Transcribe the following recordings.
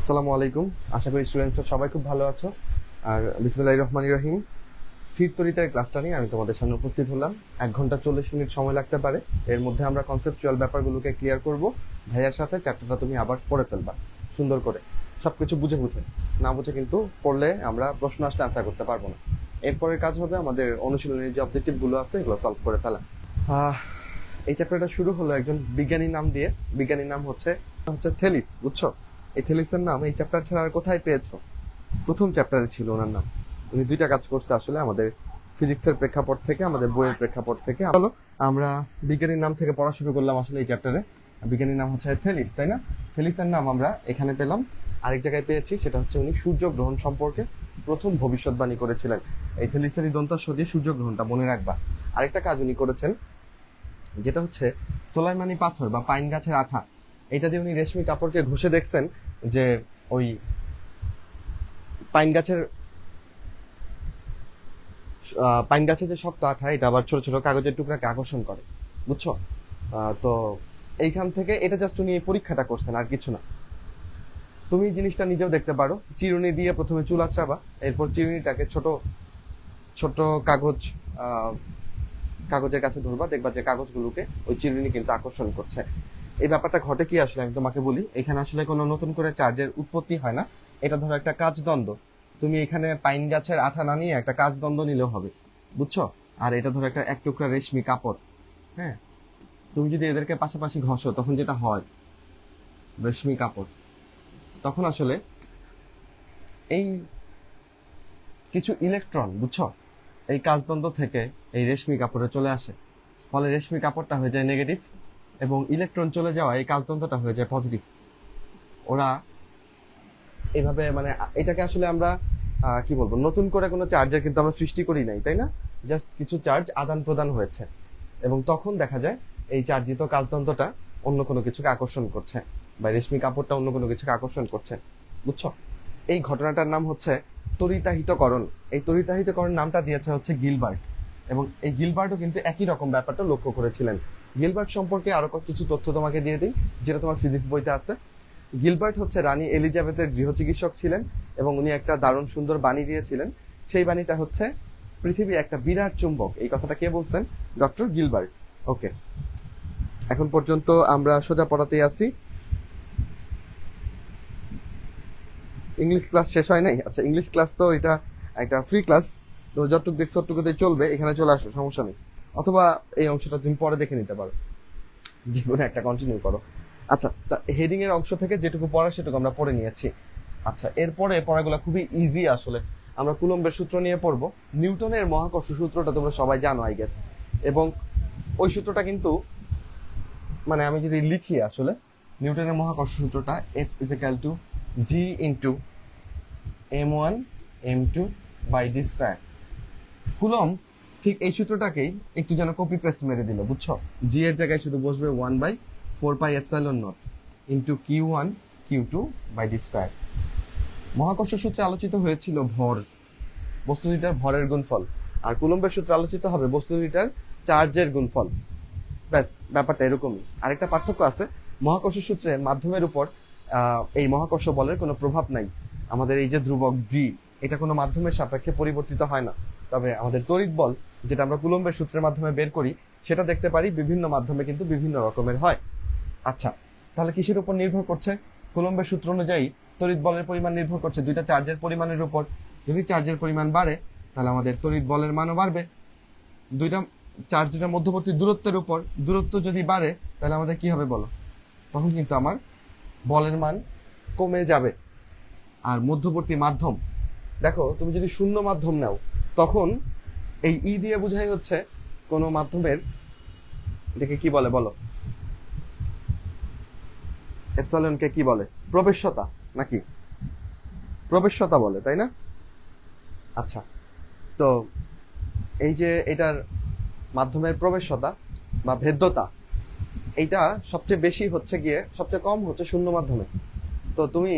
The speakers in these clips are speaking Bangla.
আসসালামু আলাইকুম। আশা করি স্টুডেন্টরা সবাই খুব ভালো আছো। আর বিসমিল্লাহির রহমানির রহিম, স্থির তরিতার ক্লাসটা নিয়ে আমি তোমাদের সামনে উপস্থিত হলাম। 1 ঘন্টা 40 মিনিট সময় লাগতে পারে। এর মধ্যে আমরা কনসেপচুয়াল ব্যাপারগুলোকে ক্লিয়ার করব। ভাইয়ার সাথে চ্যাপ্টারটা তুমি আবার পড়ে ফেলবা সুন্দর করে, সবকিছু বুঝে বুঝে। না বুঝে কিন্তু পড়লে আমরা প্রশ্ন আসলে আনসার করতে পারবো না। এরপরের কাজ হবে আমাদের অনুশীলনের যে অবজেক্টিভগুলো আছে এগুলো সলভ করে ফেলা। এই চ্যাপ্টারটা শুরু হলো একজন বিজ্ঞানীর নাম দিয়ে। বিজ্ঞানীর নাম হচ্ছে হচ্ছে থেলিস, বুঝছো? এই থেলিসের নাম এই চ্যাপ্টার ছাড়া আর কোথায় পেয়েছো? প্রথম চ্যাপ্টারে ছিল ওনার নাম। উনি দুইটা কাজ করছে আসলে, আমাদের ফিজিক্সের প্রেক্ষাপট থেকে, আমাদের বইয়ের প্রেক্ষাপট থেকে। হলো আমরা বিজ্ঞানীর নাম থেকে পড়া শুরু করলাম আসলে এই চ্যাপ্টারে। বিজ্ঞানীর নাম হচ্ছে থেলিস, তাই না? থেলিসের নাম আমরা এখানে পেলাম, আরেক জায়গায় পেয়েছি। সেটা হচ্ছে উনি সূর্যগ্রহণ সম্পর্কে প্রথম ভবিষ্যৎবাণী করেছিলেন। এই থেলিসেরই দন্তাস্ব দিয়ে সূর্যগ্রহণটা মনে রাখবা। আরেকটা কাজ উনি করেছেন, যেটা হচ্ছে সোলাইমানি পাথর বা পাইন গাছের আঠা। এটা দিয়ে উনি রেশমি কাপড়কে ঘষে দেখছেন যে ওই পাইন গাছের পাইন গাছের যে শক্ত আঠা, এটা আবার ছোট ছোট কাগজের টুকরাকে আকর্ষণ করে, বুঝছো? তো এইখান থেকে এটা জাস্ট উনি এই পরীক্ষাটা করছেন, আর কিছু না। তুমি জিনিসটা নিজেও দেখতে পারো। চিরুনি দিয়ে প্রথমে চুল আঁচড়াবা, এরপর চিরুনিটাকে ছোট ছোট কাগজের কাছে ধরবা, দেখবা যে কাগজগুলোকে ওই চিরুনি কিন্তু আকর্ষণ করছে। এই ব্যাপারটা ঘটে কি আসলে আমি তোমাকে বলি। এখানে আসলে কোনো নতুন করে চার্জের উৎপত্তি হয় না। এটা ধরো একটা কাচদ্বন্দ্ব, তুমি এখানে পাইন গাছের আঠা না নিয়ে একটা কাচদ্বন্দ্ব নিলেও হবে, বুঝছো? আর এটা ধরো একটা এক টুকরা রেশমি কাপড়। হ্যাঁ, তুমি যদি এদেরকে পাশাপাশি ঘষো তখন যেটা হয়, রেশমি কাপড়, তখন আসলে এই কিছু ইলেকট্রন, বুঝছো, এই কাচদ্বন্দ্ব থেকে এই রেশমি কাপড়ে চলে আসে। ফলে রেশমি কাপড়টা হয়ে যায় নেগেটিভ, এবং ইলেকট্রন চলে যাওয়া এই কাচদ্বন্দ্বটা হয়ে যায় পজিটিভ। ওরা এইভাবে মানে এটাকে আসলে আমরা কি বলবো, নতুন করে কোনো চার্জের কিন্তু আমরা সৃষ্টি করি নাই, তাই না? জাস্ট কিছু চার্জ আদান প্রদান হয়েছে, এবং তখন দেখা যায় এই চার্জিত কাচদ্বন্দ্বটা অন্য কোনো কিছুকে আকর্ষণ করছে, বা রেশমি কাপড়টা অন্য কোনো কিছুকে আকর্ষণ করছে, বুঝছো? এই ঘটনাটার নাম হচ্ছে তড়িতাহিতকরণ। এই তড়িতাহিতকরণ নামটা দিয়েছে হচ্ছে গিলবার্ট, এবং এই গিলবার্টও কিন্তু একই রকম ব্যাপারটা লক্ষ্য করেছিলেন। গিলবার্ট সম্পর্কে আরো কিছু তথ্য তোমাকে দিয়ে দিই, যেটা তোমার ফিজিক্স বইতে আছে। গিলবার্ট হচ্ছে রানী এলিজাবেথের গৃহ চিকিৎসক ছিলেন, এবং উনি একটা দারুণ সুন্দর বাণী দিয়েছিলেন। সেই বাণীটা হচ্ছে পৃথিবী একটা বিরাট চুম্বক। এই কথাটা কে বলছেন? Doctor Gilbert. ওকে, এখন পর্যন্ত আমরা সোজা পড়াতেই আছি। ইংলিশ ক্লাস শেষ হয় নাই? আচ্ছা, ইংলিশ ক্লাস তো এটা একটা ফ্রি ক্লাস, তো যতটুকু দেখছো ততটুকুতে চলবে। এখানে চলে আসো, সমস্যা নেই। অথবা এই অংশটা তুমি পরে দেখে নিতে পারো, যে কোনো একটা কন্টিনিউ করো। আচ্ছা, তা হেডিং এর অংশ থেকে যেটুকু পড়া সেটুকু আমরা পড়ে নিয়েছি। আচ্ছা, এরপরে পড়াগুলো খুবই ইজি আসলে। আমরা কুলম্বের সূত্র নিয়ে পড়বো। নিউটনের মহাকর্ষ সূত্রটা তোমরা সবাই জানো আই গেস, এবং ওই সূত্রটা কিন্তু মানে আমি যদি লিখি আসলে, নিউটনের মহাকর্ষ সূত্রটা F is equal to G into m1 m2 by D square. Coulomb ঠিক এই সূত্রটাকেই একটু যেন কপি পেস্ট মেরে দিল, বুঝছো? জি এর জায়গায় শুধু বসবে 1/4πε0 into Q1 Q2 by D square. মহাকর্ষ সূত্রে আলোচিত হয়েছিল ভর, বস্তু দুইটার ভরের গুণফল, আর কুলম্বের সূত্রে আলোচিত হবে বস্তু দুইটার চার্জের গুণফল। ব্যাস, ব্যাপারটা এরকমই। আরেকটা পার্থক্য আছে, মহাকর্ষ সূত্রে মাধ্যমের উপর এই মহাকর্ষ বলের কোনো প্রভাব নাই। আমাদের এই যে ধ্রুবক জি, এটা কোনো মাধ্যমের সাপেক্ষে পরিবর্তিত হয় না। তবে আমাদের তড়িৎ বল, যেটা আমরা কুলম্বের সূত্রের মাধ্যমে বের করি, সেটা দেখতে পারি বিভিন্ন মাধ্যমে কিন্তু বিভিন্ন রকমের হয়। আচ্ছা, তাহলে কিসের উপর নির্ভর করছে? কুলম্বের সূত্র অনুযায়ী তড়িৎ বলের পরিমাণ নির্ভর করছে দুইটা চার্জের পরিমাণের উপর। যদি চার্জের পরিমাণ বাড়ে তাহলে আমাদের তড়িৎ বলের মানও বাড়বে। দুইটা চার্জ দুটার মধ্যবর্তী দূরত্বের উপর, দূরত্ব যদি বাড়ে তাহলে আমাদের কি হবে বলো? তখন কিন্তু আমার বলের মান কমে যাবে। আর মধ্যবর্তী মাধ্যম, দেখো তুমি যদি শূন্য মাধ্যম নাও, তখন এই ই দিয়ে বোঝাই হচ্ছে কোনো মাধ্যমের, এটাকে কি বলে বলো? এপসাইলনকে কি বলে? প্রবেশ্যতা, নাকি? প্রবেশ্যতা বলে, তাই না? আচ্ছা, তো এই যে এটার মাধ্যমের প্রবেশ্যতা বা ভেদ্যতা, এইটা সবচেয়ে বেশি হচ্ছে গিয়ে, সবচেয়ে কম হচ্ছে শূন্য মাধ্যমে। তো তুমি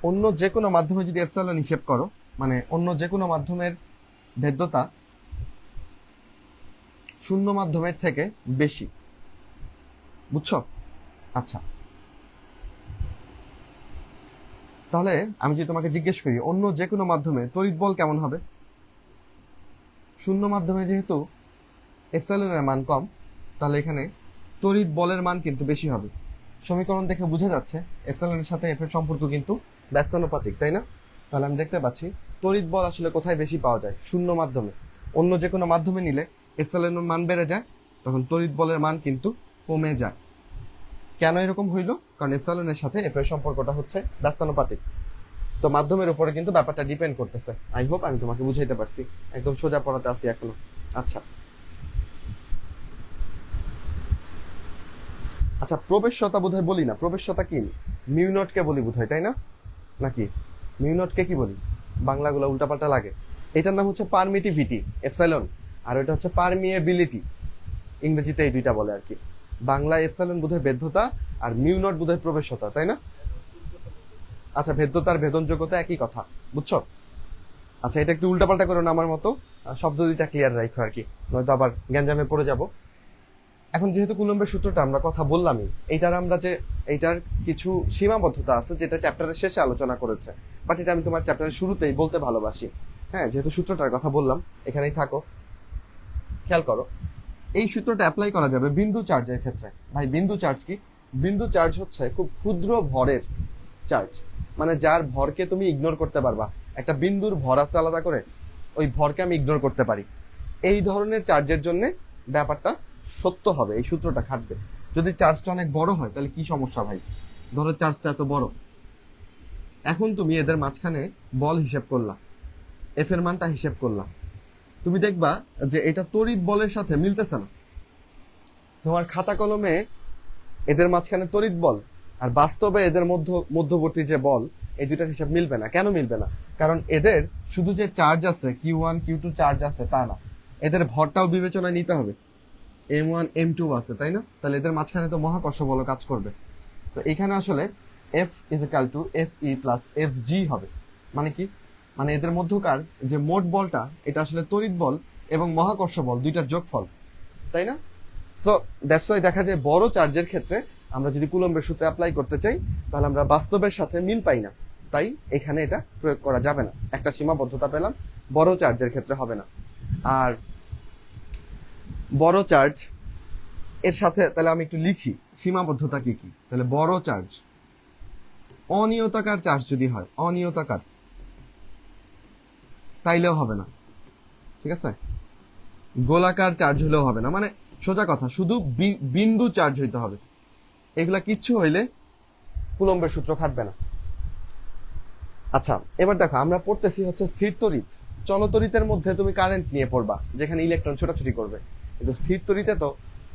অন্য যে কোনো মাধ্যমে যদি এপসাইলন হিসেব করো, মানে অন্য যে কোনো মাধ্যমের ভেদ্যতা শূন্য মাধ্যমের থেকে বেশি, বুঝছো? আচ্ছা, তাহলে আমি যদি তোমাকে জিজ্ঞেস করি অন্য যে কোনো মাধ্যমে তড়িৎ বল কেমন হবে, শূন্য মাধ্যমে যেহেতু এপসাইলনের মান কম, তাহলে এখানে তড়িৎ বলের মান কিন্তু বেশি হবে। সমীকরণ দেখে বোঝা যাচ্ছে এপসাইলনের সাথে এফ এর সম্পর্ক কিন্তু ব্যস্তানুপাতিক, তাই না? তাহলে আমি দেখতে পাচ্ছি তড়িৎ বল আসলে কোথায় বেশি পাওয়া যায়, শূন্য মাধ্যমে। অন্য যে কোনো মাধ্যমে নিলে এপসাইলনের মান বেড়ে যায়, তখন তড়িৎ বলের মান কিন্তু কমে যায়। কেন এরকম হইল? কারণ এপসাইলনের সাথে এফ এর সম্পর্কটা হচ্ছে ব্যস্তানুপাতিক। তো মাধ্যমের উপরে কিন্তু ব্যাপারটা ডিপেন্ড করতেছে। আই হোপ আমি তোমাকে বুঝাইতে পারছি, একদম সোজা পড়াতে আছি এখনো। আচ্ছা আচ্ছা, প্রবেশ্যতা বোধহয় বলি না। প্রবেশ্যতা কি? মিউ নটকে বলি বোধহয়, তাই না? নাকি মিউ নটকে কি বলি? বাংলাগুলো উল্টাপাল্টা লাগে। এটার নাম হচ্ছে পারমিটিভিটি, এপসাইলন, আর ওইটা হচ্ছে পারমিয়েবিলিটি। ইংরেজিতে এই দুইটা বলে আর কি। বাংলা এপসাইলন বোধহয় ভেদ্যতা, আর মিউ নট বোধহয় প্রবেশ্যতা, তাই না? আচ্ছা, ভেদ্যতা আর ভেদনযোগ্যতা একই কথা, বুঝছো? আচ্ছা, এটা একটু উল্টাপাল্টা করো না আমার মতো, শব্দ দুইটা ক্লিয়ার রাখো আর কি, নয়তো আবার গ্যাঞ্জামে পড়ে যাব। এখন যেহেতু কুলম্বের সূত্রটা আমরা কথা বললামই, এইটার কিছু সীমাবদ্ধতা আছে যেটা চ্যাপ্টারের শেষে আলোচনা করেছে, বাট এটা আমি তোমার চ্যাপ্টারের শুরুতেই বলতে ভালোবাসি। হ্যাঁ, যেহেতু সূত্রটার কথা বললাম, এখানেই থাকো, খেয়াল করো। এই সূত্রটা অ্যাপ্লাই করা যাবে বিন্দু চার্জের ক্ষেত্রে। ভাই, বিন্দু চার্জ কি? বিন্দু চার্জ হচ্ছে খুব ক্ষুদ্র ভরের চার্জ, মানে যার ভরকে তুমি ইগনোর করতে পারবা। একটা বিন্দুর ভর আছে আলাদা করে, ওই ভরকে আমি ইগনোর করতে পারি। এই ধরনের চার্জের জন্য ব্যাপারটা সত্য হবে, এই সূত্রটা খাটবে। যদি চার্জটা অনেক বড় হয় তাহলে কি সমস্যা ভাই? ধরো চার্জটা এত বড়, এখন তুমি এদের মাঝখানে বল হিসেব করলা, এফ এর মানটা হিসেব করলা, তুমি দেখবা যে এটা তড়িৎ বলের সাথে মিলতেছে না। তোমার খাতা কলমে এদের মাঝখানে তড়িৎ বল আর বাস্তবে এদের মধ্যবর্তী যে বল, এই দুইটার হিসাব মিলবে না। কেন মিলবে না? কারণ এদের শুধু যে চার্জ আছে, Q1 Q2 চার্জ আছে তা না, এদের ভরটাও বিবেচনায় নিতে হবে। M1 M2 আছে, তাই না? তাহলে এদের মাঝখানে তো মহাকর্ষ বল কাজ করবে। তো এখানে আসলে F = FE + FG হবে। মানে কি? মানে এদের মধ্যকার যে মোট বলটা, এটা আসলে তড়িৎ বল এবং মহাকর্ষ বল দুইটার যোগফল, তাই না? সো দ্যাটস ওয়াই দেখা যায় বড় চার্জের ক্ষেত্রে আমরা যদি কুলম্বের সূত্র অ্যাপ্লাই করতে চাই, তাহলে আমরা বাস্তবের সাথে মিল পাই না, তাই এখানে এটা প্রয়োগ করা যাবে না। একটা সীমাবদ্ধতা পেলাম, বড় চার্জের ক্ষেত্রে হবে না। আর বড় চার্জ এর সাথে তাহলে আমি একটু লিখি সীমাবদ্ধতা কি কি। তাহলে বড় চার্জ, অনিয়তাকার চার্জ যদি হয়, অনিয়তাকার, তাইলেও হবে না, ঠিক আছে? গোলাকার চার্জ হলেও হবে না, মানে সোজা কথা, শুধু বিন্দু চার্জ হইতে হবে। এগুলা কিচ্ছু হইলে কুলম্বের সূত্র খাটবে না। আচ্ছা, এবার দেখো, আমরা পড়তেছি হচ্ছে স্থির তড়িৎ। চলতড়িতের মধ্যে তুমি কারেন্ট নিয়ে পড়বা, যেখানে ইলেকট্রন ছোটাছুটি করবে, কিন্তু স্থির তড়িতে তো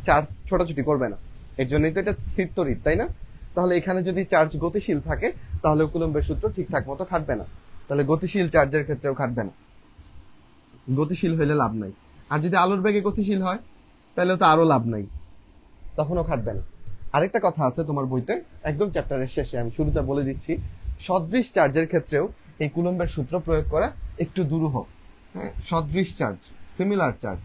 চার্জ ছোটাছুটি করবে না। এর জন্যই তো এটা স্থির তড়িৎ, তাই না? তাহলে এখানে যদি চার্জ গতিশীল থাকে, তাহলে কুলম্বের সূত্র ঠিকঠাক মতো খাটবে না। তাহলে গতিশীল চার্জের ক্ষেত্রেও খাটবে না, গতিশীল হইলে লাভ নাই। আর যদি আলোর বেগে গতিশীল হয়, তাহলে তো আরো লাভ নাই, তখনও খাটবে না। আরেকটা কথা আছে তোমার বইতে, একদম চ্যাপ্টারের শেষে, আমি শুরুতে বলে দিচ্ছি, সদৃশ চার্জের ক্ষেত্রেও এই কুলম্বের সূত্র প্রয়োগ করা একটু দুরূহ। হ্যাঁ, সদৃশ চার্জ, সিমিলার চার্জ,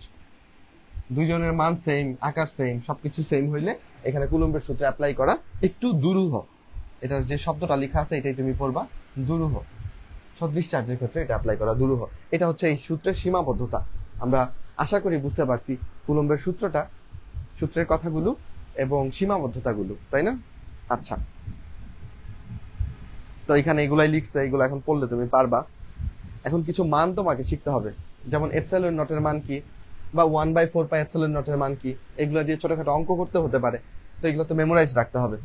দুইজনের মান সেম, আকার সেম, সবকিছু সেম হইলে এখানে কুলম্বের সূত্র অ্যাপ্লাই করা একটু দুরূহ। এটার যে শব্দটা লেখা আছে এটাই তুমি পড়বা, দুরূহ। সদৃশ চার্জের ক্ষেত্রে এটা অ্যাপ্লাই করা দুরূহ। এটা হচ্ছে এই সূত্রের সীমাবদ্ধতা। আমরা আশা করি বুঝতে পারছি কুলম্বের সূত্রটা, সূত্রের কথাগুলো এবং সীমাবদ্ধতাগুলো, তাই না? আচ্ছা, তো এখানে এগুলাই লিখছে, এগুলো এখন পড়লে তুমি পারবা। এখন কিছু মান তোমাকে শিখতে হবে, যেমন এপসাইলন নটের মান কি, বা 1/4 এপসাইলন নটের মান কি, এগুলো দিয়ে ছোটখাটো অঙ্ক করতে হতে পারে, তো এগুলো তো মেমোরাইজ রাখতে হবে।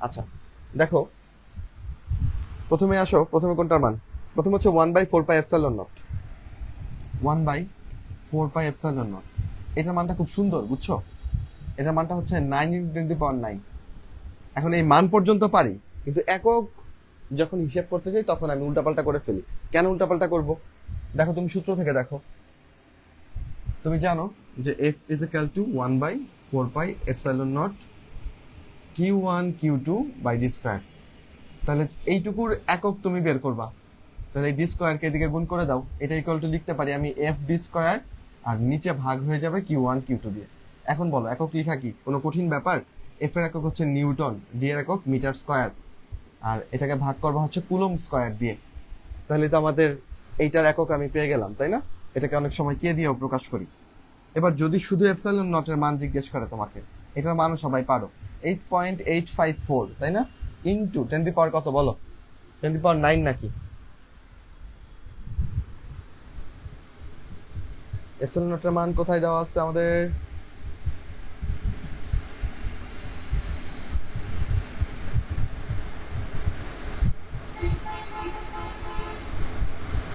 আচ্ছা দেখো, প্রথমে কোনটার মান? প্রথম হচ্ছে 1/4 এপসাইলন নট। 1/4 এপসাইলন নট, এটার মানটা খুব সুন্দর, বুঝছো? এটার মানটা হচ্ছে 9 × 10⁹। এখন এই মান পর্যন্ত পারি, কিন্তু একক যখন হিসেব করতে যাই তখন আমি উল্টাপাল্টা করে ফেলি। কেন উল্টাপাল্টা করব? দেখো, তুমি সূত্র থেকে দেখো, তুমি জানো যে F = 1/4 epsilon not Q1 Q2/d²। তাহলে এইটুকুর একক তুমি বের করবা, তাহলে এই d² কে এদিকে গুণ করে দাও, এটা ইকুয়াল টু লিখতে পারি আমি FD², আর নিচে ভাগ হয়ে যাবে Q1 Q2 দিয়ে। এখন বলো, একক লেখা কি কোনো কঠিন ব্যাপার? F এর একক হচ্ছে নিউটন, D এর একক মিটার স্কয়ার। আর এটাকে ভাগ করবো হচ্ছে কুলম্ব স্কয়ার দিয়ে। তাহলে তো আমাদের এইটার একক আমি পেয়ে গেলাম, তাই না? এটাকে অনেক সময় কে দিয়েও প্রকাশ করি। এবার যদি শুধু এপসাইলন নটের মান জিজ্ঞেস করে তোমাকে, এটার মানও সবাই পারো, 8.854, তাই না? ইন্টু 10 কত বলো? 10 নাকি? এপসাইলন নটের মান কোথায় দেওয়া আছে আমাদের?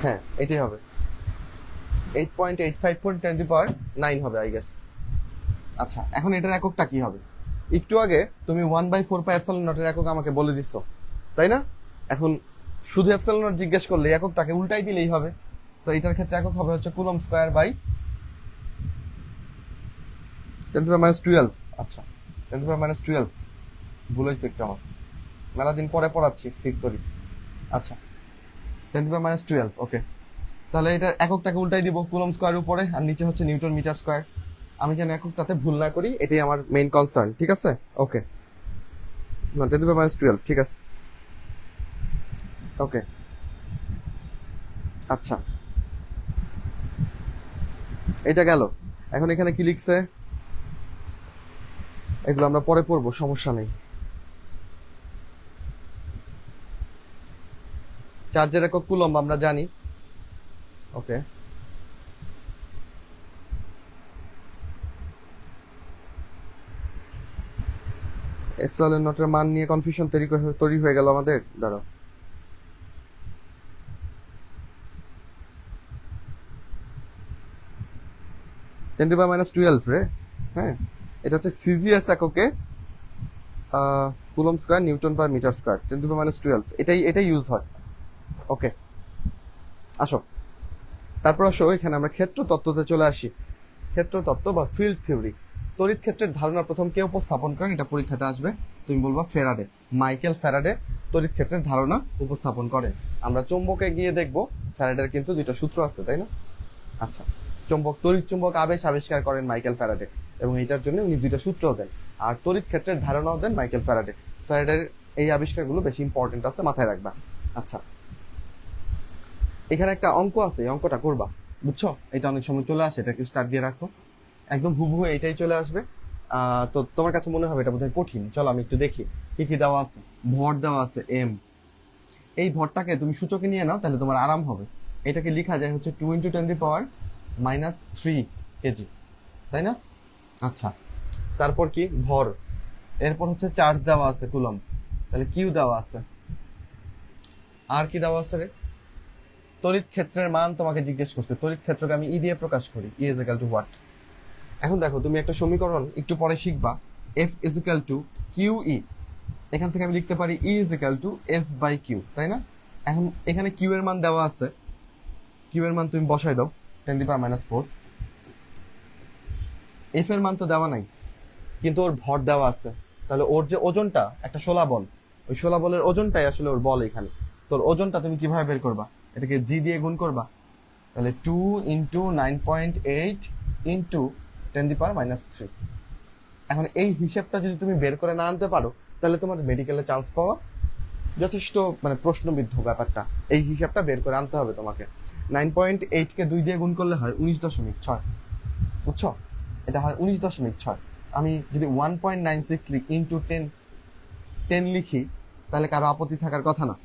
হ্যাঁ, এটাই হবে 8.854 10 হবে আই গেস। আচ্ছা, এখন এটার এককটা কি হবে? একটু আগে তুমি 1/4 পাই এপসাইলন নটের একক আমাকে বলে দিচ্ছ, তাই না? এখন শুধু এপসাইলন নট জিজ্ঞেস করলে এককটাকে উল্টাই দিলেই হবে। তো এটার ক্ষেত্রে একক হবে হচ্ছে কুলম্ব স্কয়ার বাই 10⁻12। আচ্ছা, 10⁻12 ভুল হয়েছে একটু আমার, মেলা দিন পরে পড়াচ্ছি স্থির তরি। আচ্ছা, 10⁻12, ওকে। তাহলে এটার এককটাকে উল্টাই দিব কুলম্ব স্কয়ার উপরে, আর নিচে হচ্ছে নিউটন মিটার স্কয়ার। আমি যেন এককটাতে ভুল না করি, এটাই আমার মেইন কনসার্ন, ঠিক আছে? ওকে, না 10⁻12, ঠিক আছে, ওকে। আচ্ছা, এটা গেল। এখন এখানে কি লিখছে এগুলো আমরা পরে পড়বো, সমস্যা নেই। চার্জের একক কুলম্ব আমরা জানি, ওকে। এপসাইলন নটের মান নিয়ে কনফিউশন তৈরি হয়ে গেল আমাদের, দাঁড়াও। (10⁻12) রে, হ্যাঁ, এটা হচ্ছে সিজিএস এককে coulomb square newton per metre square, 10⁻12, এটাই ইউজ হয়, ওকে। আসো, তারপর আসো এখানে আমরা ক্ষেত্র তত্ত্বতে চলে আসি। ক্ষেত্র তত্ত্ব বা ফিল্ড থিওরি। তড়িৎ ক্ষেত্রের ধারণা প্রথম কে উপস্থাপন করেন? এটা পরীক্ষাতে আসবে, তুমি বলবা ফ্যারাডে। মাইকেল ফ্যারাডে তড়িৎ ক্ষেত্রের ধারণা উপস্থাপন করেন। আমরা চৌম্বকে গিয়ে দেখবো ফ্যারাডের কিন্তু দুইটা সূত্র আছে, তাই না? আচ্ছা, তড়িৎ চুম্বক আবেশ আবিষ্কার করেন মাইকেল ফ্যারাডে, এবং এটার জন্য উনি দুইটা সূত্রও দেন। আর তড়িৎ ক্ষেত্রের ধারণাও দেন মাইকেল ফ্যারাডে। ফ্যারাডের এই আবিষ্কারগুলো বেশি ইম্পর্টেন্ট আছে, মাথায় রাখবা। আচ্ছা, এখানে একটা অঙ্ক আছে, এই অঙ্কটা করবা, বুঝছো? এটা অনেক সময় চলে আসে, এটাকে স্টার্ট দিয়ে রাখো, একদম হুবহু এটাই চলে আসবে। তো তোমার কাছে মনে হবে এটা বোধহয় কঠিন। চলো আমি একটু দেখি কি কি দেওয়া আছে। ভর দেওয়া আছে এম, এই ভরটাকে তুমি সূচকে নিয়ে নাও, তাহলে তোমার আরাম হবে। এটাকে লেখা যায় হচ্ছে 2 × 10⁻³ কেজি, তাই না? আচ্ছা, তারপর কি ভর, এরপর হচ্ছে চার্জ দেওয়া আছে কুলম্ব, তাহলে কিউ দেওয়া আছে। আর কি দেওয়া আছে রে? তড়িৎ ক্ষেত্রের মান তোমাকে জিজ্ঞেস করছে। তড়িৎ ক্ষেত্রকে আমি ই দিয়ে প্রকাশ করি, E is equal to what. এখন দেখো, তুমি একটা সমীকরণ একটু পরে শিখবা, F is equal to Q E. এখান থেকে আমি লিখতে পারি E is equal to F by Q, তাই না? এখন এখানে কিউ এর মান দেওয়া আছে, কিউ এর মান তুমি বসাই দাও 10⁻⁴। এফ এর মান তো দেওয়া নাই, কিন্তু ওর ভর দেওয়া আছে। তাহলে ওর যে ওজনটা, একটা শোলা বল, ওই শোলা বলের ওজনটাই আসলে ওর বল এখানে। তোর ওজনটা তুমি কিভাবে বের করবা? এটাকে জি দিয়ে গুণ করবা, তাহলে 2 × 9.8 × 10⁻³ এখন এই হিসাবটা যদি তুমি বের করে না আনতে পারো, তাহলে তোমার মেডিকেলে চান্স পাওয়া যথেষ্ট মানে প্রশ্নবিদ্ধ ব্যাপারটা। এই হিসাবটা বের করে আনতে হবে তোমাকে। 9.8 কে 2 দিয়ে গুণ করলে হয় 19.6, বুঝছো? এটা হয় 19.6। আমি যদি 1.96 লিখি ইন্টু 10 লিখি, তাহলে কারো আপত্তি থাকার কথা না।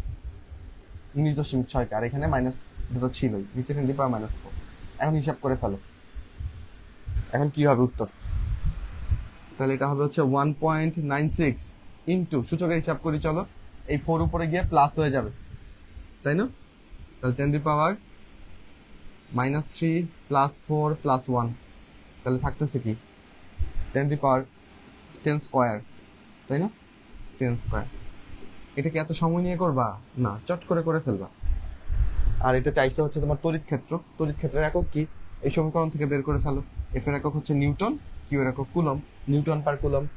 19.6, আর এখানে মাইনাস দুটো ছিলই, নিচে 10⁻⁴। এখন হিসাব করে ফেলো, এখন কি হবে উত্তর? তাহলে এটা হবে হচ্ছে 1.96 ইন্টু, সূচকের হিসাব করি চলো, এই 4 উপরে গিয়ে প্লাস হয়ে যাবে, তাই না? তাহলে 10⁻³ প্লাস 4 প্লাস 1, তাহলে থাকতেছে কি 10 স্কয়ার, তাই না? 10 স্কয়ার। এটা কি এত সময় নিয়ে করবা? না, চট করে করে ফেলবা। আর এটা চাইছে হচ্ছে তোমার তড়িৎ ক্ষেত্র। তড়িৎ ক্ষেত্রের একক কি? এই সমীকরণ থেকে বের করে ফেলো। এফ এর একক হচ্ছে নিউটন, কিউ এর একক কুলম্ব, নিউটন পার কুলম্ব।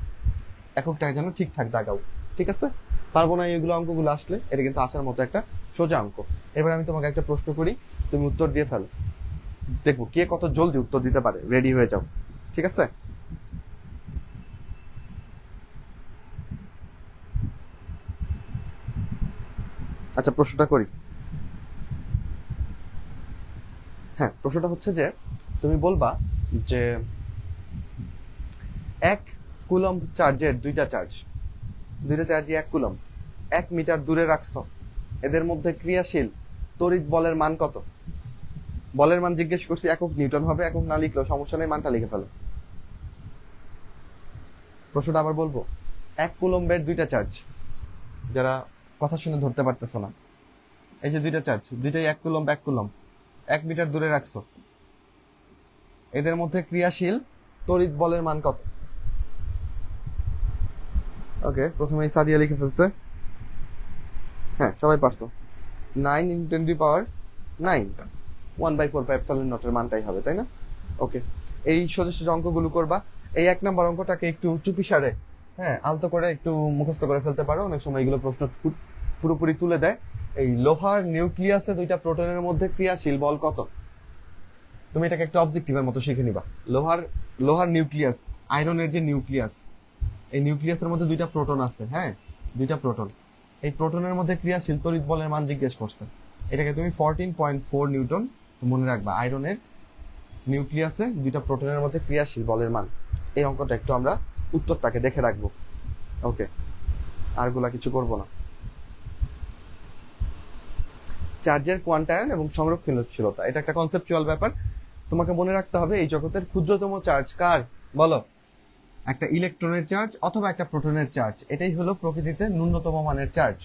এককটা যেন ঠিকঠাক দাগাও, ঠিক আছে? পারবো না এগুলো অঙ্কগুলো আসলে, এটা কিন্তু আসার মতো একটা সোজা অঙ্ক। এবার আমি তোমাকে একটা প্রশ্ন করি, তুমি উত্তর দিয়ে ফেলো, দেখবো কে কত জলদি উত্তর দিতে পারে। রেডি হয়ে যাও, ঠিক আছে? আচ্ছা, প্রশ্নটা করি। হ্যাঁ, প্রশ্নটা হচ্ছে যে তুমি বলবা যে 1 কুলম্ব চার্জের দুইটা চার্জই 1 কুলম্ব, 1 মিটার দূরে রাখছো, এদের মধ্যে ক্রিয়াশীল তড়িৎ বলের মান কত? বলের মান জিজ্ঞেস করছি, একক নিউটন হবে, একক না লিখলেও সমস্যা নেই, মানটা লিখে ফেলো। প্রশ্নটা আবার বলবো, 1 কুলম্বের দুইটা চার্জ, যারা কথা শুনে ধরতে পারতেছো না, এই যে দুইটা চার্জ, দুইটাই 1 কুলম্ব 1 মিটার দূরে রাখছো, এদের মধ্যে ক্রিয়াশীল তড়িৎ বলের মান কত? ওকে, প্রথমেই সাদিয়া লিখে ফেলছে। হ্যাঁ, সবাই পারছো। 9 × 10⁹, 1/4 মানটাই হবে, তাই না? ওকে, এই সোজা সোজা অঙ্কগুলো করবা। এই 1 নম্বর অঙ্কটাকে একটু চুপিসারে, হ্যাঁ, আলতো করে একটু মুখস্থ করে ফেলতে পারো। অনেক সময় এগুলো প্রশ্ন পুরোপুরি তুলে দেয়। এই লোহার নিউক্লিয়াসে দুইটা প্রোটনের মধ্যে ক্রিয়াশীল বল কত? তুমি এটাকে একটা অবজেক্টিভের মতো শিখে নিবা। লোহার নিউক্লিয়াস, আয়রনের যে নিউক্লিয়াস, এই নিউক্লিয়াসের মধ্যে দুইটা প্রোটন আছে, হ্যাঁ, দুইটা প্রোটন। এই প্রোটনের মধ্যে ক্রিয়াশীল তড়িৎ বলের মান জিজ্ঞেস করছে। এটাকে তুমি 14.4 নিউটন মনে রাখবা। আয়রনের নিউক্লিয়াসে দুইটা প্রোটনের মধ্যে ক্রিয়াশীল বলের মান। এই অঙ্কটা একটু আমরা উত্তরটাকে দেখে রাখবো। ওকে, আরগুলা কিছু করব না। চার্জের কোয়ান্টায়ন এবং সংরক্ষণশীলতা, এটা একটা কনসেপচুয়াল ব্যাপার। তোমাকে মনে রাখতে হবে এই জগতের ক্ষুদ্রতম চার্জ কার বলো? একটা ইলেকট্রনের চার্জ অথবা একটা প্রোটনের চার্জ। এটাই হলো প্রকৃতিতে ন্যূনতম মানের চার্জ।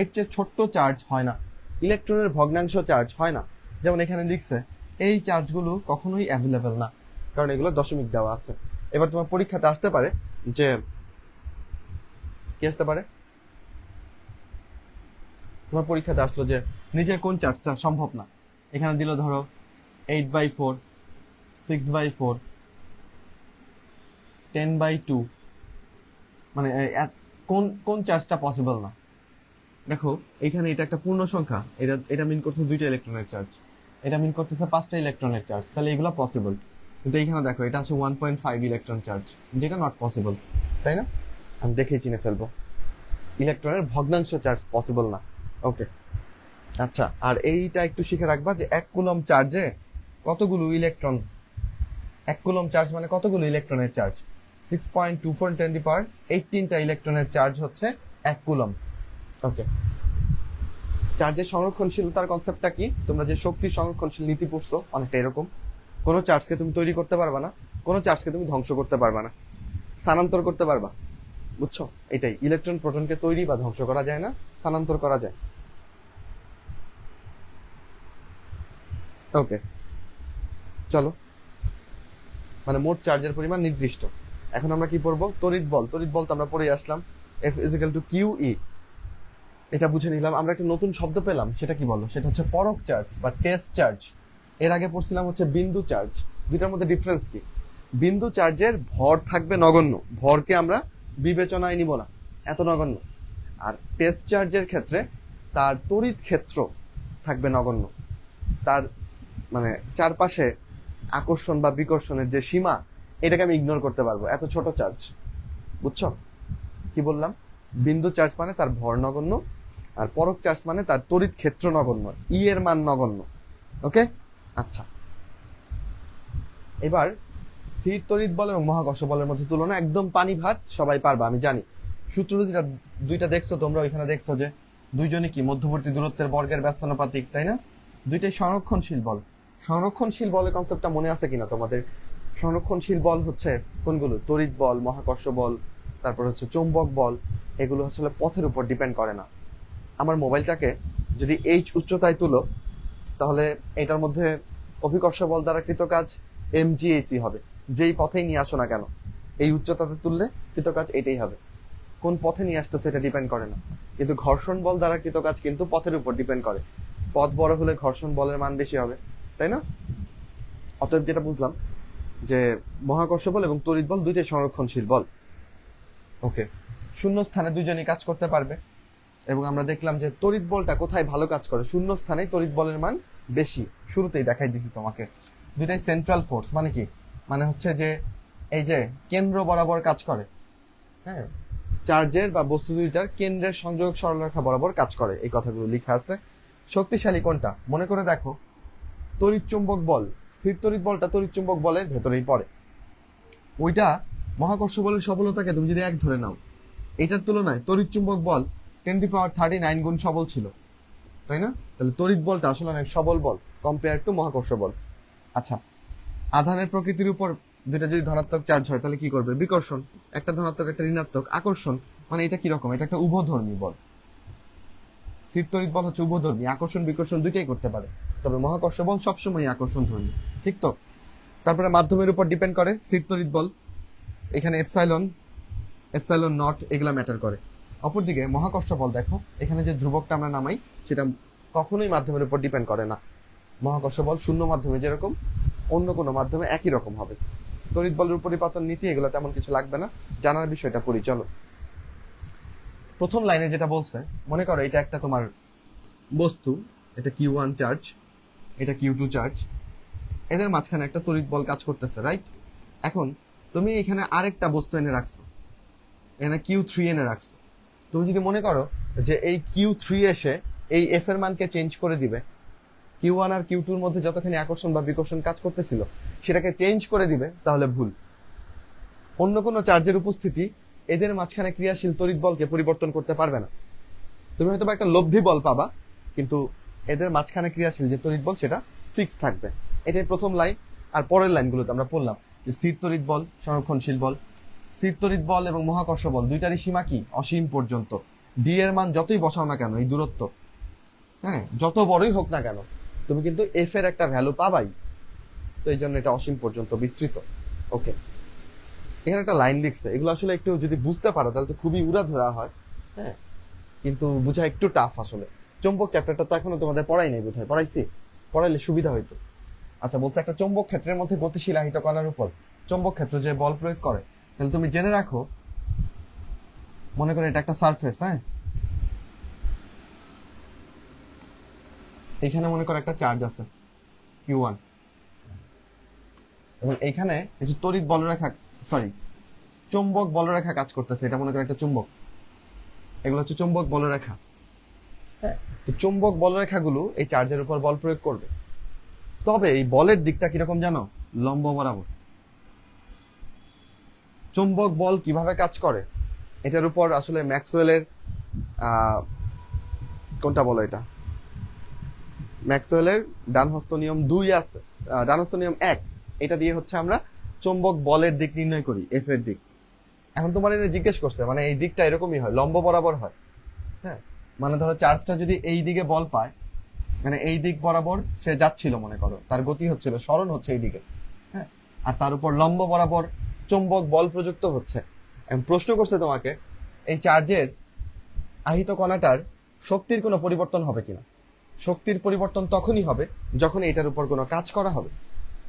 এর চেয়ে ছোট্ট চার্জ হয় না, ইলেকট্রনের ভগ্নাংশ চার্জ হয় না। যেমন এখানে লিখছে, এই চার্জগুলো কখনোই অ্যাভেলেবেল না, কারণ এগুলো দশমিক দেওয়া আছে। এবার তোমার পরীক্ষাতে আসতে পারে যে কি আসতে পারে, তোমার পরীক্ষাতে আসলো যে নিজের কোন চার্জটা সম্ভব না। এখানে দিল ধরো 8/4, 6/4, 10/2, মানে কোন কোন চার্জটা পসিবল না। দেখো এখানে এটা একটা পূর্ণ সংখ্যা, এটা মিন করছে 2টা ইলেকট্রনের চার্জ, এটা মিন করতেছে 5টা ইলেকট্রনের চার্জ, তাহলে এগুলো পসিবল। কিন্তু এইখানে দেখো এটা আছে 1.5 ইলেকট্রন চার্জ, যেটা নট পসিবল, তাই না? আমি দেখেই চিনে ফেলবো, ইলেকট্রনের ভগ্নাংশ চার্জ পসিবল না। ওকে, আচ্ছা, আর এইটা একটু শিখে রাখবা যে 1 কুলম্ব চার্জে কতগুলো ইলেকট্রন, 1 কুলম্ব চার্জ মানে কতগুলো ইলেকট্রনের চার্জ? 6.24 × 10⁸ ইলেকট্রনের চার্জ হচ্ছে 1 কুলম্ব। ওকে, চার্জের সংরক্ষণশীলতার কনসেপ্টটা কি? তোমরা যে শক্তি সংরক্ষণশীল নীতি পড়ছো অনেকটা এরকম। কোনো চার্জকে তুমি তৈরি করতে পারবা না, কোনো চার্জকে তুমি ধ্বংস করতে পারবা না, স্থানান্তর করতে পারবা। বুঝছো? এটাই, ইলেকট্রন প্রোটনকে তৈরি বা ধ্বংস করা যায় না, স্থানান্তর করা যায়। ওকে, চলো, মানে মোট চার্জের পরিমাণ নির্দিষ্ট। এখন আমরা কি পড়বো? তড়িৎ বল। তড়িৎ বল তো আমরা পড়ে আসলাম, F = QE। এটা বুঝে নিলাম। আমরা একটা নতুন শব্দ পেলাম, সেটা কি বলো? সেটা হচ্ছে পরক চার্জ বা টেস্ট চার্জ। এর আগে পড়ছিলাম হচ্ছে বিন্দু চার্জ। দুইটার মধ্যে ডিফারেন্স কি? বিন্দু চার্জের ভর থাকবে নগণ্য, ভরকে আমরা বিবেচনায় নিব না, এত নগণ্য। আর টেস্ট চার্জের ক্ষেত্রে তার তড়িৎ ক্ষেত্র থাকবে নগণ্য, তার মানে চারপাশে আকর্ষণ বা বিকর্ষণের যে সীমা, এটাকে আমি ইগনোর করতে পারবো, এত ছোট চার্জ। বুঝছো কি বললাম? বিন্দু চার্জ মানে তার ভর নগণ্য, আর পরক চার্জ মানে তার তড়িৎ ক্ষেত্র নগণ্য, ই এর মান নগণ্য। ওকে, আচ্ছা, এবার স্থির তড়িৎ বল এবং মহাকর্ষ বলের মধ্যে তুলনা একদম পানি ভাত, সবাই পারবা আমি জানি। সূত্র দুইটা দেখছো তোমরা, ওইখানে দেখছো যে দুইজনই কি মধ্যবর্তী দূরত্বের বর্গের ব্যস্তানুপাতিক, তাই না? দুইটাই সংরক্ষণশীল বল। সংরক্ষণশীল বলের কনসেপ্টটা মনে আছে কিনা তোমাদের? সংরক্ষণশীল বল হচ্ছে কোনগুলো? তড়িৎ বল, মহাকর্ষ বল, তারপর হচ্ছে চৌম্বক বল। এগুলো আসলে পথের উপর ডিপেন্ড করে না। আমার মোবাইলটাকে যদি এইচ উচ্চতায় তুলো, তাহলে এটার মধ্যে অভিকর্ষ বল দ্বারা কৃত কাজ mgh হবে। যেই পথেই নিয়ে আসো না কেন, এই উচ্চতাতে তুললে কৃত কাজ এটাই হবে। কোন পথে নিয়ে আসতেছে এটা ডিপেন্ড করে না। কিন্তু ঘর্ষণ বল দ্বারা কৃত কাজ কিন্তু পথের উপর ডিপেন্ড করে। পথ বড় হলে ঘর্ষণ বলের মান বেশি হবে, তাই না? অতএব যেটা বুঝলাম যে মহাকর্ষ বল এবং তড়িৎ বল দুইটাই সংরক্ষণশীল বল। ওকে, শূন্য স্থানে দুইজনই কাজ করতে পারবে। এবং আমরা দেখলাম যে তড়িৎ বলটা কোথায় ভালো কাজ করে, শূন্য স্থানে তড়িৎ বলের মান বেশি। শুরুতেই দেখাই দিছি তোমাকে। দুইটাই সেন্ট্রাল ফোর্স, মানে কি? মানে হচ্ছে যে এই যে কেন্দ্র বরাবর কাজ করে, হ্যাঁ, চার্জের বা বস্তু দুইটার কেন্দ্রের সংযোগ সরলরেখা বরাবর কাজ করে, এই কথাগুলো লেখা আছে। শক্তিশালী কোনটা? মনে করে দেখো, তড়িৎ চুম্বক বল, স্থির তড়িৎ বলটা তড়িৎ চুম্বক বলের ভেতরেই পড়ে। ওইটা মহাকর্ষ বলের সবলতাকে তুমি যদি 1 ধরে নাও, এটার তুলনায় তড়িৎ চুম্বক বল 10⁻39 গুণ সবল ছিল, তাই না? তাহলে তড়িৎ বলটা আসলে অনেক সবল বল কম্পেয়ার টু মহাকর্ষ বল। আচ্ছা, আধানের প্রকৃতির উপর দুটা যদি ধনাত্মক চার্জ হয় তাহলে কি করবে? বিকর্ষণ। একটা ধনাত্মক একটা ঋণাত্মক। আকর্ষণ মানে এটা কি রকম? এটা একটা উভধর্মী বল। স্থির তড়িৎ বল হচ্ছে উভধর্মী, আকর্ষণ বিকর্ষণ দুইটাই করতে পারে, তবে মহাকর্ষ বল সবসময় আকর্ষণ ধর্মী, ঠিক তো? তারপরে মাধ্যমের উপর ডিপেন্ড করে স্থির তড়িৎ বল, এখানে এপসাইলন নট এগুলা ম্যাটার করে। অপরদিকে মহাকর্ষ বল দেখো, এখানে যে ধ্রুবকটা আমরা নামাই সেটা কখনোই মাধ্যমের উপর ডিপেন্ড করে না। মহাকর্ষ বল শূন্য মাধ্যমে যেরকম অন্য কোনো মাধ্যমে একই রকম হবে। তড়িৎ বলের পরিপাতন নীতি এগুলো তেমন কিছু লাগবে না, জানার বিষয়টা পড়ি চলো। প্রথম লাইনে যেটা বলছে, মনে করো এটা একটা তোমার বস্তু, এটা Q1 চার্জ, এটা Q2 চার্জ, এদের মাঝখানে একটা তড়িৎ বল কাজ করতেছে, রাইট? এখন তুমি এখানে আরেকটা বস্তু এনে রাখছো, এখানে Q3 এনে রাখছো। তুমি যদি মনে করো যে এই Q3 এসে এই F এর মানকে চেঞ্জ করে দিবে, Q1 আর Q2 এর মধ্যে যতখানি আকর্ষণ বা বিকর্ষণ কাজ করতেছিল সেটাকে চেঞ্জ করে দিবে, তাহলে ভুল। অন্য কোনো চার্জের উপস্থিতি এদের মাঝখানে ক্রিয়াশীল তড়িৎ বলকে পরিবর্তন করতে পারবে না। তুমি হয়তো একটা লব্ধি বল পাবা, কিন্তু এদের মাঝখানে ক্রিয়াশীল যে তড়িৎ বল সেটা ফিক্স থাকবে। এটাই প্রথম লাইন। আর পরের লাইনগুলোতে আমরা পড়লাম যে স্থির তড়িৎ বল, সংরক্ষণশীল বল। স্থির তড়িৎ বল এবং মহাকর্ষ বল দুইটারই সীমা কি? অসীম পর্যন্ত। ডি এর মান যতই বসাও না কেন, এই দূরত্ব হ্যাঁ যত বড়ই হোক না কেন, তুমি কিন্তু এফ এর একটা ভ্যালু পাবাই। তো এই জন্য এটা অসীম পর্যন্ত বিস্তৃত। ওকে, এখানে একটা লাইন লিখছে, এগুলো আসলে একটু যদি বুঝতে পারো তাহলে তো খুবই উড়াধরা হয়, হ্যাঁ, কিন্তু বোঝা একটু টাফ আসলে। চৌম্বক চ্যাপ্টারটা তো এখনো তোমাদের পড়াই নাই, বোধহয় পড়াইছি, পড়াইলে সুবিধা হইতো। আচ্ছা, বলছে একটা চৌম্বক ক্ষেত্রের মধ্যে গতিশীল আহিত কণার উপর চৌম্বক ক্ষেত্র যে বল প্রয়োগ করে, তাহলে তুমি জেনে রাখো, মনে করো এটা একটা সারফেস, হ্যাঁ, এখানে মনে করো একটা চার্জ আছে Q1, এবং এইখানে কিছু তড়িৎ বলরেখা, সরি চৌম্বক বলরেখা কাজ করতেছে, এটা মনে করো একটা চুম্বক, এগুলো হচ্ছে চৌম্বক বলরেখা। হ্যাঁ, তো চৌম্বক বলরেখাগুলো এই চার্জের উপর বল প্রয়োগ করবে, তবে এই বলের দিকটা কিরকম জানো? লম্ব বরাবর। চৌম্বক বল কিভাবে কাজ করে এটার উপর আসলে ম্যাক্সওয়েলের কোনটা বলো, এটা ম্যাক্সওয়েলের ডানহস্ত নিয়ম 2 আছে, ডানহস্ত নিয়ম 1, এটা দিয়ে হচ্ছে আমরা চৌম্বক বলের দিক নির্ণয় করি, এফ এর দিক। এখন তোমার এটা জিজ্ঞেস করছে, মানে এই দিকটা এরকমই হয়, লম্ব বরাবর হয়। হ্যাঁ, মানে ধরো চার্জটা যদি এই দিকে বল পায়, মানে এই দিক বরাবর সে যাচ্ছিল, মনে করো তার গতি হচ্ছিল, সরণ হচ্ছে এই দিকে, হ্যাঁ, আর তার উপর লম্ব বরাবর চৌম্বক বল প্রযুক্ত হচ্ছে। প্রশ্ন করছে তোমাকে, এই চার্জের আহিত কণাটার শক্তির কোনো পরিবর্তন হবে কিনা? শক্তির পরিবর্তন তখনই হবে যখন এটার উপর কোনো কাজ করা হবে।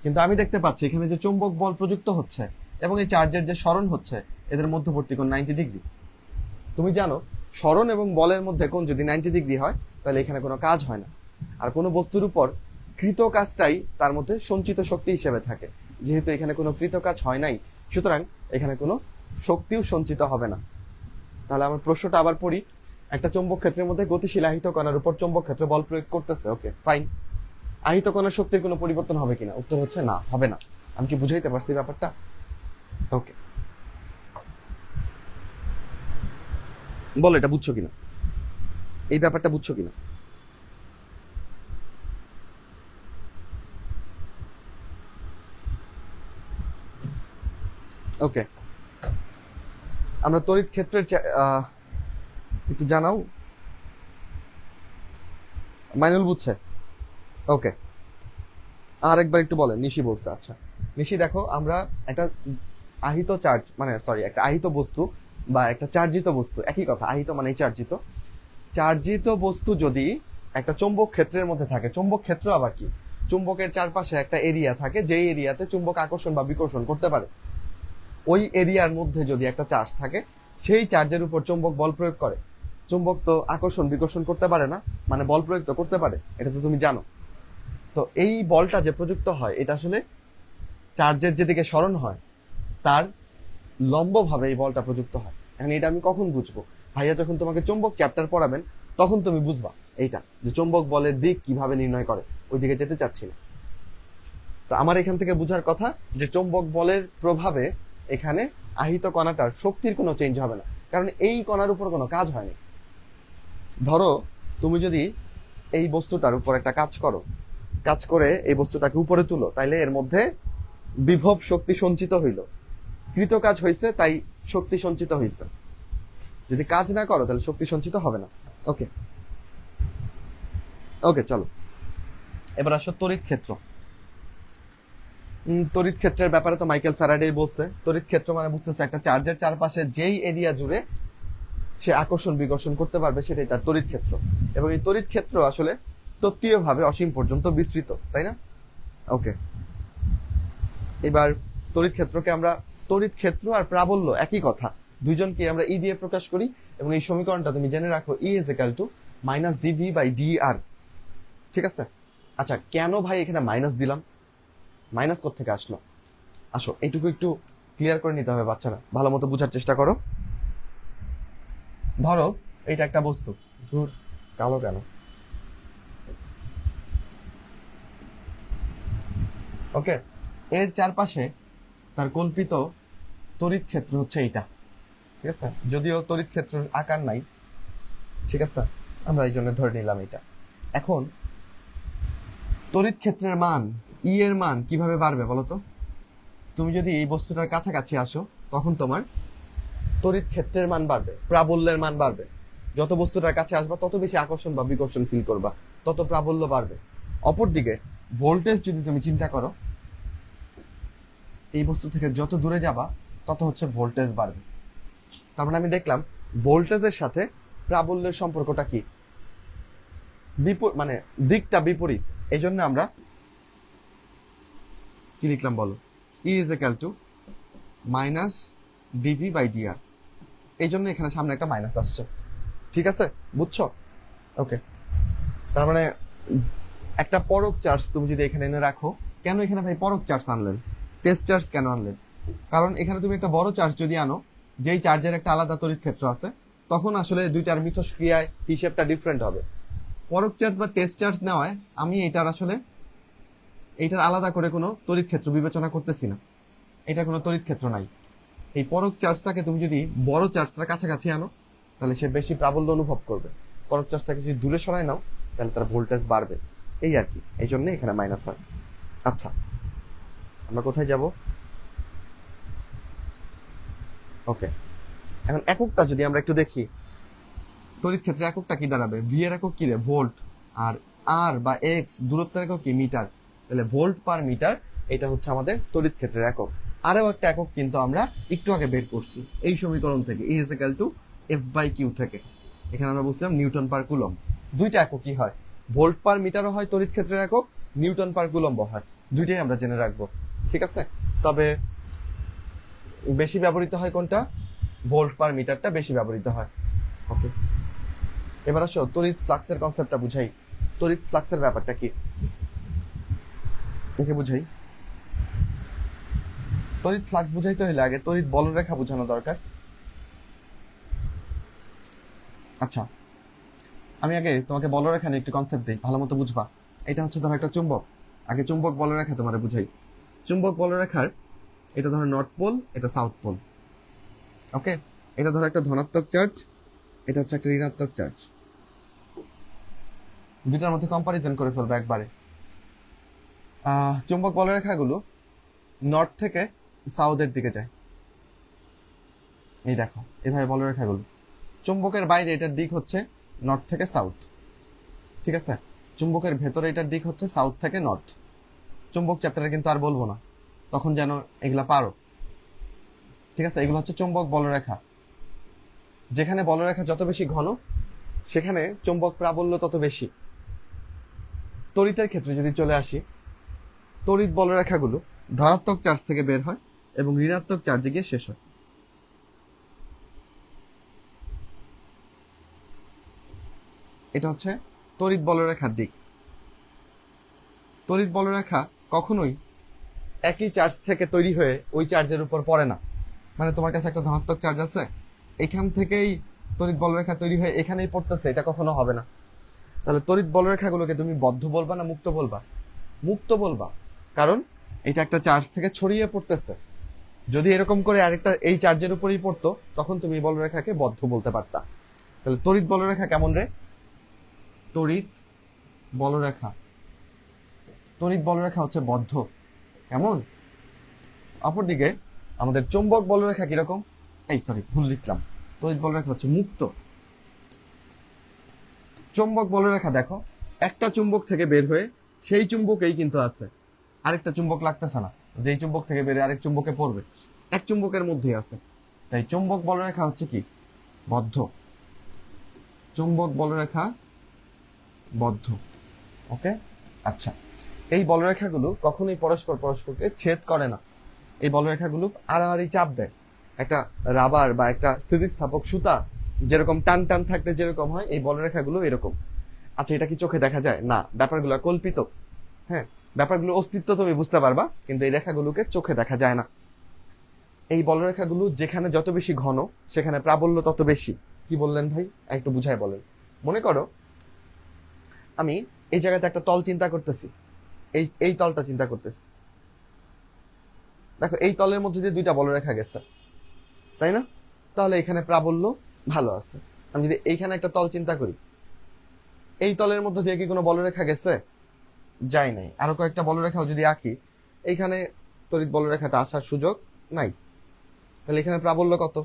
কিন্তু আমি দেখতে পাচ্ছি এখানে যে চৌম্বক বল প্রযুক্ত হচ্ছে এবং এই চার্জের যে সরণ হচ্ছে, এদের মধ্যবর্তী কোণ 90 ডিগ্রি। তুমি জানো সরণ এবং বলের মধ্যে কোণ যদি 90 ডিগ্রি হয় তাহলে এখানে কোনো কাজ হয় না, আর কোনো বস্তুর উপর কৃত কাজটাই তার মধ্যে সঞ্চিত শক্তি হিসেবে থাকে। যেহেতু এখানে কোনো কৃত কাজ হয় নাই, সুতরাং এখানে কোনো শক্তিও সঞ্চিত হবে না। তাহলে আমার প্রশ্নটা আবার পড়ি, একটা চৌম্বক ক্ষেত্রের মধ্যে গতিশীল আহিত কণার উপর চৌম্বক ক্ষেত্র বল প্রয়োগ করতেছে, ওকে ফাইন, আহিত কণার শক্তির কোনো পরিবর্তন হবে কিনা? উত্তর হচ্ছে না, হবে না। আমি কি বুঝাইতে পারছি ব্যাপারটা? ওকে, বলো এটা বুঝছো কিনা, এই ব্যাপারটা বুঝছো কিনা? ওকে, আমরা তড়িৎ ক্ষেত্রের একটু জানাও, মাইনুল বুঝছে? ওকে, আর একবার একটু বলেন, নিশি বলছে। আচ্ছা নিশি, দেখো আমরা একটা আহিত চার্জ, মানে সরি একটা আহিত বস্তু বা একটা চার্জিত বস্তু, একই কথা, আহিত মানে চার্জিত, চার্জিত বস্তু যদি একটা চৌম্বক ক্ষেত্রের মধ্যে থাকে, চৌম্বক ক্ষেত্র আবার কি? চুম্বকের চারপাশে একটা এরিয়া থাকে, যেই এরিয়াতে চুম্বক আকর্ষণ বা বিকর্ষণ করতে পারে, ওই এরিয়ার মধ্যে যদি একটা চার্জ থাকে, সেই চার্জের উপর চুম্বক বল প্রয়োগ করে। চুম্বক তো আকর্ষণ বিকর্ষণ করতে পারে না, মানে বল প্রয়োগ তো করতে পারে, এটা তো তুমি জানো। তো এই বলটা যে প্রযুক্ত হয়, এটা আসলে চার্জের যেদিকে সরণ হয় তার লম্বভাবে এই বলটা প্রযুক্ত হয়। এখন এটা আমি কখন বুঝবো? ভাইয়া যখন তোমাকে চুম্বক চ্যাপ্টার পড়াবেন তখন তুমি বুঝবা এইটা, যে চুম্বক বলের দিক কিভাবে নির্ণয় করে। ওইদিকে যেতে চাচ্ছি না। তো আমার এখান থেকে বোঝার কথা যে চুম্বক বলের প্রভাবে এখানে আহিত কণাটার শক্তির কোনো চেঞ্জ হবে না, কারণ এই কণার উপর কোনো কাজ হয়নি। ধরো তুমি যদি এই বস্তুটার উপর একটা কাজ করো, কাজ করে এই বস্তুটাকে উপরে তুলো, তাইলে এর মধ্যে বিভব শক্তি সঞ্চিত হইল, কৃত কাজ হয়েছে, তাই শক্তি সঞ্চিত হয়েছে। যদি কাজ না করো তাহলে শক্তি সঞ্চিত হবে না। ওকে ওকে, চলো এবার আসো তড়িৎ ক্ষেত্র। তড়িৎ ক্ষেত্রের ব্যাপারে তো মাইকেল ফ্যারাডে বলছে, তড়িৎ ক্ষেত্র মানে বুঝতেছে একটা চার্জের চারপাশে যেই এরিয়া জুড়ে সে আকর্ষণ বিকর্ষণ করতে পারবে সেটাই তার তড়িৎ ক্ষেত্র। এবং এই তড়িৎ ক্ষেত্র আসলে তত্ত্বীয়ভাবে অসীম পর্যন্ত বিস্তৃত, তাই না? ওকে, এবার তড়িৎ ক্ষেত্রকে আমরা, তড়িৎ ক্ষেত্র আর প্রাবল্য একই কথা, দুইজনকে আমরা ই দিয়ে প্রকাশ করি। এবং এই সমীকরণটা তুমি জেনে রাখো, E is equal to minus D V by D R. ঠিক আছে? আচ্ছা, কেন ভাই এখানে মাইনাস দিলাম? মাইনাস কোত্থেকে আসলো? আসো এইটুকু একটু ক্লিয়ার করে নিতে হবে বাচ্চারা, ভালো মতো বোঝার চেষ্টা করো। ধরো এইটা একটা বস্তু, ধুর কালো কেন, ওকে, এর চারপাশে তার কল্পিত তড়িৎ ক্ষেত্র হচ্ছে এইটা। ঠিক আছে? যদিও তড়িৎ ক্ষেত্রের আকার নাই, ঠিক আছে, আমরা এই জন্য ধরে নিলাম এটা। এখন তড়িৎ ক্ষেত্রের মান, ই এর মান কিভাবে বাড়বে বলো তো? তুমি যদি এই বস্তুটার কাছাকাছি আসো তখন তোমার তড়িৎ ক্ষেত্রের মান বাড়বে, প্রাবল্যের মান বাড়বে। যত বস্তুটার কাছে আসবা তত বেশি আকর্ষণ বা বিকর্ষণ ফিল করবা, তত প্রাবল্য বাড়বে। অপরদিকে ভোল্টেজ যদি তুমি চিন্তা করো, এই বস্তু থেকে যত দূরে যাবা তত হচ্ছে ভোল্টেজ বাড়বে। তার মানে আমি দেখলাম ভোল্টেজের সাথে প্রাবল্যের সম্পর্কটা কি, মানে দিকটা বিপরীত। এই জন্য আমরা কি লিখলাম বলো? E is equal to minus D V by D R. এই জন্য এখানে সামনে একটা মাইনাস আসছে। ঠিক আছে, বুঝছো? ওকে, তার মানে একটা পরক চার্জ তুমি যদি এখানে এনে রাখো, কেন এখানে ভাই পরক চার্জ আনলেন, টেস্ট চার্জ কেন আনলেন? কারণ এখানে তুমি একটা বড় চার্জ যদি আনো, যেই চার্জের একটা আলাদা তড়িৎ ক্ষেত্র আছে, তখন আসলে দুইটার মিথস্ক্রিয়ায় হিসেবটা ডিফারেন্ট হবে। পরক চার্জ বা টেস্ট চার্জ নেওয়ায় আমি এটার আসলে এইটার আলাদা করে কোনো তড়িৎ ক্ষেত্র বিবেচনা করতেছি না, এটা কোনো তড়িৎ ক্ষেত্র নাই। এই পরক চার্জটাকে তুমি যদি বড় চার্জটার কাছাকাছি আনো তাহলে সে বেশি প্রাবল্য অনুভব করবে, পরক চার্জটাকে যদি দূরে সরায় নাও তাহলে তার ভোল্টেজ বাড়বে, এই আর কি। এই জন্য এখানে মাইনাস হয়। আচ্ছা, আমরা কোথায় যাব? ওকে, এখন এককটা যদি আমরা একটু দেখি, তড়িৎ ক্ষেত্রে এককটা কি দাঁড়াবে? ভি এর একক কি রে? ভোল্ট। আর আর বা এক্স দূরত্বের একক কি? মিটার। তাহলে ভোল্ট পার মিটার, এটা হচ্ছে আমাদের তড়িৎ ক্ষেত্রের একক। আরও একটা একক কিন্তু আমরা একটু আগে বের করছি এই সমীকরণ থেকে, E is equal to F by Q থেকে। এখানে আমরা বুঝলাম নিউটন পার কুলম। দুইটা এককই হয়, ভোল্ট পার মিটারও হয় তড়িৎ ক্ষেত্রের একক, নিউটন পার কুলম্ব হয়, দুইটাই আমরা জেনে রাখবো। ঠিক আছে? তবে বেশি ব্যবহৃত হয় কোনটা? ভোল্ট পার মিটারটা বেশি ব্যবহৃত হয়। ওকে, এবার আসো তড়িৎ ফ্লাক্সের কনসেপ্টটা বুঝাই। তড়িৎ ফ্লাক্সের ব্যাপারটা কি একে বুঝাই। তড়িৎ ফ্লাক্স বুঝাইতে হলে আগে তড়িৎ বলরেখা বোঝানো দরকার। আচ্ছা, আমি আগে তোমাকে বলরেখা নিয়ে একটু কনসেপ্ট দিই, ভালো মতো বুঝবা। এটা হচ্ছে ধরো একটা চুম্বক, আগে চুম্বক বলরেখা তোমার বুঝাই। চুম্বক বলরেখার এটা ধরো নর্থ পোল, এটা সাউথ পোল। ওকে, এটা ধরো একটা ধনাত্মক চার্জ, এটা হচ্ছে একটা ঋণাত্মক চার্জ। দুটার মধ্যে কম্পারিজন করে ফেলবো একবারে। চুম্বক বলরেখাগুলো নর্থ থেকে সাউথের দিকে যায়, এই দেখো এভাবে বলরেখাগুলো। চুম্বকের বাইরে এটার দিক হচ্ছে নর্থ থেকে সাউথ, ঠিক আছে? চুম্বকের ভেতরে এটার দিক হচ্ছে সাউথ থেকে নর্থ। চুম্বক চ্যাপ্টারে কিন্তু আর বলবো না, তখন যেন এগুলা পারো। ঠিক আছে? এগুলো হচ্ছে চুম্বক বলরেখা। যেখানে বলরেখা যত বেশি ঘন, সেখানে চুম্বক প্রাবল্য তত বেশি। তড়িতের ক্ষেত্রে যদি চলে আসি, তড়িৎ বলরেখাগুলো ধনাত্মক চার্জ থেকে বের হয় এবং ঋণাত্মক চার্জে গিয়ে শেষ হয়। এটা হচ্ছে তড়িৎ বলরেখার দিক। তড়িৎ বলরেখা কখনোই একই চার্জ থেকে তৈরি হয়ে ওই চার্জের উপর পড়ে না। মানে তোমার কাছে একটা ধনাত্মক চার্জ আছে, এখান থেকেই তড়িৎ বলরেখা তৈরি হয়ে এখানেই পড়তেছে, এটা কখনো হবে না। তাহলে তড়িৎ বলরেখাগুলোকে তুমি বদ্ধ বলবা না মুক্ত বলবা? মুক্ত বলবা, কারণ এটা একটা চার্জ থেকে ছড়িয়ে পড়তেছে। যদি এরকম করে আরেকটা এই চার্জের উপরেই পড়তো, তখন তুমি বলরেখাকে বদ্ধ বলতে পারতা। তাহলে তড়িৎ বলরেখা কেমন রে? তড়িৎ বলরেখা, তড়িৎ বলরেখা হচ্ছে বদ্ধ। কেমন? অপরদিকে আমাদের চৌম্বক বলরেখা কিরকম? ভুল লিখলাম, তড়িৎ বলরেখা হচ্ছে মুক্ত। চৌম্বক বলরেখা দেখো, একটা চুম্বক থেকে বের হয়ে সেই চুম্বকেই কিন্তু আছে, আরেকটা চুম্বক লাগতেছে না, যেই চুম্বক থেকে বের হয়ে আরেক চুম্বকে পড়বে, এক চুম্বকের মধ্যেই আছে। তাই চৌম্বক বলরেখা হচ্ছে কি? বদ্ধ। চৌম্বক বলরেখা বদ্ধ। ওকে, আচ্ছা, এই বলরেখাগুলো কখনোই পরস্পরকে ছেদ করে না। এই বলরেখাগুলো আড়াআড়ি চাপ দেয়। একটা রাবার বা একটা স্থিতিস্থাপক সুতা যেরকম টান টান থাকলে যেরকম হয়, এই বলরেখাগুলো এরকম। আচ্ছা, এটা কি চোখে দেখা যায়? না, ব্যাপারগুলো কল্পিত। হ্যাঁ, ব্যাপারগুলো অস্তিত্ব তুমি বুঝতে পারবা, কিন্তু এই রেখাগুলোকে চোখে দেখা যায় না। এই বলরেখাগুলো যেখানে যত বেশি ঘন, সেখানে প্রাবল্য তত বেশি। কি বললেন ভাই, একটু বুঝাই বলেন। মনে করো আমি এই জায়গাতে একটা তল চিন্তা করতেছি, এই তলটা চিন্তা করতেছি। দেখো, এই তলের মধ্যে দিয়ে দুইটা বলরেখা গেছে, তাই না? তাহলে এখানে প্রাবল্য ভালো আছে। আমি যদি এইখানে একটা তল চিন্তা করি, এই তলের মধ্যে দিয়ে কি কোনো বলরেখা গেছে? যায় নাই। আরো কয়েকটা বলরেখাও যদি আঁকি, এইখানে তড়িৎ বলরেখাটা আসার সুযোগ নাই। তাহলে এখানে প্রাবল্য কত?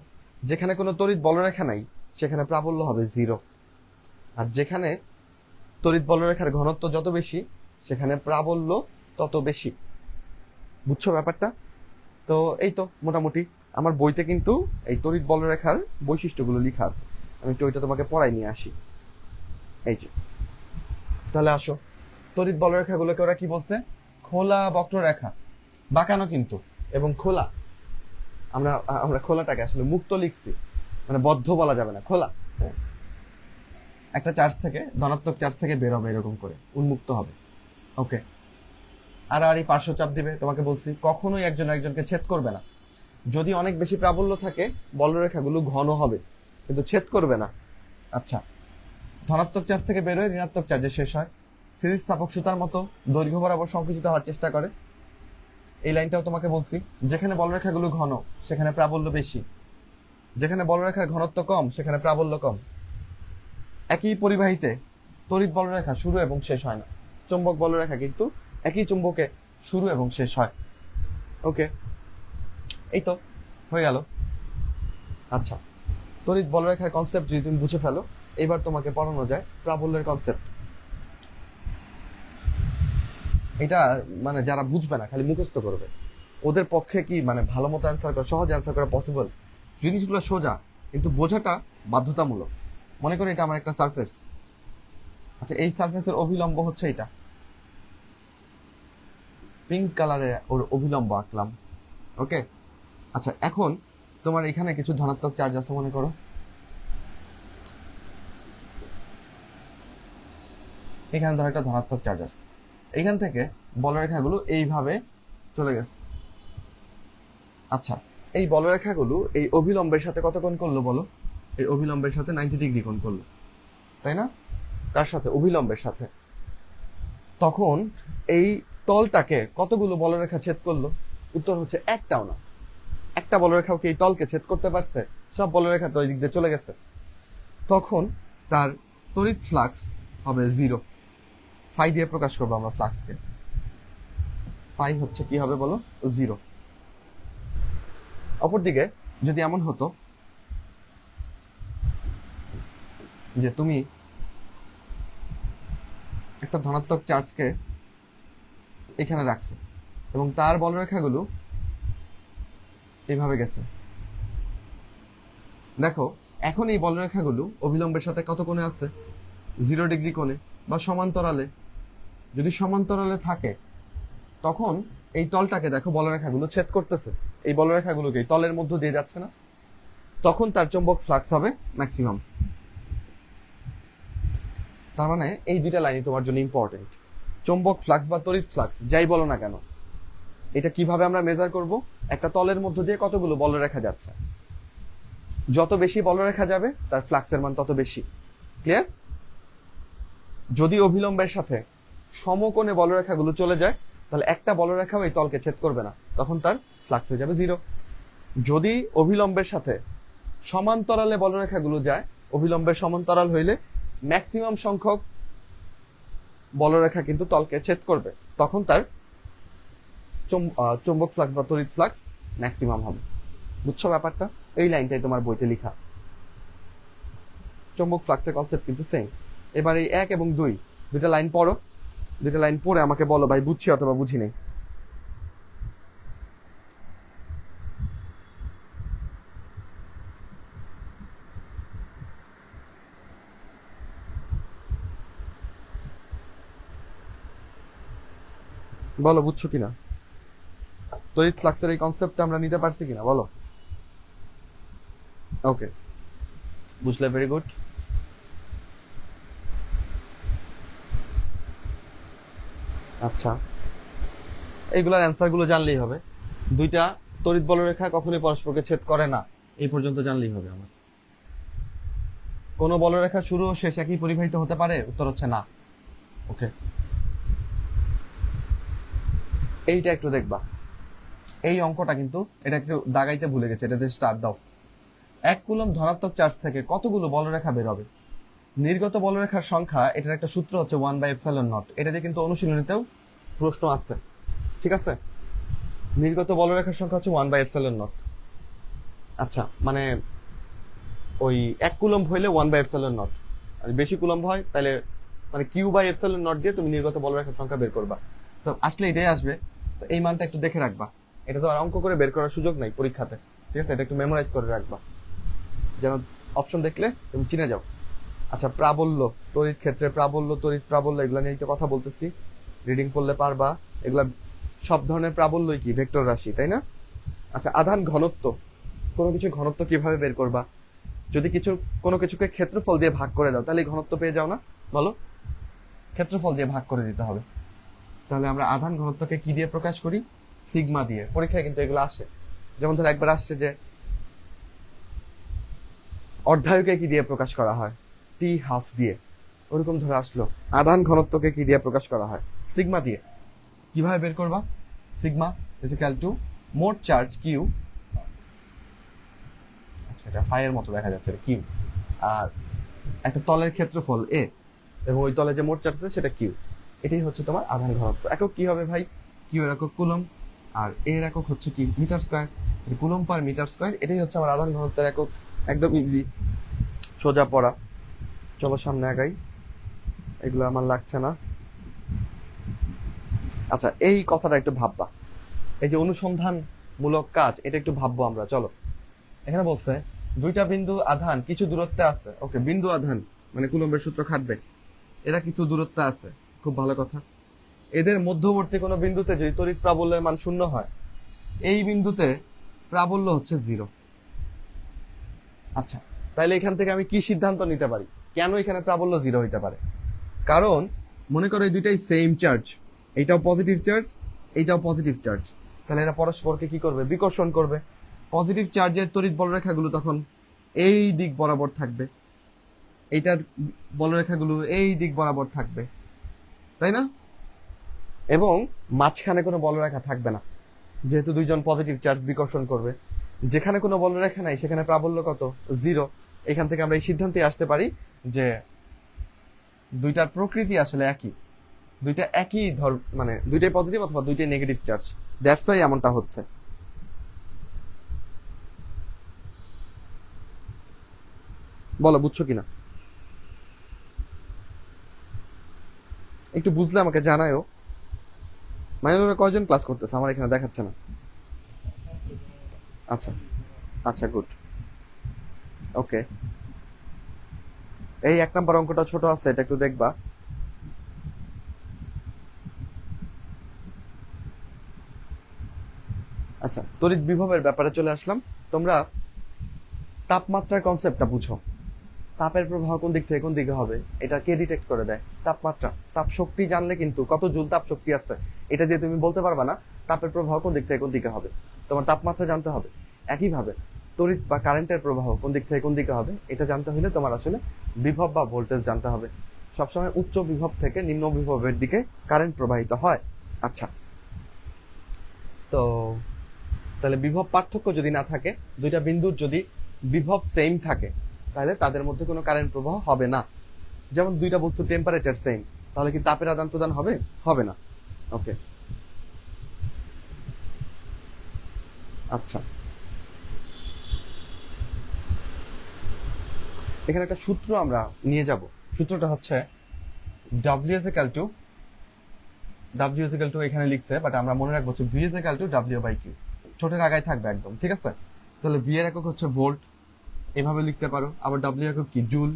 যেখানে কোনো তড়িৎ বলরেখা নাই, সেখানে প্রাবল্য হবে 0। আর যেখানে তড়িৎ বলরেখার ঘনত্ব যত বেশি, সেখানে প্রাবল্য তত বেশি। বুঝছো ব্যাপারটা? তো এই তো মোটামুটি আমার বইতে কিন্তু এই তড়িৎ বলরেখার বৈশিষ্ট্যগুলো লেখা আছে। আমি একটু ওইটা তোমাকে পড়াই নিয়ে আসি। এই যে, তাহলে আসো, তড়িৎ বলরেখাগুলোকে ওরা কি বলছে? খোলা বক্ররেখা। বাঁকানো কিন্তু, এবং খোলা। আমরা খোলাটাকে আসলে মুক্ত লিখছি, মানে বদ্ধ বলা যাবে না, খোলা। একটা চার্জ থেকে, ধনাত্মক চার্জ থেকে বের হবে এরকম করে, উন্মুক্ত হবে। ওকে, আর এই পার্শ্ব চাপ দিবে। তোমাকে বলছি কখনোই একজন একজনকে ছেদ করবে না। যদি অনেক বেশি প্রাবল্য থাকে, বলরেখাগুলো ঘন হবে, কিন্তু ছেদ করবে না। আচ্ছা, ধনাত্মক চার্জ থেকে বের হয়ে ঋণাত্মক চার্জে শেষ হয়। স্থিতিস্থাপক সুতার মতো দৈর্ঘ্য বরাবর সংকুচিত হওয়ার চেষ্টা করে। এই লাইনটাও তোমাকে বলছি, যেখানে বলরেখাগুলো ঘন, সেখানে প্রাবল্য বেশি। যেখানে বলরেখার ঘনত্ব কম, সেখানে প্রাবল্য কম। একই পরিবাহীতে তড়িৎ বলরেখা শুরু এবং শেষ হয় না। চৌম্বক বলরেখা কিন্তু একই চুম্বকে শুরু এবং শেষ হয়। ওকে, এই তো হয়ে গেল। আচ্ছা, তড়িৎ বলরেখার কনসেপ্ট যদি তুমি বুঝে ফেলো, এবার তোমাকে পড়ানো যায় প্রাবল্যের কনসেপ্ট। এটা মানে যারা বুঝবে না, খালি মুখস্থ করবে, ওদের পক্ষে কি মানে ভালো মতো অ্যান্সার করা, সহজে অ্যান্সার করা পসিবল? জিনিসগুলো সোজা, কিন্তু বোঝাটা বাধ্যতামূলক। মনে করি এটা আমার একটা সারফেস। আচ্ছা, এই সারফেসের অভিলম্ব হচ্ছে এটা, পিঙ্ক কালারে ওর অভিলম্ব আঁকলাম। ওকে, আচ্ছা, এখন তোমার এখানে কিছু ধনাত্মক চার্জ আছে মনে করো। এখানে ধর একটা ধনাত্মক চার্জ আছে, এখান থেকে বলরেখাগুলো এইভাবে চলে গেছে। আচ্ছা, এই বলরেখাগুলো এই অভিলম্বের সাথে কত কোণ করলো বলো? এই অভিলম্বের সাথে 90 ডিগ্রি কোণ করলো, তাই না? কার সাথে? অভিলম্বের সাথে। তখন এই তলটাকে কতগুলো বলরেখা ছেদ করলো? উত্তর হচ্ছে একটাও না। একটা বলরেখাও কি এই তলকে ছেদ করতে পারছে? সব বলরেখা তো ওই দিক দিয়ে চলে গেছে। তখন তার তড়িৎ ফ্লাক্স হবে 0। ফাই দিয়ে প্রকাশ করবো আমরা ফ্লাক্সকে। ফাই হচ্ছে কি হবে বলো? 0। অপরদিকে যদি এমন হতো যে তুমি একটা ধনাত্মক চার্জকে এখানে রাখছে এবং তার বলরেখাগুলো এইভাবে গেছে, দেখো এখন এই বলরেখাগুলো অভিলম্বের সাথে কত কোণে আছে? 0 ডিগ্রি কোণে বা সমান্তরালে। যদি সমান্তরালে থাকে, তখন এই তলটাকে দেখো বলরেখাগুলো ছেদ করতেছে, এই বলরেখাগুলোকে এই তলের মধ্য দিয়ে যাচ্ছে না, তখন তার চৌম্বক ফ্লাক্স হবে ম্যাক্সিমাম। তার মানে এই দুইটা লাইনই তোমার জন্য ইম্পর্টেন্ট। চৌম্বক ফ্লাক্স বা তড়িৎ ফ্লাক্স যাই বলো না কেন, এটা কিভাবে আমরা মেজার করব? একটা তলের মধ্য দিয়ে কতগুলো বলরেখা যাচ্ছে, যত বেশি বলরেখা যাবে তার ফ্লাক্সের মান তত বেশি। ক্লিয়ার? যদি অভিলম্বের সাথে সমকোণে বলরেখাগুলো চলে যায় তাহলে একটা বলরেখাও এই তলকে ছেদ করবে না, তখন তার ফ্লাক্স হয়ে যাবে 0। যদি অভিলম্বের সাথে সমান্তরালে বলরেখাগুলো যায়, অভিলম্বের সমান্তরাল হইলে ম্যাক্সিমাম সংখ্যক বলরেখা কিন্তু তলকে ছেদ করবে, তখন তার চৌম্বক ফ্লাক্স বা তড়িৎ ফ্লাক্স ম্যাক্সিমাম হবে। বুঝছো ব্যাপারটা? এই লাইনটাই তোমার বইতে লেখা। চৌম্বক ফ্লাক্সের কনসেপ্ট কিন্তু সেম। এবার এই 1 এবং 2 দুইটা লাইন পড়ো, দুইটা লাইন পড়ে আমাকে বলো ভাই বুঝছি অথবা বুঝি নেই। বলো বুঝছো কিনা, তড়িৎ ফ্লাক্সের এই কনসেপ্টটা আমরা নিতে পারছি কিনা বলো। ওকে, বুঝলে, ভেরি গুড। আচ্ছা, এইগুলোর অ্যান্সার গুলো জানলেই হবে। দুইটা তড়িৎ বলরেখা কখনোই পরস্পরকে ছেদ করে না, এই পর্যন্ত জানলেই হবে আমার। কোন বলরেখা শুরু ও শেষ একই পরিবাহিত হতে পারে? উত্তর হচ্ছে না। ওকে, এইটা একটু দেখবা, এই অঙ্কটা কিন্তু এটা একটু দাগাইতে ভুলে গেছে, এটাতে স্টার দাও। 1 কুলম্ব ধনাত্মক চার্জ থেকে কতগুলো বলরেখা বের হবে? নির্গত বলরেখার সংখ্যা, এটার একটা সূত্র হচ্ছে 1/ε0। এটা দিয়ে কিন্তু অনুশীলনীতেও প্রশ্ন আসছে, ঠিক আছে? নির্গত বলরেখার সংখ্যা হচ্ছে 1/ε0। আচ্ছা, মানে ওই 1 কুলম্ব হইলে 1/ε0, আর বেশি কুলম্ব হয় তাহলে মানে Q/ε0 দিয়ে তুমি নির্গত বলরেখার সংখ্যা বের করবা। তো আসলে এটাই আসবে, তো এই মানটা একটু দেখে রাখবা। এটা তো আর অঙ্ক করে বের করার সুযোগ নাই পরীক্ষাতে, ঠিক আছে? এটা একটু মেমোরাইজ করে রাখবা যেন অপশন দেখলে তুমি চিনে যাও। আচ্ছা, প্রাবল্য, তড়িৎ ক্ষেত্রে প্রাবল্য, তড়িৎ প্রাবল্য, এগুলা নিয়ে তো কথা বলতেছি, রিডিং পড়লে পারবা। এগুলা সব ধরনের প্রাবল্যই কি ভেক্টর রাশি, তাই না? আচ্ছা, আধান ঘনত্ব, কোনো কিছু ঘনত্ব কিভাবে বের করবা? যদি কোনো কিছুকে ক্ষেত্রফল দিয়ে ভাগ করে দাও তাহলে ঘনত্ব পেয়ে যাও না? বলো, ক্ষেত্রফল দিয়ে ভাগ করে দিতে হবে। তাহলে আমরা আধান ঘনত্বকে কি দিয়ে প্রকাশ করি? সিগমা দিয়ে। পরীক্ষায় কিন্তু এগুলো আসে, যেমন ধর একবার আসছে যে অর্ধায়ুকে কি দিয়ে প্রকাশ করা হয়? T½ দিয়ে। ওরকম ধরে আসলো আধান ঘনত্বকে কি দিয়ে প্রকাশ করা হয়? সিগমা দিয়ে। কিভাবে বের করবা? সিগমা ইজ ইকুয়াল টু মোট চার্জ কিউ, আচ্ছা এটা ফাইয়ের মতো দেখা যাচ্ছে কিউ, আর একটা তলের ক্ষেত্রফল এ, এবং ওই তলে যে মোট চার্জ আছে সেটা কিউ। এটাই হচ্ছে তোমার আধান ঘনত্ব। একক কি হবে ভাই? কিউ এর একক কুলম্ব, আর এর একক হচ্ছে কি? Metre square. Coulomb per metre square, এটাই হচ্ছে আমার আধান ঘনত্বের একক। একদম ইজি, সোজা পড়া। চলো সামনে আগাই, এগুলো আমার লাগছে না। আচ্ছা, এই কথাটা একটু ভাববা, এই যে অনুসন্ধানমূলক কাজ, এটা একটু ভাববো আমরা। চলো, এখানে বলছে দুইটা বিন্দু আধান কিছু দূরত্বে আছে। ওকে, বিন্দু আধান মানে কুলম্বের সূত্র খাটবে, এরা কিছু দূরত্বে আছে, খুব ভালো কথা। এদের মধ্যবর্তী কোনো বিন্দুতে যদি তড়িৎ প্রাবল্যের মান 0 হয়, এই বিন্দুতে প্রাবল্য হচ্ছে 0। আচ্ছা, তাহলে এখান থেকে আমি কি সিদ্ধান্ত নিতে পারি কেন এখানে প্রাবল্য 0 হইতে পারে? কারণ মনে করো এই দুইটাই সেম চার্জ, এইটাও পজিটিভ চার্জ, এইটাও পজিটিভ চার্জ, তাহলে এরা পরস্পরকে কি করবে? বিকর্ষণ করবে। পজিটিভ চার্জের তড়িৎ বলরেখাগুলো তখন এই দিক বরাবর থাকবে, এইটার বলরেখাগুলো এই দিক বরাবর থাকবে, তাই না? এবং মাঝখানে কোনো বলরেখা থাকবে না, যেহেতু দুইজন পজিটিভ চার্জ বিকর্ষণ করবে। যেখানে কোনো বলরেখা নাই সেখানে প্রাবল্য কত? 0। এখান থেকে আমরা এই সিদ্ধান্তে আসতে পারি যে দুইটার প্রকৃতি আসলে একই, দুইটা একই মানে দুইটাই পজিটিভ অথবা দুইটাই নেগেটিভ চার্জ, দ্যাটস ওয়াই এমনটা হচ্ছে। বলো বুঝছো কিনা? একটু বুঝলে আমাকে জানায়ও। মাইনুরা কয়জন ক্লাস করতেছে আমার এখানে দেখাচ্ছে না। আচ্ছা আচ্ছা, গুড। ওকে, এই 1 নম্বর অঙ্কটা ছোট আছে, এটা একটু দেখবা। আচ্ছা, তড়িৎ বিভবের ব্যাপারে চলে আসলাম। তোমরা তাপমাত্রার কনসেপ্টটা বুঝো। তাপের প্রবাহ কোন দিক থেকে কোন দিকে হবে এটা কে ডিটেক্ট করে দেয়? তাপমাত্রা। তাপ শক্তি জানলে কিন্তু কত জুল তাপ শক্তি আছে এটা দিয়ে তুমি বলতে পারবা না তাপের প্রবাহ কোন দিক থেকে কোন দিকে হবে, তোমার তাপমাত্রা জানতে হবে। একইভাবে তড়িৎ বা কারেন্টের প্রবাহ কোন দিক থেকে কোন দিকে হবে এটা জানতে হলে তোমার আসলে বিভব বা ভোল্টেজ জানতে হবে। সবসময় উচ্চ বিভব থেকে নিম্ন বিভবের দিকে কারেন্ট প্রবাহিত হয়। আচ্ছা, তো তাহলে বিভব পার্থক্য যদি না থাকে, দুইটা বিন্দুর যদি বিভব সেম থাকে, তাহলে তাদের মধ্যে কোনো কারেন্ট প্রবাহ হবে না। যেমন দুইটা বস্তু টেম্পারেচার সেম, তাহলে কি তাপের আদান প্রদান হবে? হবে না। ওকে, আচ্ছা, এখানে একটা সূত্র আমরা নিয়ে যাব। সূত্রটা হচ্ছে W is equal to এখানে লিখছে, বাট আমরা মনে রাখবো V is equal to W/Q। ঠোঁটের আগায় থাকবে একদম, ঠিক আছে? তাহলে V এর একক হচ্ছে ভোল্ট, এভাবে লিখতে পারো। আবার W একক কি? জুল।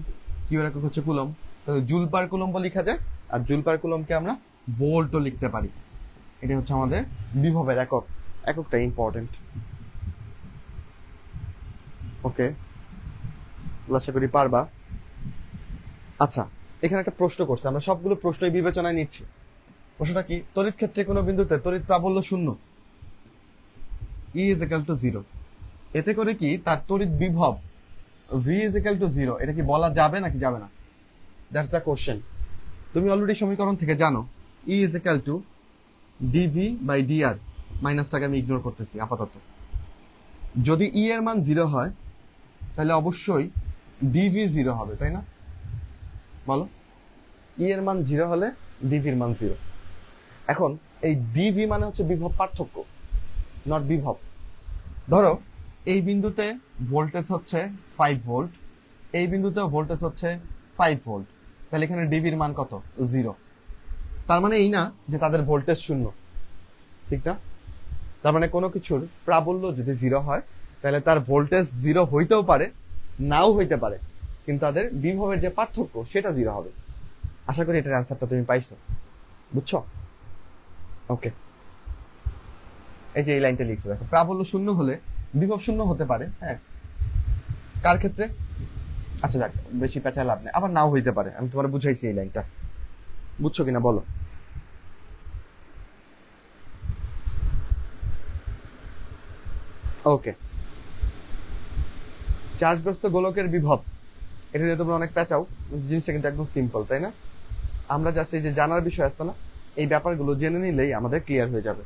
Q এর একক হচ্ছে কুলম। তাহলে জুল পার কুলম্ব লেখা যায়, আর জুল পার কুলমকে আমরা ভোল্টও লিখতে পারি। এটা হচ্ছে আমাদের বিভবের একক। এককটা ইম্পর্টেন্ট। ওকে, আশা করি পারবা। আচ্ছা, এখানে একটা প্রশ্ন করছে, আমরা সবগুলো প্রশ্নই বিবেচনায় নিচ্ছি। প্রশ্নটা কি? তড়িৎ ক্ষেত্রে কোনো বিন্দুতে তড়িৎ প্রাবল্য শূন্য, E is equal to 0। এতে করে কি তার তড়িৎ বিভব V is equal to 0, এটা কি বলা যাবে নাকি যাবে না? That's the question. তুমি অলরেডি সমীকরণ থেকে জানো E is equal to dV/dr। মাইনাসটাকে আমি ইগনোর করতেছি আপাতত। যদি E এর মান 0 হয় তাহলে অবশ্যই dV 0 হবে, তাই না? বলো, E এর মান 0 হলে dV এর মান 0। এখন এই dV মানে হচ্ছে বিভব পার্থক্য, নট বিভব। ধরো এই বিন্দুতে ভোল্টেজ হচ্ছে 5 ভোল্ট, এই বিন্দুতেও ভোল্টেজ হচ্ছে 5 ভোল্ট, তাহলে এখানে dV এর মান কত? 0। তার মানে এই না যে তাদের ভোল্টেজ শূন্য, ঠিক না? তার মানে কোনো কিছুর প্রাবল্য যদি 0 হয় তাহলে তার ভোল্টেজ 0 হইতেও পারে, নাও হইতে পারে, কিন্তু তাদের বিভবের যে পার্থক্য সেটা 0 হবে। আশা করি এটার অ্যান্সারটা তুমি পাইছো, বুঝছো? ওকে, এই যে এই লাইনটা লিখছে দেখো, প্রাবল্য শূন্য হলে বিভব শূন্য হতে পারে। হ্যাঁ, কার ক্ষেত্রে? আচ্ছা যাক, বেশি পেঁচায় লাভ নেই, আবার নাও হইতে পারে। আমি তোমার বুঝাইছি এই লাইনটা, বুঝছো কিনা বলো? ওকে, চার্জগ্রস্ত গোলকের বিভব, এটা নিয়ে তোমরা অনেক পেঁচাও, জিনিসটা কিন্তু একদম সিম্পল, তাই না? আমরা জাস্ট এই যে জানার বিষয় আসতো না, এই ব্যাপারগুলো জেনে নিলেই আমাদের ক্লিয়ার হয়ে যাবে।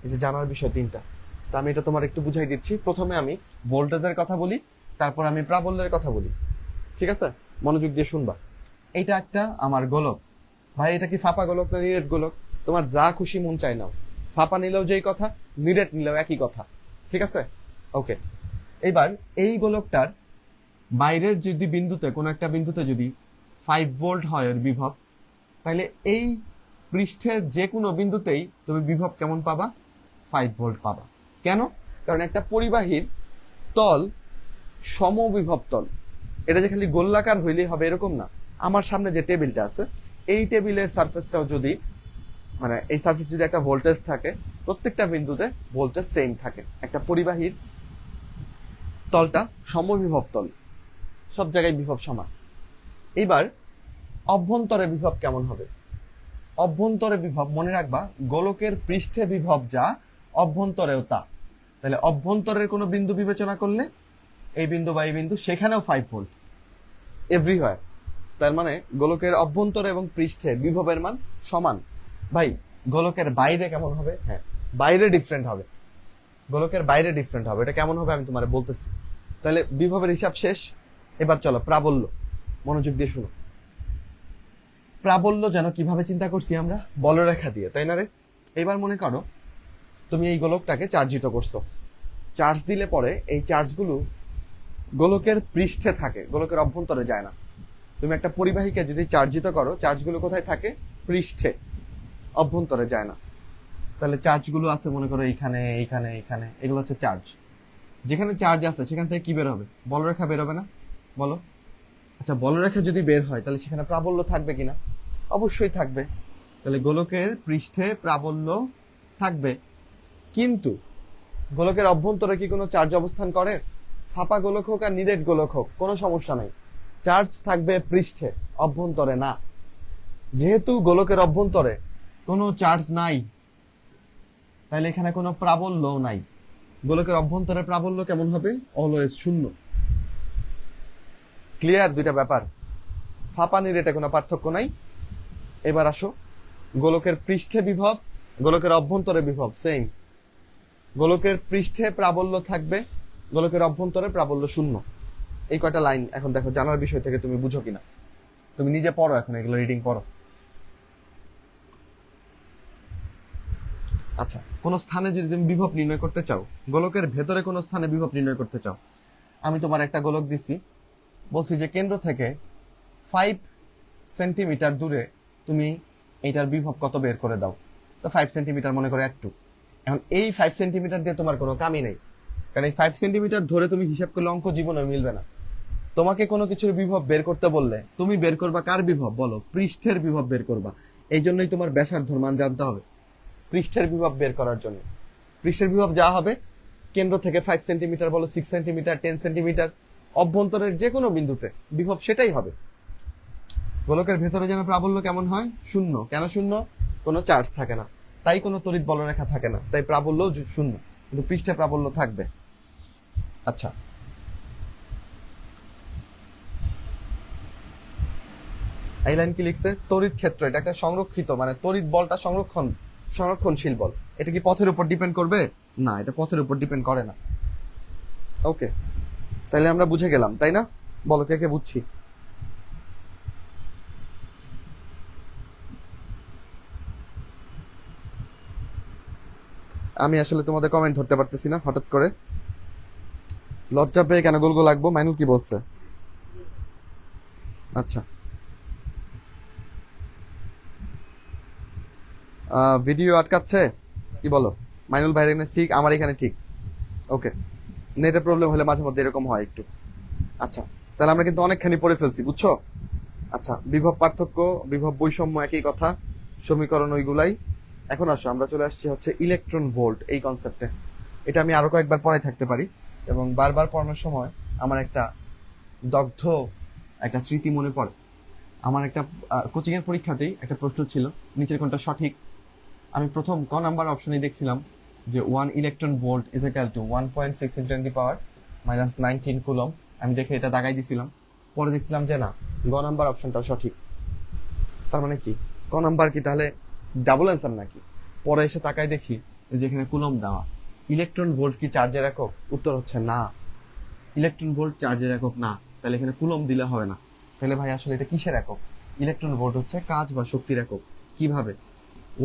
এই যে জানার বিষয় 3টা, তো আমি এটা তোমার একটু বুঝাই দিচ্ছি। প্রথমে আমি ভোল্টেজের কথা বলি, তারপর আমি প্রাবল্যের কথা বলি, ঠিক আছে? মনোযোগ দিয়ে শুনবা। এইটা একটা আমার গোলক। ভাই এটা কি ফাঁপা গোলক না নিরেট গোলক? তোমার যা খুশি মন চাই নাও, ফাঁপা নিলেও যেই কথা, নিরেট নিলেও একই কথা, ঠিক আছে? ওকে, এইবার এই গোলকটার বাইরের যদি বিন্দুতে, কোনো একটা বিন্দুতে যদি 5 ভোল্ট হয় এর বিভব, তাহলে এই পৃষ্ঠের যে কোনো বিন্দুতেই তুমি বিভব কেমন পাবা? 5 ভোল্ট পাবা। কেন? কারণ একটা পরিবাহীর তল সমবিভব তল। এটা যে খালি গোলাকার হইলেই হবে এরকম না। আমার সামনে যে টেবিলটা আছে, এই টেবিলের সারফেসটাও যদি, মানে এই সারফেস যদি একটা ভোল্টেজ থাকে, প্রত্যেকটা বিন্দুতে ভোল্টেজ সেম থাকে। একটা পরিবাহীর তলটা সমবিভব তল, সব জায়গায় বিভব সমান। এইবার অভ্যন্তরে বিভব কেমন হবে? অভ্যন্তরে বিভব মনে রাখবা, গোলকের পৃষ্ঠে বিভব যা, অভ্যন্তরেও তা। তাহলে অভ্যন্তরের কোনো বিন্দু বিবেচনা করলে, এই বিন্দু বা এই বিন্দু, সেখানেও 5 ভোল্ট এভরিহোয়ার। তার মানে গোলকের অভ্যন্তরে এবং পৃষ্ঠে বিভবের মান সমান। ভাই গোলকের বাইরে কেমন হবে? হ্যাঁ, বাইরে ডিফারেন্ট হবে, গোলকের বাইরে ডিফারেন্ট হবে। এটা কেমন হবে আমি তোমার বলতেছি। তাহলে বিভবের হিসাব শেষ। এবার চলো প্রাবল্য, মনোযোগ দিয়ে শুনো। প্রাবল্য যেন কিভাবে চিন্তা করছি আমরা? বলরেখা দিয়ে, তাই না রে? এবার মনে করো তুমি এই গোলকটাকে চার্জিত করছো। চার্জ দিলে পরে এই চার্জগুলো গোলকের পৃষ্ঠে থাকে, গোলকের অভ্যন্তরে যায় না। তুমি একটা পরিবাহীকে যদি চার্জিত করো, চার্জগুলো কোথায় থাকে? পৃষ্ঠে, অভ্যন্তরে যায় না। তাহলে চার্জগুলো আছে মনে করো এইখানে, এইখানে, এইখানে, এগুলো হচ্ছে চার্জ। যেখানে চার্জ আছে সেখান থেকে কি বের হবে? বলরেখা বের হবে না? বলো। আচ্ছা, বলরেখা যদি বের হয় তাহলে সেখানে প্রাবল্য থাকবে কিনা? অবশ্যই থাকবে। তাহলে গোলকের পৃষ্ঠে প্রাবল্য থাকবে, কিন্তু গোলকের অভ্যন্তরে কি কোনো চার্জ অবস্থান করে? ফাঁপা গোলক হোক আর নিরেট গোলক হোক, কোনো সমস্যা নেই, চার্জ থাকবে পৃষ্ঠে, অভ্যন্তরে না। যেহেতু গোলকের অভ্যন্তরে কোনো চার্জ নাই, তাহলে এখানে কোনো প্রাবল্য নাই। গোলকের অভ্যন্তরে প্রাবল্য কেমন হবে? অলওয়েজ শূন্য। ক্লিয়ার দুইটা ব্যাপার, ফাঁপানির এটা কোনো পার্থক্য নাই। এবার আসো, গোলকের পৃষ্ঠে বিভব, গোলকের অভ্যন্তরে বিভব সেম। গোলকের পৃষ্ঠে প্রাবল্য থাকবে, গোলকের অভ্যন্তরে প্রাবল্য শূন্য। এই কয়টা লাইন এখন দেখো জানার বিষয় থেকে তুমি বুঝো কিনা, তুমি নিজে পড়ো, এখন এগুলো রিডিং পড়ো। আচ্ছা, কোন স্থানে যদি তুমি বিভব নির্ণয় করতে চাও, গোলকের ভেতরে কোন স্থানে বিভব নির্ণয় করতে চাও, আমি তোমার একটা গোলক দিছি, বলছি যে কেন্দ্র থেকে 5 সেন্টিমিটার দূরে তুমি এইটার বিভব কত বের করে দাও। তো 5 সেন্টিমিটার মনে করে একটু। এখন এই 5 সেন্টিমিটার দিয়ে তোমার কোনো কামই নেই, কারণ এই 5 সেন্টিমিটার ধরে তুমি হিসাব করলে অঙ্ক জীবনে মিলবে না। তোমাকে কোনো কিছুর বিভব বের করতে বললে তুমি বের করবা কার বিভব? বলো, পৃষ্ঠের বিভব বের করবা। এই জন্যই তোমার ব্যাসার্ধর মান জানতে হবে পৃষ্ঠের বিভব বের করার জন্য। পৃষ্ঠের বিভব যা হবে, কেন্দ্র থেকে 5 সেন্টিমিটার বলো, 6 সেন্টিমিটার, 10 সেন্টিমিটার, অভ্যন্তরের যে কোনো বিন্দুতে বিভব সেটাই হবে। গোলকের ভেতরে যেন প্রাবল্য কেমন হয়? শূন্য। কেন শূন্য? কোনো চার্জ থাকে না, তাই কোনো তড়িৎ বলরেখা থাকে না, তাই প্রাবল্য শূন্য, কিন্তু পৃষ্ঠে প্রাবল্য থাকবে। আচ্ছা, এই লাইন কি লিখছে? তড়িৎ ক্ষেত্র, এটা একটা সংরক্ষিত, মানে তড়িৎ বলটা সংরক্ষণশীল বল। এটা কি পথের উপর ডিপেন্ড করবে? না, এটা পথের উপর ডিপেন্ড করে না। ওকে, তাহলে আমরা বুঝে গেলাম, তাই না? বলো কে কে বুঝছি? আমি আসলে তোমাদের কমেন্ট ধরতে পারতেছি না, হঠাৎ করে লজ্জা পেয়ে কেন গোল গোল লাগবো? মাইনুল কি বলছে? আচ্ছা, ভিডিও আটকাচ্ছে কি বলো? মাইনুল ভাইয়ের এখানে ঠিক, আমার এখানে ঠিক। ওকে, নেটের প্রবলেম হলে মাঝে মধ্যে এরকম হয় একটু। আচ্ছা, তাহলে আমরা কিন্তু অনেকখানি পড়ে ফেলছি, বুঝছো? আচ্ছা, বিভব পার্থক্য, বিভব বৈষম্য একই কথা, সমীকরণ ওইগুলাই। এখন আসো, আমরা চলে আসছি হচ্ছে ইলেকট্রন ভোল্ট এই কনসেপ্টে। এটা আমি আরো কয়েকবার পড়াই থাকতে পারি, এবং বারবার পড়ানোর সময় আমার একটা দগ্ধ একটা স্মৃতি মনে পড়ে। আমার একটা কোচিং এর পরীক্ষাতেই একটা প্রশ্ন ছিল, নিচের কোনটা সঠিক। আমি প্রথম ক নাম্বার অপশনে দেখছিলাম যে 1 electron volt is equal two 1.6 × 10⁻⁹ coulomb. আমি দেখে এটা দাগাই দিছিলাম। পরে দেখছিলাম যে না, গ নাম্বার অপশনটাও সঠিক। তার মানে কি, ক নাম্বার কি তাহলে ডাবল অ্যান্সার নাকি? পরে এসে তাকাই দেখি যে এখানে কুলম দেওয়া। ইলেকট্রন ভোল্ট কি চার্জের একক? উত্তর হচ্ছে না, ইলেকট্রন ভোল্ট চার্জের একক না। তাহলে এখানে কুলম দিলে হবে না। তাহলে ভাই আসলে এটা কিসের একক? ইলেকট্রন ভোল্ট হচ্ছে কাজ বা শক্তির একক। কিভাবে?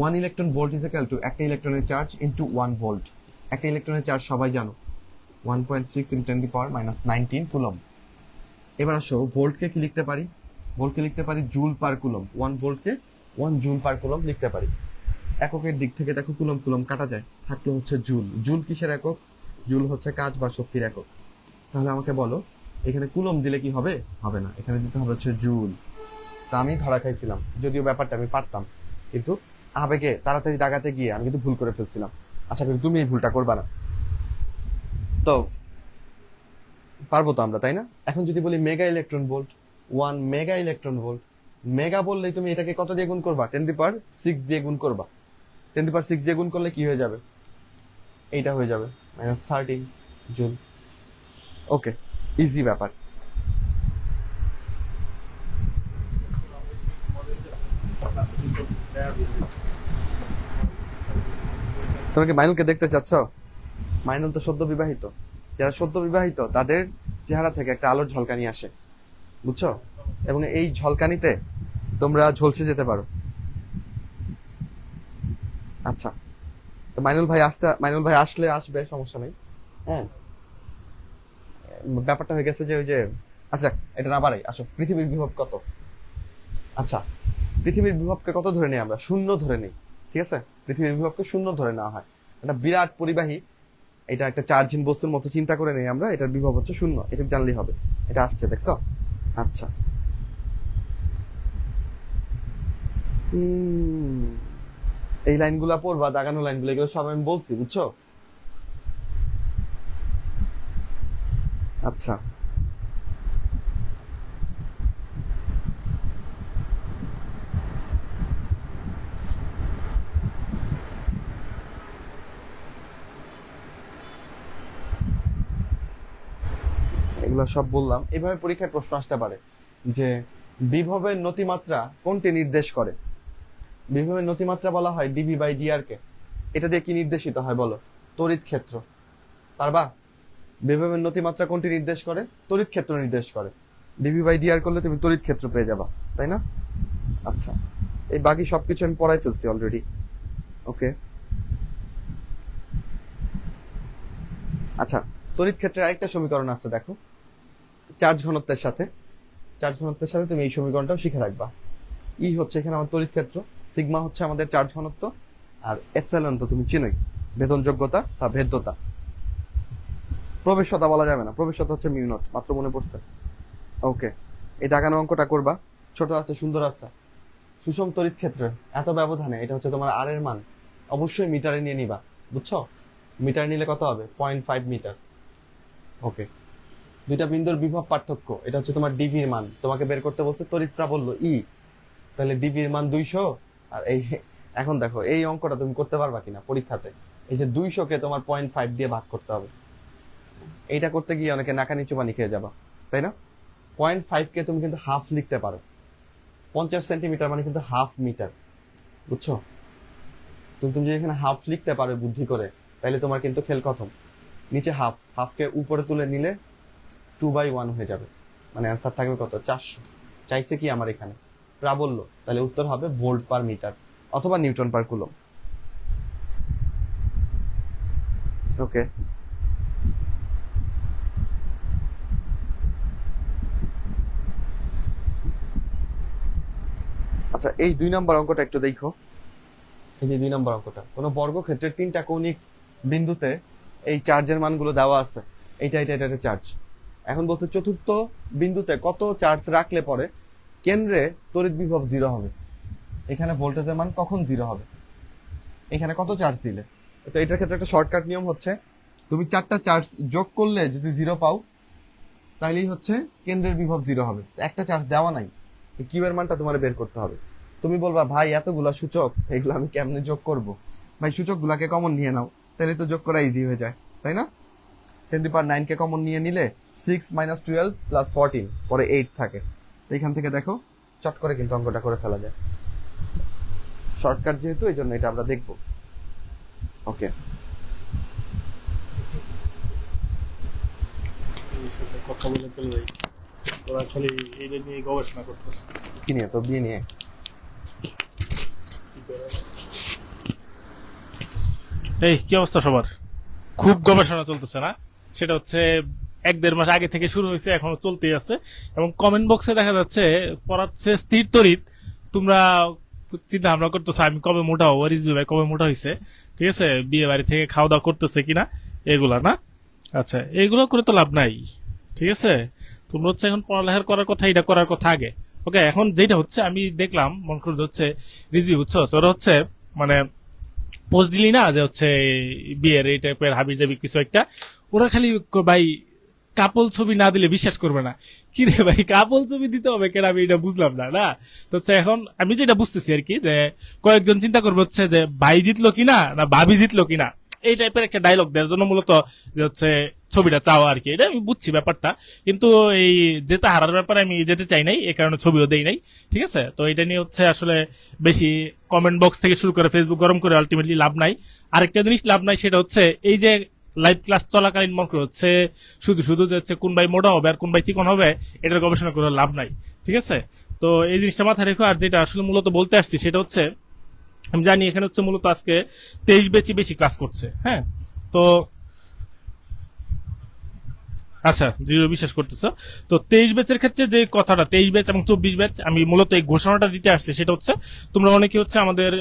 1 electron volt is equal two একটা ইলেকট্রনের চার্জ ইনটু 1 ভোল্ট। একটা ইলেকট্রনের চার্জ সবাই জানো, 1.6 × 10⁻⁹ কুলম। এবার আসো, ভোল্টকে কি লিখতে পারি? ভোল্টকে লিখতে পারি joule per coulomb. 1 ভোল্টকে 1 joule per coulomb লিখতে পারি। এককের দিক থেকে দেখো কুলম কুলম কাটা যায়, থাকলো হচ্ছে জুল। জুল কিসের একক? জুল হচ্ছে কাজ বা শক্তির একক। তাহলে আমাকে বলো, এখানে কুলম দিলে কি হবে? হবে না, এখানে দিতে হবে হচ্ছে জুল। তা আমি ধরা খাইছিলাম, যদিও ব্যাপারটা আমি পারতাম, কিন্তু আবেগে তাড়াতাড়ি দাগাতে গিয়ে আমি কিন্তু ভুল করে ফেলছিলাম। আশা করি তুমি এই ভুলটা করবা না। তো পারবো তো আমরা, তাই না? এখন যদি বলি mega electron volt, 1 mega electron volt, mega বললেই তুমি এটাকে কত দিয়ে গুণ করবা? 10⁻6 দিয়ে গুণ করবা। 10⁻6 দিয়ে গুণ করলে কি হয়ে যাবে? এইটা হয়ে যাবে -13 জুল। ওকে, ইজি ব্যাপার। তোমরা কি মাইনুলকে দেখতে চাচ্ছ? মাইনুল তো সদ্য বিবাহিত। যারা সদ্য বিবাহিত তাদের চেহারা থেকে একটা আলোর ঝলকানি আসে, বুঝছো? এবং এই ঝলকানিতে তোমরা ঝলসে যেতে পারো। আচ্ছা, তো মাইনুল ভাই আসলে আসবে, সমস্যা নেই। হ্যাঁ, ব্যাপারটা হয়ে গেছে যে ওই যে, আচ্ছা এটা না বাড়াই, আসো পৃথিবীর বিভব কত? আচ্ছা, পৃথিবীর বিভবকে কত ধরে নিই আমরা? শূন্য ধরে নিই, ঠিক আছে? পৃথিবীর বিভবকে শূন্য ধরে নেওয়া হয়। একটা বিরাট পরিবাহী, এটা একটা চার্জহীন বস্তুর মতো চিন্তা করে নেই আমরা, এটার বিভব হচ্ছে শূন্য। এটা জানলেই হবে। এটা আসছে, দেখছো? আচ্ছা, এই লাইনগুলা পড়বা, দাগানো লাইনগুলো, এগুলো সব আমি বলছি, বুঝছো? আচ্ছা, এগুলো সব বললাম। এভাবে পরীক্ষায় প্রশ্ন আসতে পারে যে বিভবের নতিমাত্রা কোনটি নির্দেশ করে। বিভবের নতিমাত্রা বলা হয় ডিভি বাই ডিআর কে। এটা দিয়ে কি নির্দেশিত হয় বলো? তড়িৎ ক্ষেত্র। পারবা? বিভবের নতিমাত্রা কোনটি নির্দেশ করে? তড়িৎ ক্ষেত্র নির্দেশ করে। ডিভি বাই ডিআর করলে তুমি তড়িৎ ক্ষেত্র পেয়ে যাবা, তাই না? আচ্ছা, এই বাকি সবকিছু আমি পড়াই ফেলছি অলরেডি। ওকে, আচ্ছা, তড়িৎ ক্ষেত্রের আরেকটা সমীকরণ আছে, দেখো। চার্জ ঘনত্বের সাথে তুমি এই সমীকরণটাও শিখে রাখবা। ই হচ্ছে এখানে আমার তড়িৎ ক্ষেত্র, সিগমা হচ্ছে আমাদের চার্জ ঘনত্ব, আর এপসাইলন তো তুমি চিনোই, ভেদনযোগ্যতা বা ভেদ্যতা। প্রবেশ্যতা বলা যাবে না, প্রবেশ্যতা হচ্ছে মিউ নট, মাত্র মনে পড়ছে। ওকে, এই দাগানো অঙ্কটা করবা। ছোট আছে, সুন্দর আছে। সুষম তড়িৎ ক্ষেত্রে এত ব্যবধানে, এটা হচ্ছে তোমার আর এর মান, অবশ্যই মিটারে নিয়ে নিবা, বুঝছো? মিটার নিলে কত হবে? 0.5 মিটার। ওকে, দুইটা বিন্দুর বিভব পার্থক্য, এটা হচ্ছে তোমার ডিভির মান। তোমাকে বের করতে বলছে তড়িৎ প্রাবল্য ই, তাহলে ডিভির মান 200। আর এই এখন দেখো এই অঙ্কটা তুমি করতে পারবা কিনা পরীক্ষাতে। এই যে 200 কে তোমার 0.5 দিয়ে ভাগ করতে হবে। এইটা করতে গিয়ে অনেকে নাকানি চুবানি খেয়ে যাবা, তাই না? 0.5 কে তুমি কিন্তু হাফ লিখতে পারো। 50 সেন্টিমিটার মানে কিন্তু হাফ মিটার, বুঝছো? তুমি যদি এখানে হাফ লিখতে পারো বুদ্ধি করে, তাহলে তোমার কিন্তু খেল খতম। নিচে হাফকে উপরে তুলে নিলে 2/1 হয়ে যাবে, মানে অ্যান্সার থাকবে কত? 400। চাইছে কি আমার এখানে? প্রাবল্য, তাহলে উত্তর হবে ভোল্ট পার মিটার অথবা নিউটন পার কুলম। ওকে, আচ্ছা, এই 2 নম্বর অঙ্কটা একটু দেখো। এই যে 2 নম্বর অঙ্কটা, কোনো বর্গক্ষেত্রের 3টা কৌণিক বিন্দুতে এই চার্জের মানগুলো দেওয়া আছে। এটা চার্জ। এখন বলছে চতুর্থ বিন্দুতে কত চার্জ রাখলে পরে কেন্দ্রে তড়িৎ বিভব 0 হবে। এখানে ভোল্টেজের মান কখন 0 হবে? এখানে কত চার্জ দিলে? তো এটার ক্ষেত্রে একটা শর্টকাট নিয়ম হচ্ছে, তুমি 4টা চার্জ যোগ করলে যদি 0 পাও, তাইলেই হচ্ছে কেন্দ্রের বিভব 0 হবে। একটা চার্জ দেওয়া নাই, কিউ এর মানটা তোমার বের করতে হবে। তুমি বলবা ভাই এতগুলা সূচক, এগুলো আমি কেমনে যোগ করব? ভাই সূচক গুলাকে কমন নিয়ে নাও, তাহলে তো যোগ করা ইজি হয়ে যায়, তাই না? 10⁹ কে কমন নিয়ে নিলে 6 - 12 + 14 পরে 8 থাকে। তো এখান থেকে দেখো চট করে কিন্তু অঙ্কটা করে ফেলা যায়। শর্টকাট যেহেতু, এই জন্য এটা আমরা দেখব। ওকে, কথা বলে চলে যাই। ওরা খালি এইটা নিয়ে গবেষণা করতেছে। কি নিয়ে? তো বিয়ে নিয়ে। এই কি অবস্থা সবার? খুব গবেষণা চলতেছে না? সেটা হচ্ছে 1-1.5 মাস আগে থেকে শুরু হয়েছে, এখনো চলতেই আছে। এবং কমেন্ট বক্সে দেখা যাচ্ছে পড়াচ্ছে স্থির তড়িৎ। তোমরা চিন্তা ভাবনা করতেছো আমি কবে মোটা হবো, রিজভি ভাই কবে মোটা হয়েছে, ঠিক আছে, বিয়ে বাড়ি থেকে খাওয়া দাওয়া করতেছে কিনা, এগুলা না? আচ্ছা, এগুলো করে তো লাভ নাই, ঠিক আছে? তোমরা হচ্ছে এখন পড়ালেখা করার কথা, এটা করার কথা আগে। ওকে, এখন যেটা হচ্ছে আমি দেখলাম, মন করে হচ্ছে রিজভি, বুঝছো, ওরা হচ্ছে মানে পোস্ট দিলি না যে হচ্ছে বিয়ের এই টাইপের হাবি জাবি কিছু একটা, ওরা খালি ভাই কাপল ছবি না দিলে বিশ্বাস করবে না। কি রে ভাই, কাপল ছবি দিতে হবে কেন? আমি এটা বুঝলাম না। না তো হচ্ছে এখন আমি যেটা বুঝতেছি আর কি, যে কয়েকজন চিন্তা করবে হচ্ছে যে ভাই জিতলো কিনা না ভাবি জিতলো কিনা, এই টাইপের একটা ডায়লগ দেওয়ার জন্য মূলত যে হচ্ছে ছবিটা চাওয়া আর কি। এটা আমি বুঝছি ব্যাপারটা, কিন্তু এই জেতা হারার ব্যাপারে আমি যেতে চাই নাই, এই কারণে ছবিও দেই নাই, ঠিক আছে? তো এটা নিয়ে হচ্ছে আসলে বেশি কমেন্ট বক্স থেকে শুরু করে ফেসবুক গরম করে আলটিমেটলি লাভ নাই। আরেকটা জিনিস লাভ নাই, সেটা হচ্ছে এই যে লাইভ ক্লাস চলাকালীন মনে করে হচ্ছে শুধু শুধু যে হচ্ছে কোন ভাই মোটা হবে আর কোন ভাই চিকন হবে, এটার গবেষণা করে লাভ নাই, ঠিক আছে? তো এই জিনিসটা মাথায় রেখো। আর যেটা আসলে মূলত বলতে আসছি সেটা হচ্ছে, আমি জানি এখানে হচ্ছে মূলত আজকে 23 ব্যাচই বেশি ক্লাস করছে, হ্যাঁ? তো আচ্ছা, দৃঢ় বিশ্বাস করতেছো। তো 23 ব্যাচের ক্ষেত্রে যে কথাটা, 23 ব্যাচ এবং 24 ব্যাচ, আমি মূলত এই ঘোষণাটা দিতে আসছি। সেটা হচ্ছে তোমরা অনেকে হচ্ছে আমাদের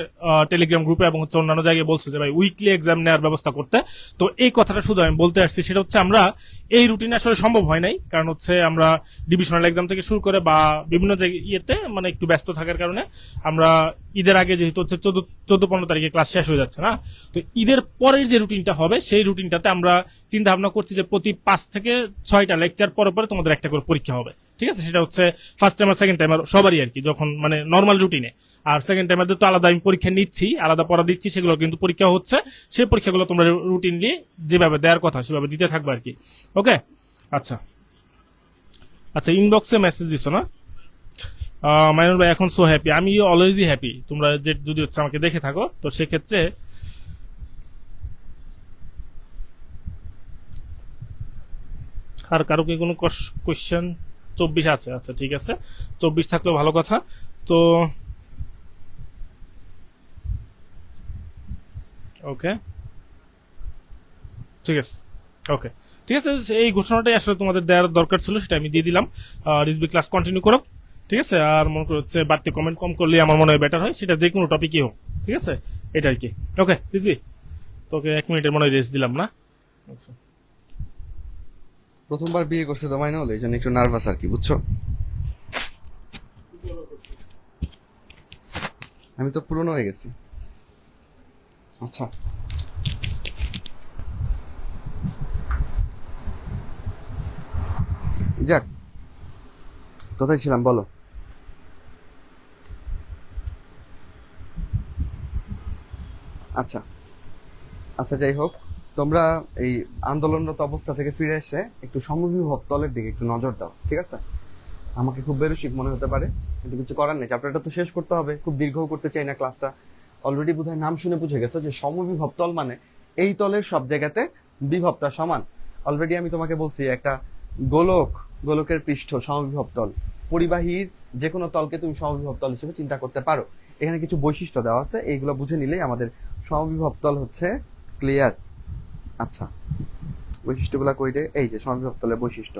টেলিগ্রাম গ্রুপে এবং হচ্ছে অন্যান্য জায়গায় বলছো যে ভাই উইকলি এক্সাম নেওয়ার ব্যবস্থা করতে। তো এই কথাটা শুধু আমি বলতে আসছি, সেটা হচ্ছে আমরা এই রুটিনে আসলে সম্ভব হয় নাই, কারণ হচ্ছে আমরা ডিভিশনাল এক্সাম থেকে শুরু করে বা বিভিন্ন জায়গায় ইয়েতে মানে একটু ব্যস্ত থাকার কারণে আমরা ঈদের আগে যেহেতু হচ্ছে 14-15 তারিখে ক্লাস শেষ হয়ে যাচ্ছে না, তো ঈদের পরের যে রুটিনটা হবে সেই রুটিনটাতে আমরা চিন্তা ভাবনা করছি যে প্রতি 5 থেকে 6টা লেকচার পরে পরে তোমাদের একটা করে পরীক্ষা হবে, ঠিক আছে? সেটা হচ্ছে ফার্স্ট টাইম আর সেকেন্ড টাইম সবারই আর কি, যখন মানে নর্মাল রুটিনে। আর সেকেন্ড টাইমারদের তো আলাদা আমি পরীক্ষা নিচ্ছি, আলাদা পড়া দিচ্ছি, সেগুলো কিন্তু পরীক্ষা হচ্ছে। সেই পরীক্ষাগুলো তোমরা রুটিনলি যেভাবে দেওয়ার কথা সেভাবে দিতে থাকবে আর কি। ওকে, আচ্ছা। আচ্ছা, ইনবক্সে মেসেজ দিছো না? মাইনুল ভাই এখন সো হ্যাপি, আমি অলওয়েজই হ্যাপি। তোমরা যে যদি হচ্ছে আমাকে দেখে থাকো, তো সেক্ষেত্রে আর কারো কি কোনো কোয়েশ্চেন? 24 আছে, আচ্ছা ঠিক আছে, 24 থাকলেও ভালো কথা। তো ওকে, ঠিক আছে, ওকে, ঠিক আছে। এই ঘোষণাটাই আসলে তোমাদের দেওয়ার দরকার ছিল, সেটা আমি দিয়ে দিলাম। রিজবি ক্লাস কন্টিনিউ করো, ঠিক আছে। আর মনে করো হচ্ছে বাড়তি কমেন্ট কম করলে আমার মনে হয় বেটার হয়, সেটা যে কোনো টপিকই হোক, ঠিক আছে, এটা আর কি। ওকে রিজবি, তোকে 1 মিনিটের মনে হয় রেস্ট দিলাম না? আচ্ছা, প্রথমবার বিয়ে করছে তো মাইনুল, এই জন্য একটু নার্ভাস আর কি, বুঝছো? আমি তো পুরনো হয়ে গেছি। আচ্ছা, যাক, কোথায় ছিলাম বলো? আচ্ছা আচ্ছা, যাই হোক, তোমরা এই আন্দোলনরত অবস্থা থেকে ফিরে এসে একটু সমবিভব তলের দিকে একটু নজর দাও, ঠিক আছে? আমাকে খুব বেরসিক মনে হতে পারে, কিন্তু কিছু করার নেই, চ্যাপ্টারটা তো শেষ করতে হবে, খুব দীর্ঘও করতে চাই না ক্লাসটা। অলরেডি বোধহয় নাম শুনে বুঝে গেছো যে সমবিভব তল মানে এই তলের সব জায়গাতে বিভবটা সমান। অলরেডি আমি তোমাকে বলছি একটা গোলক, গোলকের পৃষ্ঠ সমবিভব তল, পরিবাহীর যে কোনো তলকে তুমি সমবিভব তল হিসেবে চিন্তা করতে পারো। এখানে কিছু বৈশিষ্ট্য দেওয়া আছে, এইগুলো বুঝে নিলেই আমাদের সমবিভব তল হচ্ছে ক্লিয়ার। আচ্ছা, বৈশিষ্ট্যগুলো কইরে, এই যে সমবিভব তলের বৈশিষ্ট্য,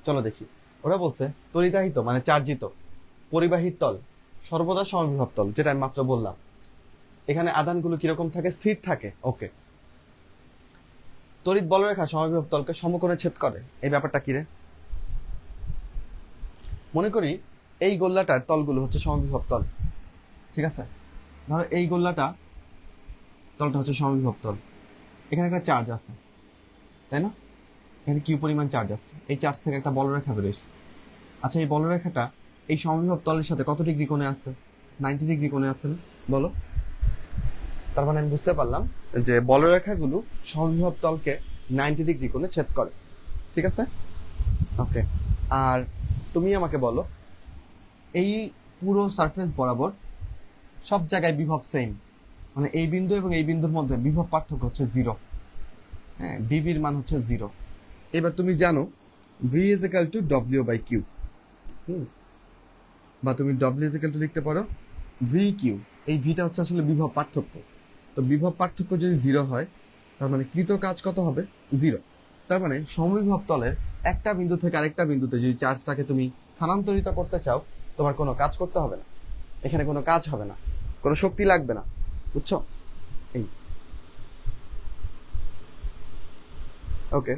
চলো দেখি। ওরা বলছে তড়িতাহিত মানে চার্জিত পরিবাহীর তল সর্বদা সমবিভব তল, যেটা আমি মাত্র বললাম। এখানে আধানগুলো কিরকম থাকে? স্থির থাকে। ওকে। তড়িৎ বলরেখা সমবিভব তলকে সমকোণে ছেদ করে, এই ব্যাপারটা কি রে? মনে করি এই গোল্লাটার তলগুলো হচ্ছে সমবিভব তল, ঠিক আছে? ধরো এই গোল্লাটা তলটা হচ্ছে সমবিভব তল, এখানে একটা চার্জ আছে, তাই না? এখানে কিউ পরিমাণ চার্জ আছে, এই চার্জ থেকে একটা বলরেখা বেরোচ্ছে। আচ্ছা, এই বলরেখাটা এই সমবিভব তলের সাথে কত ডিগ্রি কোণে আছে? 90 ডিগ্রি কোণে আছে না? বলো। তার মানে আমি বুঝতে পারলাম যে বলরেখাগুলো সমবিভব তলকে 90 ডিগ্রি কোণে ছেদ করে, ঠিক আছে? ওকে। আর তুমি আমাকে বলো, এই পুরো সারফেস বরাবর সব জায়গায় বিভব সেম, মানে এই বিন্দু এবং এই বিন্দুর মধ্যে বিভব পার্থক্য হচ্ছে 0। হ্যাঁ, ডিভির মান হচ্ছে 0। এবার তুমি জানো V is equal to W by Q, বা তুমি ডব্লিউ ইজ ইকাল টু লিখতে পারো ভি কিউ। এই ভিটা হচ্ছে আসলে বিভব পার্থক্য। তো বিভব পার্থক্য যদি 0 হয়, তার মানে কৃত কাজ কত হবে? 0। তার মানে সমবিভব তলের একটা বিন্দু থেকে আরেকটা বিন্দুতে যদি চার্জটাকে তুমি স্থানান্তরিত করতে চাও, তোমার কোনো কাজ করতে হবে না, এখানে কোনো কাজ হবে না, কোনো শক্তি লাগবে না, বুঝছো? এই ওকে।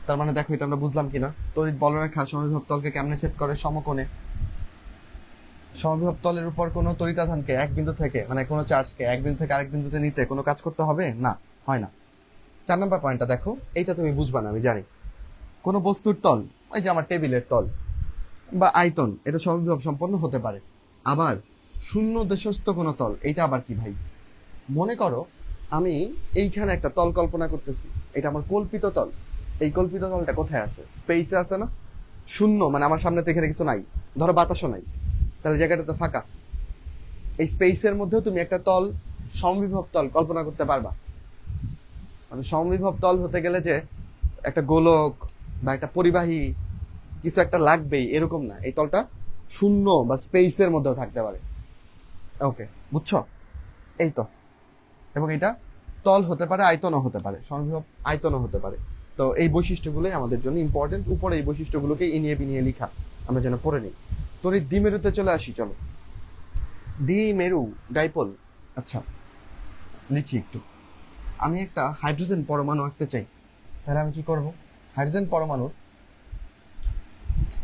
তার মানে দেখো, এটা আমরা বুঝলাম কিনা? তড়িৎ বলরেখা সমবিভব তলকে কেমনে ছেদ করে? সমকোণে। সমবিভব তলের উপর কোনো তড়িতাধানকে এক বিন্দু থেকে, মানে কোনো চার্জকে এক বিন্দু থেকে আরেক বিন্দুতে নিতে কোনো কাজ করতে হবে না, হয় না। 4 নম্বর পয়েন্টটা দেখো, এইটা তুমি বুঝবা না আমি জানি। কোনো বস্তুর তল, ওই যে আমার টেবিলের তল বা আয়তন, এটা সমবিভব সম্পন্ন হতে পারে। আবার শূন্য দেশস্থ কোনো তল, এইটা আবার কি ভাই? মনে করো আমি এইখানে একটা তল কল্পনা করতেছি, এটা আমার কল্পিত তল। এই কল্পিত তলটা কোথায় আছে? স্পেসে আছে না? শূন্য মানে আমার সামনে তো এখানে কিছু নাই, ধরো বাতাসও নাই, তাহলে জায়গাটা তো ফাঁকা। এই স্পেসের মধ্যেও তুমি একটা তল, সমবিভব তল কল্পনা করতে পারবা। মানে সমবিভব তল হতে গেলে যে একটা গোলক বা একটা পরিবাহী কিছু একটা লাগবেই এরকম না, এই তলটা শূন্য বা স্পেসের মধ্যেও থাকতে পারে। ওকে, বুঝছো? এই তো। এবং এটা তল হতে পারে, আয়তনও হতে পারে, সমবিভব আয়তনও হতে পারে। তো এই বৈশিষ্ট্যগুলোই আমাদের জন্য ইম্পর্টেন্ট, উপরে এই বৈশিষ্ট্যগুলোকে ইনিয়ে বিনিয়ে লিখা আমরা যেন পড়ে নিই। তোর এই দ্বিমেরুতে চলে আসি, চলো। দ্বিমেরু ডাইপোল। আচ্ছা, লিখি একটু। আমি একটা হাইড্রোজেন পরমাণু আঁকতে চাই, তাহলে আমি কি করব? হাইড্রোজেন পরমাণুর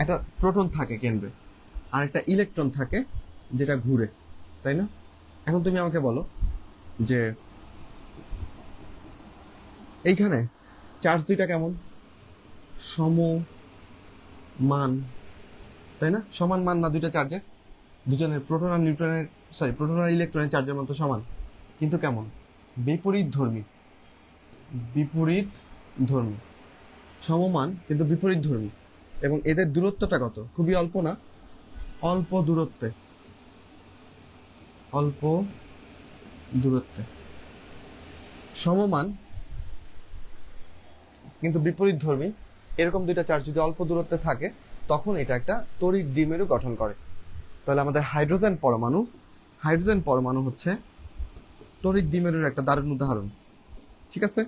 একটা প্রোটন থাকে কেন্দ্রে, আর একটা ইলেকট্রন থাকে যেটা ঘুরে, তাই না? এখন তুমি আমাকে বলো যে এইখানে চার্জ দুইটা কেমন? সমমান, তাই না? সমান মান না দুইটা চার্জের? দুজনের প্রোটন আর নিউট্রনের, সরি, প্রোটন আর ইলেকট্রনের চার্জের মতো সমান, কিন্তু কেমন? বিপরীত ধর্মী। বিপরীত ধর্মী। সমমান কিন্তু বিপরীত ধর্মী। এবং এদের দূরত্বটা কত? খুবই অল্প না? অল্প দূরত্বে, অল্প দূরত্বে সমমান কিন্তু বিপরীত ধর্মী এরকম দুইটা চার্জ যদি অল্প দূরত্বে থাকে তখন এটা একটা তড়িৎ দ্বিমেরু গঠন করে। তাহলে আমাদের হাইড্রোজেন পরমাণু হচ্ছে তড়িৎ দ্বিমেরুর একটা দারুণ উদাহরণ, ঠিক আছে?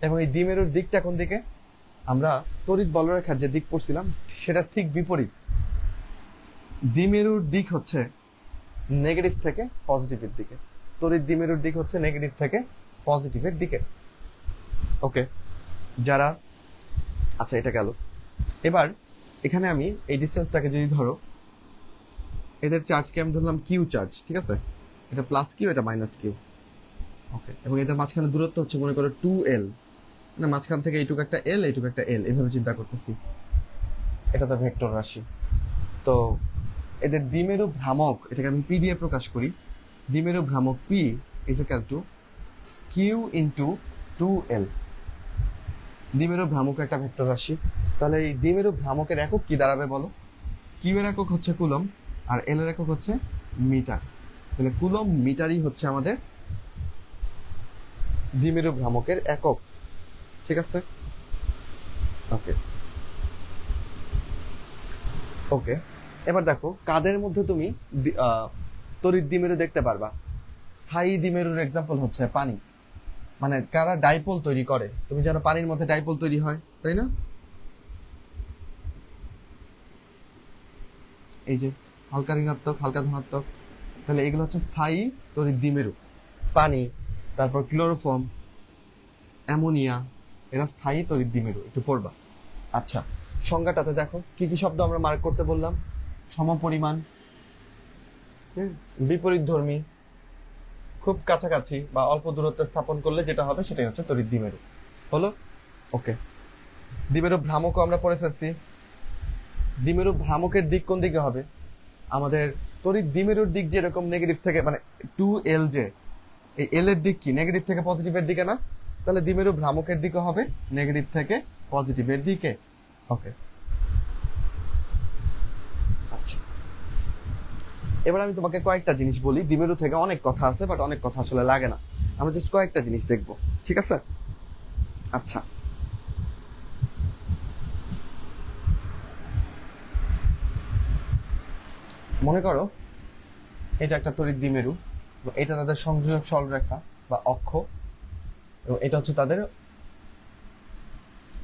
এবং এই দ্বিমেরুর দিকটা কোন দিকে? আমরা তড়িৎ বলরেখার যে দিক পড়ছিলাম সেটা ঠিক বিপরীত। দ্বিমেরুর দিক হচ্ছে নেগেটিভ থেকে পজিটিভের দিকে, তড়িৎ দ্বিমেরুর দিক হচ্ছে নেগেটিভ থেকে পজিটিভের দিকে। ওকে, যারা আচ্ছা এটা গেল। এবার এখানে আমি এই ডিসটেন্সটাকে যদি ধরো, এদের চার্জকে আমি ধরলাম কিউ চার্জ, ঠিক আছে? এটা প্লাস কিউ, এটা মাইনাস কিউ। ওকে, এবং এদের মাঝখানে দূরত্ব হচ্ছে মনে করো 2l, মানে মাঝখান থেকে এইটুকু একটা এল, এইটুকু একটা এল, এইভাবে চিন্তা করতেছি। এটা তো ভেক্টর রাশি। তো এদের দ্বিমেরু ভ্রামক, এটাকে আমি পি দিয়ে প্রকাশ করি। দ্বিমেরু ভ্রামক P is equal to Q into 2l। দ্বিমেরু ভ্রামক একটা ভেক্টর রাশি। তাহলে এই দ্বিমেরু ভ্রামকের একক কি দাঁড়াবে বলো? কিউ এর একক হচ্ছে কুলম আর এল এর একক হচ্ছে মিটার। তাহলে কুলম মিটারই হচ্ছে আমাদের দ্বিমেরু ভ্রামকের একক, ঠিক আছে? ওকে ওকে, এবার দেখো কাদের মধ্যে তুমি তড়িৎ দ্বিমেরু দেখতে পারবা। স্থায়ী দ্বিমেরুর এক্সাম্পল হচ্ছে পানি, মানে কারা ডাইপোল তৈরি করে। তুমি জানো পানির মধ্যে ডাইপোল তৈরি হয়, তাই না? এই যে হালকা ঋণাত্মক, হালকা ধনাত্মক, তাহলে এগুলো হচ্ছে স্থায়ী তড়িৎ দ্বিমেরু। পানি, তারপর ক্লোরোফর্ম, অ্যামোনিয়া, এরা স্থায়ী তড়িৎ দ্বিমেরু, একটু পড়বা। আচ্ছা, সংজ্ঞাটাতে দেখো কি কি শব্দ আমরা মার্ক করতে বললাম। সমপরিমাণ, বিপরীত ধর্মী, খুব কাছাকাছি বা অল্প দূরত্বে স্থাপন করলে যেটা হবে সেটাই হচ্ছে তড়িৎ দ্বিমেরু। হলো? ওকে, দ্বিমেরু ভ্রামকও আমরা পড়ে ফেলছি। দ্বিমেরু ভ্রামকের দিক কোন দিকে হবে? আমাদের তড়িৎ দ্বিমেরুর দিক যেরকম নেগেটিভ থেকে, মানে 2l, যে এই এল এর দিক কি নেগেটিভ থেকে পজিটিভের দিকে না? তাহলে দ্বিমেরু ভ্রামকের দিকে হবে নেগেটিভ থেকে পজিটিভের দিকে। ওকে, আচ্ছা, এবার আমি তোমাকে কয়েকটা জিনিস বলি। দ্বিমেরু থেকে অনেক কথা আছে, বাট অনেক কথা আসলে লাগে না, আমরা জাস্ট কয়েকটা জিনিস দেখব, ঠিক আছে? আচ্ছা, মনে করো এটা একটা তড়িৎ দ্বিমেরু, এটা তাদের সংযোজক সরলরেখা বা অক্ষ, এবং এটা হচ্ছে তাদের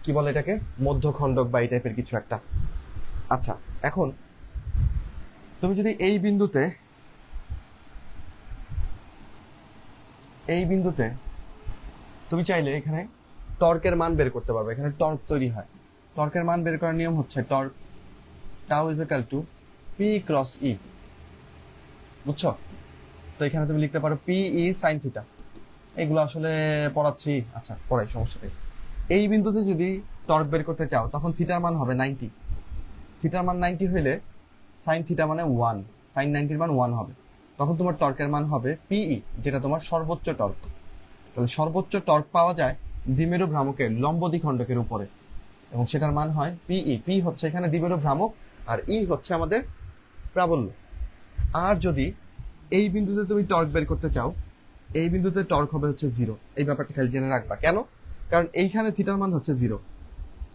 কি বলে এটাকে, মধ্যখণ্ডক বা এই টাইপের কিছু একটা। আচ্ছা, এখন তুমি যদি এই বিন্দুতে তুমি চাইলে এখানে টর্কের মান বের করতে পারবে। এখানে টর্ক তৈরি হয়। টর্কের মান বের করার নিয়ম হচ্ছে torque tau is equal to P cross E, বুঝছো? তো এখানে তুমি লিখতে পারো পি ই সাইন থিটা। এগুলো আসলে পড়াচ্ছি, আচ্ছা পড়াই, সমস্যা নেই। এই বিন্দুতে যদি টর্ক বের করতে চাও তখন থিটার মান হবে 90। থিটার মান 90 হইলে সাইন থিটা মানে 1, সাইন 90 মান 1 হবে। তখন তোমার টর্কের মান হবে পিই, যেটা তোমার সর্বোচ্চ টর্ক। তাহলে সর্বোচ্চ টর্ক পাওয়া যায় দ্বিমেরু ভ্রামকের লম্ব দ্বিখণ্ডকের উপরে, এবং সেটার মান হয় পিই। পি হচ্ছে এখানে দ্বিমেরু ভ্রামক আর ই হচ্ছে আমাদের প্রাবল্য। আর যদি এই বিন্দুতে তুমি টর্ক বের করতে চাও, এই বিন্দুতে টর্ক হবে হচ্ছে 0। এই ব্যাপারটা খালি জেনে রাখবা। কেন? কারণ এইখানে থিটার মান হচ্ছে 0,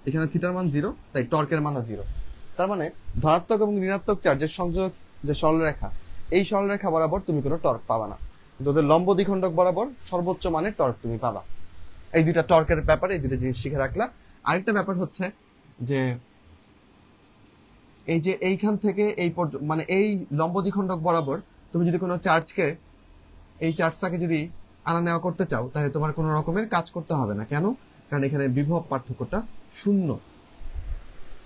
এখানে থিটার মান 0, তাই টর্কের মানও 0। তার মানে ধনাত্মক এবং ঋণাত্মক চার্জের সংযোগ যে সরলরেখা, এই সরলরেখা বরাবর তুমি কোনো টর্ক পাবা না, কিন্তু ওদের লম্ব দ্বিখণ্ডক বরাবর সর্বোচ্চ মানের টর্ক তুমি পাবা। এই দুইটা টর্কের ব্যাপারে এই দুইটা জিনিস শিখে রাখলা। আরেকটা ব্যাপার হচ্ছে যে এই যে এইখান থেকে এই মানে এই লম্ব দ্বিখণ্ডক বরাবর তুমি যদি কোনো চার্জকে, এই চার্জটাকে যদি আনা নেওয়া করতে চাও, তাহলে তোমার কোনো রকমের কাজ করতে হবে না। কেন? কারণ এখানে বিভব পার্থক্যটা 0।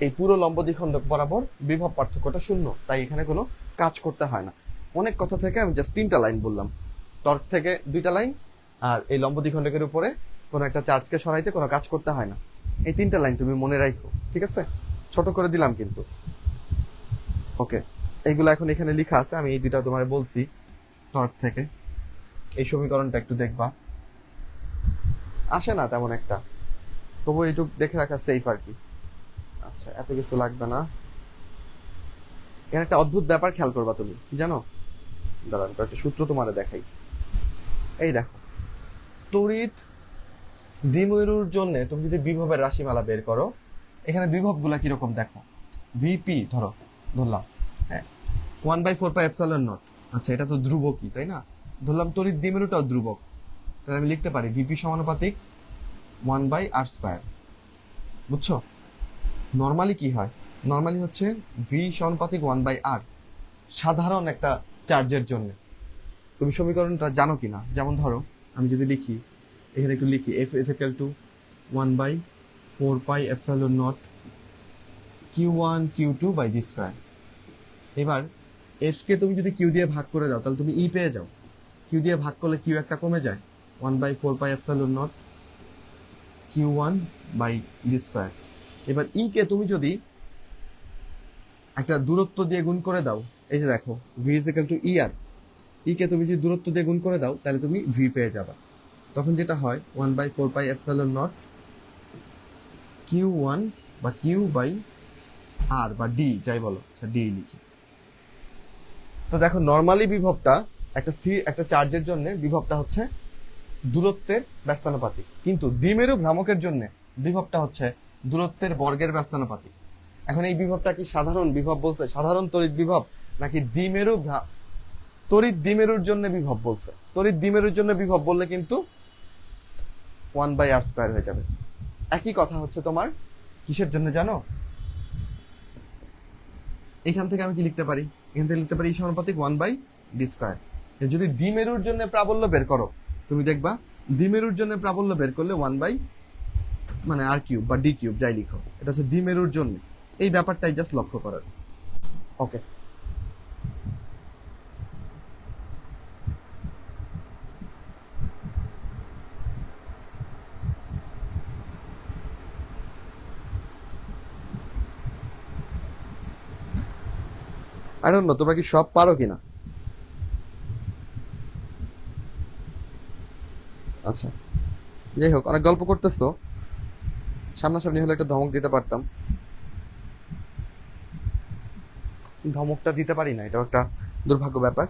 এই পুরো লম্ব দ্বিখণ্ডক বরাবর বিভব পার্থক্যটা 0, তাই এখানে কোনো কাজ করতে হয় না। অনেক কথা থেকে আমি জাস্ট 3টা লাইন বললাম, টর্ক থেকে 2টা লাইন, আর এই লম্ব দ্বিখণ্ডকের উপরে কোনো একটা চার্জকে সরাইতে কোনো কাজ করতে হয় না। এই 3টা লাইন তুমি মনে রাখো, ঠিক আছে? ছোট করে দিলাম কিন্তু। ওকে, এইগুলো এখন এখানে লেখা আছে, আমি এই দুইটা তোমার বলছি টর্ক থেকে। এই সমীকরণটা একটু দেখবা, আসে না তেমন একটা, তবু এইটুক দেখে রাখা সেফ আর কি। আচ্ছা। আচ্ছা, এত কিছু লাগবে না। এখানে একটা অদ্ভুত ব্যাপার খেয়াল করবা তুমি, কি জানো? দাঁড়ান, একটা সূত্র তোমারে দেখাই। এই দেখো, তড়িৎ দ্বিমেরুর জন্য তুমি যদি বিভবের রাশিমালা বের করো, এখানে বিভবগুলা কিরকম দেখো। ভিপি ধরলাম, হ্যাঁ, 1/4πε0। আচ্ছা, এটা তো ধ্রুবকই, তাই না? ধরলাম তড়িৎ দ্বিমেরুটাও ধ্রুবক, তাহলে আমি লিখতে পারি ভিপি সমানুপাতিক 1/r²। বুঝছো? নর্মালি কি হয়? নর্মালি হচ্ছে ভি সমানুপাতিক 1/r, সাধারণ একটা চার্জের জন্য। তুমি সমীকরণটা জানো কিনা? যেমন ধরো, আমি যদি লিখি, এখানে একটু লিখি, F is equal to 1/4πε0 Q1 Q2 by d square. এবার F কে তুমি যদি Q দিয়ে ভাগ করে দাও, তাহলে তুমি E পেয়ে যাও। Q দিয়ে ভাগ করলে Q একটা কমে যায়, 1/4πε0 Q1 by d স্কয়ার। এবার E কে তুমি যদি একটা দূরত্ব দিয়ে গুণ করে দাও, এই যে দেখো, V is equal to ER, E কে তুমি যদি দূরত্ব দিয়ে গুণ করে দাও, তাহলে তুমি V পেয়ে যাবা। তখন যেটা হয় 1/4πε0 Q1 বা Q বাই আর বা ডি যাই বলো, ডি লিখি। তো দেখো, নর্মালি বিভবটা একটা স্থির একটা চার্জের জন্য বিভবটা হচ্ছে দূরত্বের ব্যস্তানুপাতিক, কিন্তু দ্বিমেরু ভ্রামকের জন্য বিভবটা হচ্ছে দূরত্বের বর্গের ব্যস্তানুপাতিক। এখন এই বিভবটা কি সাধারণ বিভব বলছে, সাধারণ তড়িৎ বিভব, নাকি তড়িৎ দ্বিমেরুর জন্য বিভব বলছে? তড়িৎ দ্বিমেরুর জন্য বিভব বললে কিন্তু 1/r² হয়ে যাবে। একই কথা হচ্ছে তোমার কিসের জন্য জানো? এখান থেকে আমি কি লিখতে পারি? এখান থেকে লিখতে পারি E সমানুপাতিক 1/d²। যদি দ্বিমেরুর জন্য প্রাবল্য বের করো, তুমি দেখবা দ্বিমেরুর জন্য প্রাবল্য বের করলে 1/ মানে r³ বা d³ যাই লিখো, এটা হচ্ছে দ্বিমেরুর জন্য। এই ব্যাপারটাই জাস্ট লক্ষ্য করার। ওকে, আই ডোন্ট নো তোমরা কি সব পারো কিনা। আচ্ছা, যাই হোক, অনেক গল্প করতেছো, সামনাসামনি হলে একটা ধমক দিতে পারতাম। ধমকটা দিতে পারি না, এটাও একটা দুর্ভাগ্য ব্যাপার।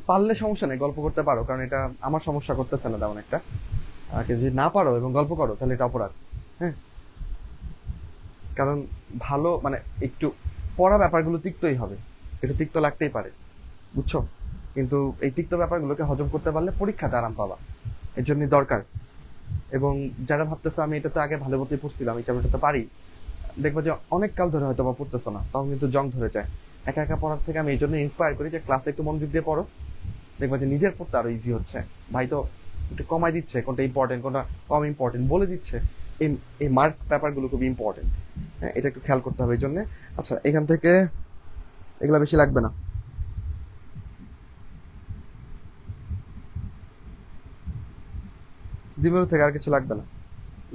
পারলে সমস্যা নেই, গল্প করতে পারো, কারণ এটা আমার সমস্যা করতেছে না তেমন একটা। যদি না পারো এবং গল্প করো, তাহলে এটা অপরাধ। হ্যাঁ, কারণ ভালো মানে একটু পড়া ব্যাপারগুলো তিক্তই হবে, একটু তিক্ত লাগতেই পারে, বুঝছো? কিন্তু এই তিক্ত ব্যাপারগুলোকে হজম করতে পারলে পরীক্ষাতে আরাম পাবা, এর জন্যই দরকার। এবং যারা ভাবতেছে আমি এটা তো আগে ভালো মতোই পড়ছিলাম, এই চ্যাপ্টারটা তো পারি, দেখবো যে অনেক কাল ধরে হয়তো বা পড়তেছো না, তখন কিন্তু জং ধরে যায়। একা একা পড়ার থেকে আমি এই জন্য ইন্সপায়ার করি যে ক্লাসে একটু মনোযোগ দিয়ে পড়ো, দেখবা যে নিজের পড়তে আরো ইজি হচ্ছে। ভাই তো একটু কমাই দিচ্ছে, কোনটা ইম্পর্টেন্ট কোনটা কম ইম্পর্টেন্ট বলে দিচ্ছে। এই মার্ক ব্যাপারগুলো খুবই ইম্পর্টেন্ট, হ্যাঁ, এটা একটু খেয়াল করতে হবে এই জন্য। আচ্ছা, এখান থেকে এগুলা বেশি লাগবে না। দ্বিমেরু থেকে আর কিছু লাগবে না,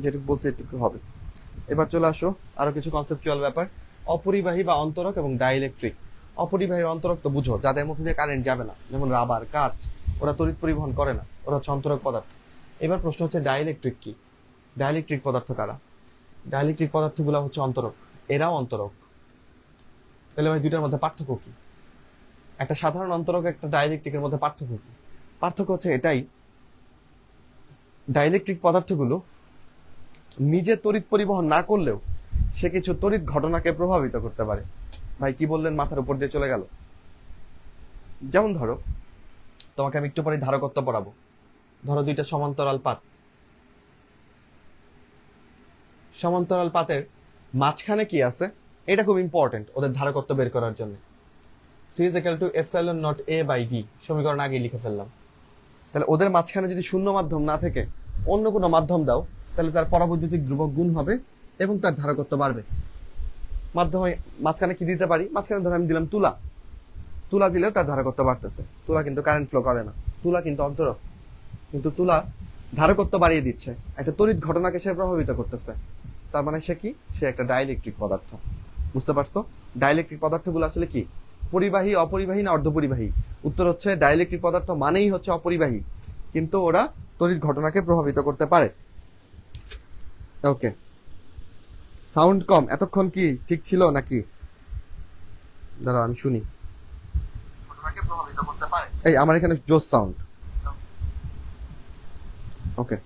যেটুকু বলছি এটুকু হবে। এবার চলে আসো আরো কিছু কনসেপচুয়াল ব্যাপার। অপরিবাহী বা অন্তরক এবং ডাইইলেকট্রিক। অপরিবাহী অন্তরক তো বুঝো, যাদের মধ্যে দিয়ে কারেন্ট যাবে না, যেমন রাবার, কাঁচ, ওরা তড়িৎ পরিবহন করে না, ওরা হচ্ছে অন্তরক পদার্থ। এবার প্রশ্ন হচ্ছে ডাইইলেকট্রিক কি? ডাইইলেকট্রিক পদার্থ কারা? ডাইইলেকট্রিক পদার্থগুলো হচ্ছে অন্তরক, এরাও অন্তরক। তাহলে ভাই দুইটার মধ্যে পার্থক্য কি? একটা সাধারণ অন্তরক একটা ডাইইলেকট্রিকের মধ্যে পার্থক্য কি? পার্থক্য হচ্ছে এটাই, ডাইইলেকট্রিক পদার্থগুলো নিজে তড়িৎ পরিবহন না করলেও সে কিছু তড়িৎ ঘটনাকে প্রভাবিত করতে পারে। ভাই কি বললেন, মাথার উপর দিয়ে চলে গেল। যেমন ধরো, তোমাকে আমি একটু পরে ধারকত্ব পড়াবো। ধরো দুইটা সমান্তরাল পাত, সমান্তরাল পাতের মাঝখানে কি আছে এটা খুব ইম্পর্টেন্ট ওদের ধারকত্ব বের করার জন্য। C is equal to ε0 A by D, সমীকরণ আগে লিখে ফেললাম। তাহলে ওদের মাঝখানে যদি শূন্য মাধ্যম না থেকে অন্য কোনো মাধ্যম দাও, তাহলে তার পরাবৈদ্যুতিক ধ্রুবক গুণ হবে এবং তার ধারকত্ব বাড়বে। মাধ্যমে মাঝখানে কি দিতে পারি? মাঝখানে ধরো আমি দিলাম তুলা, তুলা দিলেও তার ধারকত্ব বাড়তেছে। তুলা কিন্তু কারেন্ট ফ্লো করে না, তুলা কিন্তু অন্তরক, কিন্তু তুলা ধারকত্ব বাড়িয়ে দিচ্ছে, একটা তড়িৎ ঘটনাকে সে প্রভাবিত করতেছে। তার মানে সে কি? সে একটা ডাইইলেকট্রিক পদার্থ। বুঝতে পারছো? ডাইইলেকট্রিক পদার্থগুলো আসলে কি? পরিবাহী, অপরিবাহী না অর্ধপরিবাহী? উত্তর হচ্ছে ডাইইলেকট্রিক পদার্থ মানেই হচ্ছে অপরিবাহী, কিন্তু ওরা তড়িৎ ঘটনাকে প্রভাবিত করতে পারে। ওকে, সাউন্ড কম, এতক্ষণ কি ঠিক ছিল নাকি? দাঁড়াও আমি শুনি। এই আমার এখানে জোস সাউন্ড। ওকে,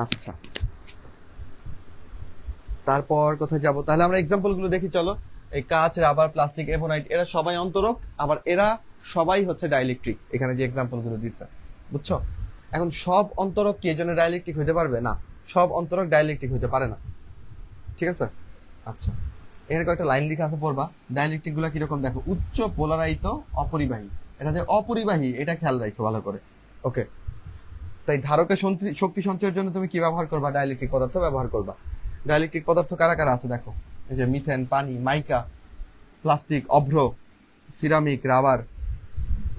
আচ্ছা তারপর কোথায় যাব? তাহলে আমরা এক্সাম্পল গুলো দেখি চলো। এই কাঁচ, রাবার, প্লাস্টিক, এভোনাইট এরা সবাই অন্তরক, আবার এরা সবাই হচ্ছে ডাইইলেকট্রিক। এখানে যে এক্সাম্পল গুলো দিচ্ছে, বুঝছো? এখন সব অন্তরক কি এই জন্য ডাইইলেকট্রিক হইতে পারবে না? সব অন্তরক ডাইইলেকট্রিক হইতে পারে না, ঠিক আছে? আচ্ছা, এখানে কয়েকটা লাইন লেখা আছে, পড়বা। ডাইইলেকট্রিক গুলা কিরকম দেখো, উচ্চ পোলারাইত অপরিবাহী। এটা যে অপরিবাহী এটা খেয়াল রাখো ভালো করে। ওকে, তাই ধারকের শক্তি সঞ্চয়ের জন্য তুমি কি ব্যবহার করবা? ডাইইলেকট্রিক পদার্থ ব্যবহার করবা। ডাইইলেকট্রিক পদার্থ কারা কারা আছে দেখো, এই যে মিথেন, পানি, মাইকা, প্লাস্টিক, অভ্র, সিরামিক, রাবার।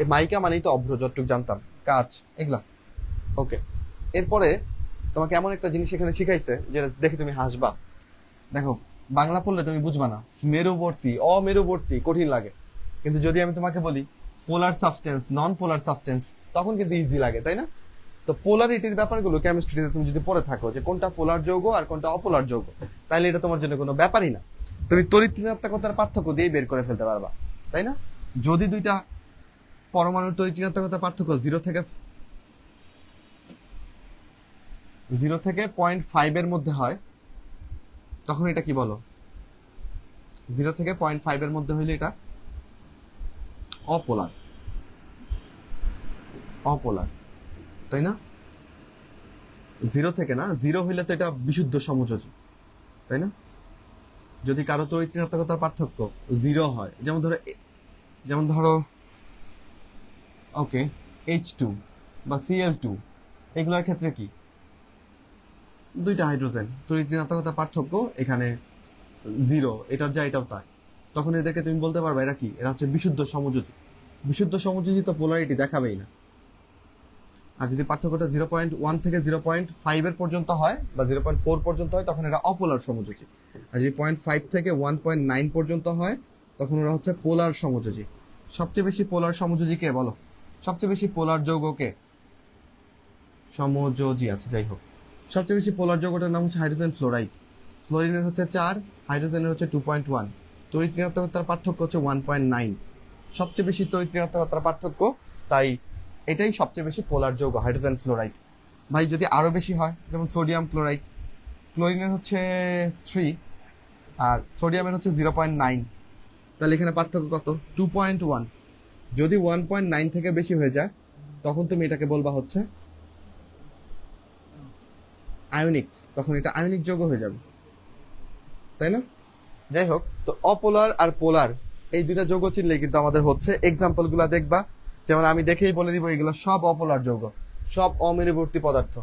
এই মাইকা মানেই তো অভ্র, যতটুকু জানতাম, কাঁচ, এগুলা। ওকে, এরপরে তোমাকে এমন একটা জিনিস এখানে শিখাইছে যেটা দেখে তুমি হাসবা। দেখো, বাংলা পড়লে তুমি বুঝবা না, মেরুবর্তী, অমেরুবর্তী কঠিন লাগে, কিন্তু যদি আমি তোমাকে বলি পোলার সাবস্টেন্স, নন পোলার সাবস্টেন্স, তখন কিন্তু ইজি লাগে, তাই না? তো পোলারিটির ব্যাপারগুলো কেমিস্ট্রিতে তুমি যদি পড়ে থাকো যে কোনটা পোলার যৌগ আর কোনটা অপোলার যৌগ, তাহলে এটা তোমার জন্য কোনো ব্যাপারই না। তুমি তড়িৎ ঋণাত্মকতার পার্থক্য দিয়ে বের করে ফেলতে পারবা, তাই না? যদি দুইটা পরমাণুর তড়িৎ ঋণাত্মকতার পার্থক্য 0 থেকে 0.5 এর মধ্যে হয়, তখন এটা কি বলো? 0 থেকে 0.5 এর মধ্যে হইলে এটা অপোলার, অপোলার, তাই না? 0 থেকে না, 0 হইলে তো এটা বিশুদ্ধ সমযোজী, তাই না? যদি কারো তড়িৎ ঋণাত্মকতার পার্থক্য 0 হয়, যেমন ধরো ওকে H2 বা Cl2, এগুলোর ক্ষেত্রে কি দুইটা হাইড্রোজেন, তড়িৎ ঋণাত্মকতার পার্থক্য এখানে 0, এটার যা এটাও তাই, তখন এদেরকে তুমি বলতে পারবে এরা কি? এরা হচ্ছে বিশুদ্ধ সমযোজী। বিশুদ্ধ সমযোজী তো পোলারিটি দেখাবেই না। আর যদি পার্থক্যটা 0.1 থেকে 0.5 এর পর্যন্ত হয় বা 0.4 পর্যন্ত হয়, তখন এরা অপোলার সমযোজী। আর যদি 0.5 থেকে 1.9 পর্যন্ত হয়, তখন ওরা হচ্ছে পোলার সমযোজী। সবচেয়ে বেশি পোলার সমযোজী কে বলো? সবচেয়ে বেশি পোলার যৌগ কে? সমযোজী, আচ্ছা যাই হোক, সবচেয়ে বেশি পোলার যৌগটার নাম হচ্ছে হাইড্রোজেন ফ্লোরাইড। ফ্লোরিনের হচ্ছে 4, হাইড্রোজেনের হচ্ছে 2.1, তড়িৎ ঋণাত্মকতার পার্থক্য হচ্ছে 1.9। সবচেয়ে বেশি তড়িৎ ঋণাত্মকতার পার্থক্য, তাই এটাই সবচেয়ে বেশি পোলার যৌগ, হাইড্রোজেন ফ্লোরাইড। ভাই যদি আরো বেশি হয়, যেমন সোডিয়াম ক্লোরাইড, ক্লোরিনের হচ্ছে 3 আর সোডিয়ামের হচ্ছে 0.9, তাহলে এখানে পার্থক্য কত? 2.1। যদি 1.9 থেকে বেশি হয়ে যায়, তখন তুমি এটাকে বলবা হচ্ছে আয়নিক, তখন এটা আয়নিক যৌগ হয়ে যাবে, তাই না? যাই হোক, তো অপোলার আর পোলার এই দুইটা যৌগ চিনলে কিন্তু আমাদের হচ্ছে এক্সাম্পল গুলা দেখবা। যেমন আমি দেখেই বলে দিব এগুলো সব অপোলার যৌগ, সব অমেরুবর্তী পদার্থ,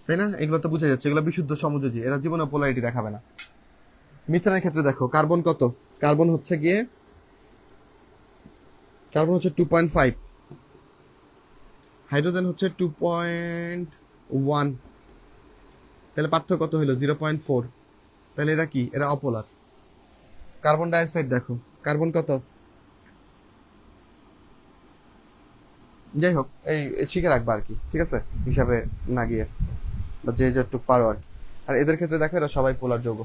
তাই না? এগুলো তো বুঝা যাচ্ছে এগুলো বিশুদ্ধ সমযোজী, এরা জীবনে পোলারিটি দেখাবে না। মিথেনের ক্ষেত্রে দেখো, কার্বন কত? কার্বন হচ্ছে 2.5, হাইড্রোজেন হচ্ছে 2.1, তাহলে পার্থক্য কত হলো? 0.4। তাহলে এরা কি? এরা অপোলার। কার্বন ডাইঅক্সাইড দেখো, কার্বন কত? যাই হোক, এই শিখে রাখবা আর কি, ঠিক আছে, হিসাবে না গিয়ে, বা যে যতটুকু পারো আর কি। আর এদের ক্ষেত্রে দেখো এরা সবাই পোলার যৌগ।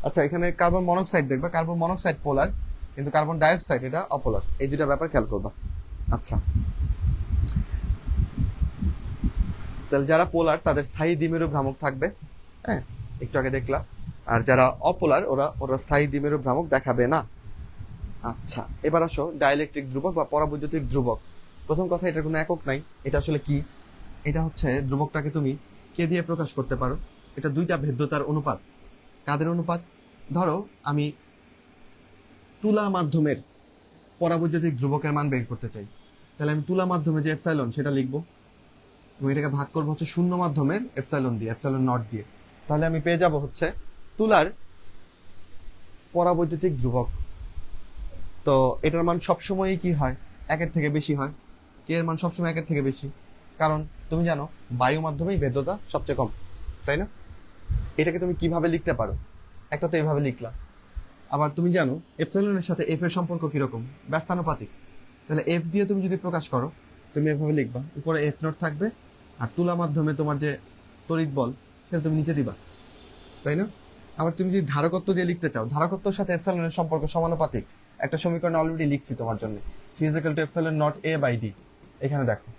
আচ্ছা, এখানে কার্বন মনোক্সাইড দেখবা, কার্বন মনোক্সাইড পোলার, কিন্তু কার্বন ডাইঅক্সাইড এটা অপোলার। এই দুটা ব্যাপার খেয়াল করবা। আচ্ছা, তাহলে যারা পোলার তাদের স্থায়ী দ্বিমেরু ভ্রামক থাকবে, হ্যাঁ, একটু আগে দেখলাম। আর যারা অপোলার ওরা স্থায়ী দ্বিমেরু ভ্রামক দেখাবে না। আচ্ছা, এবার আসো ডাইইলেকট্রিক ধ্রুবক বা পরাবৈদ্যুতিক ধ্রুবক। প্রথম কথা, এটার কোনো একক নাই। এটা আসলে কি? এটা হচ্ছে ধ্রুবকটাকে তুমি কে দিয়ে প্রকাশ করতে পারো? এটা দুইটা ভেদ্যতার অনুপাত। কাদের অনুপাত? ধরো আমি তুলা মাধ্যমের পরাবৈদ্যুতিক ধ্রুবকের মান বের করতে চাই, তাহলে আমি তুলা মাধ্যমে যে এপসাইলন সেটা লিখবো, এবং এটাকে ভাগ করবো হচ্ছে শূন্য মাধ্যমের এপসাইলন দিয়ে, এপসাইলন নট দিয়ে। তাহলে আমি পেয়ে যাব হচ্ছে তুলার পরাবৈদ্যুতিক ধ্রুবক। তো এটার মান সবসময়ই কি হয়? 1-এর থেকে বেশি হয়। কে এর মান সবসময় 1-এর থেকে বেশি? কারণ তুমি জানো বায়ু মাধ্যমেই ভেদ্যতা সবচেয়ে কম, তাই না? এটাকে তুমি কিভাবে লিখতে পারো? একটা তো এইভাবে লিখলা। আবার তুমি জানো এপসাইলনের সাথে এফ এর সম্পর্ক কিরকম? ব্যস্তানুপাতিক। তাহলে এফ দিয়ে তুমি যদি প্রকাশ করো, তুমি এভাবে লিখবা, উপরে এফ নট থাকবে, আর তুলা মাধ্যমে তোমার যে তড়িৎ বল, সেটা তুমি নিচে দিবা, তাই না? আবার তুমি যদি ধারকত্ব দিয়ে লিখতে চাও, ধারকত্বের সাথে এপসাইলনের সম্পর্ক সমানুপাতিক, একটা সমীকরণ অলরেডি লিখছি তোমার জন্য, C is equal to epsilon naught A by D. এখানে দেখো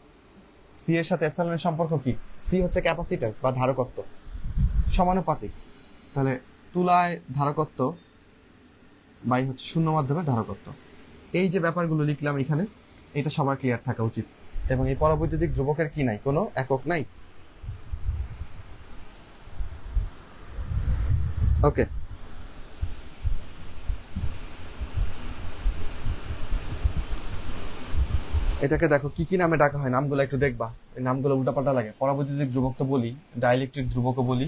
সি এর সাথে এপসাইলনের সম্পর্ক কি, সি হচ্ছে ক্যাপাসিট্যান্স বা ধারকত্ব, সমানুপাতিক, তাহলে তুলায় ধারকত্ব বাই হচ্ছে শূন্য মাধ্যমে ধারকত্ব। এই যে ব্যাপারগুলো লিখলাম এখানে, এটা সবার ক্লিয়ার থাকা উচিত। এবং এই পরাবৈদ্যুতিক ধ্রুবকের কি নাই, কোনো একক নাই। ওকে, এটাকে দেখো কি কি নামে ডাকা হয়, নামগুলো একটু দেখবা, এই নামগুলো উল্টাপাল্টা লাগে। পরাবৈদ্যুতিক ধ্রুবক তো বলি, ডাইইলেকট্রিক ধ্রুবকও বলি,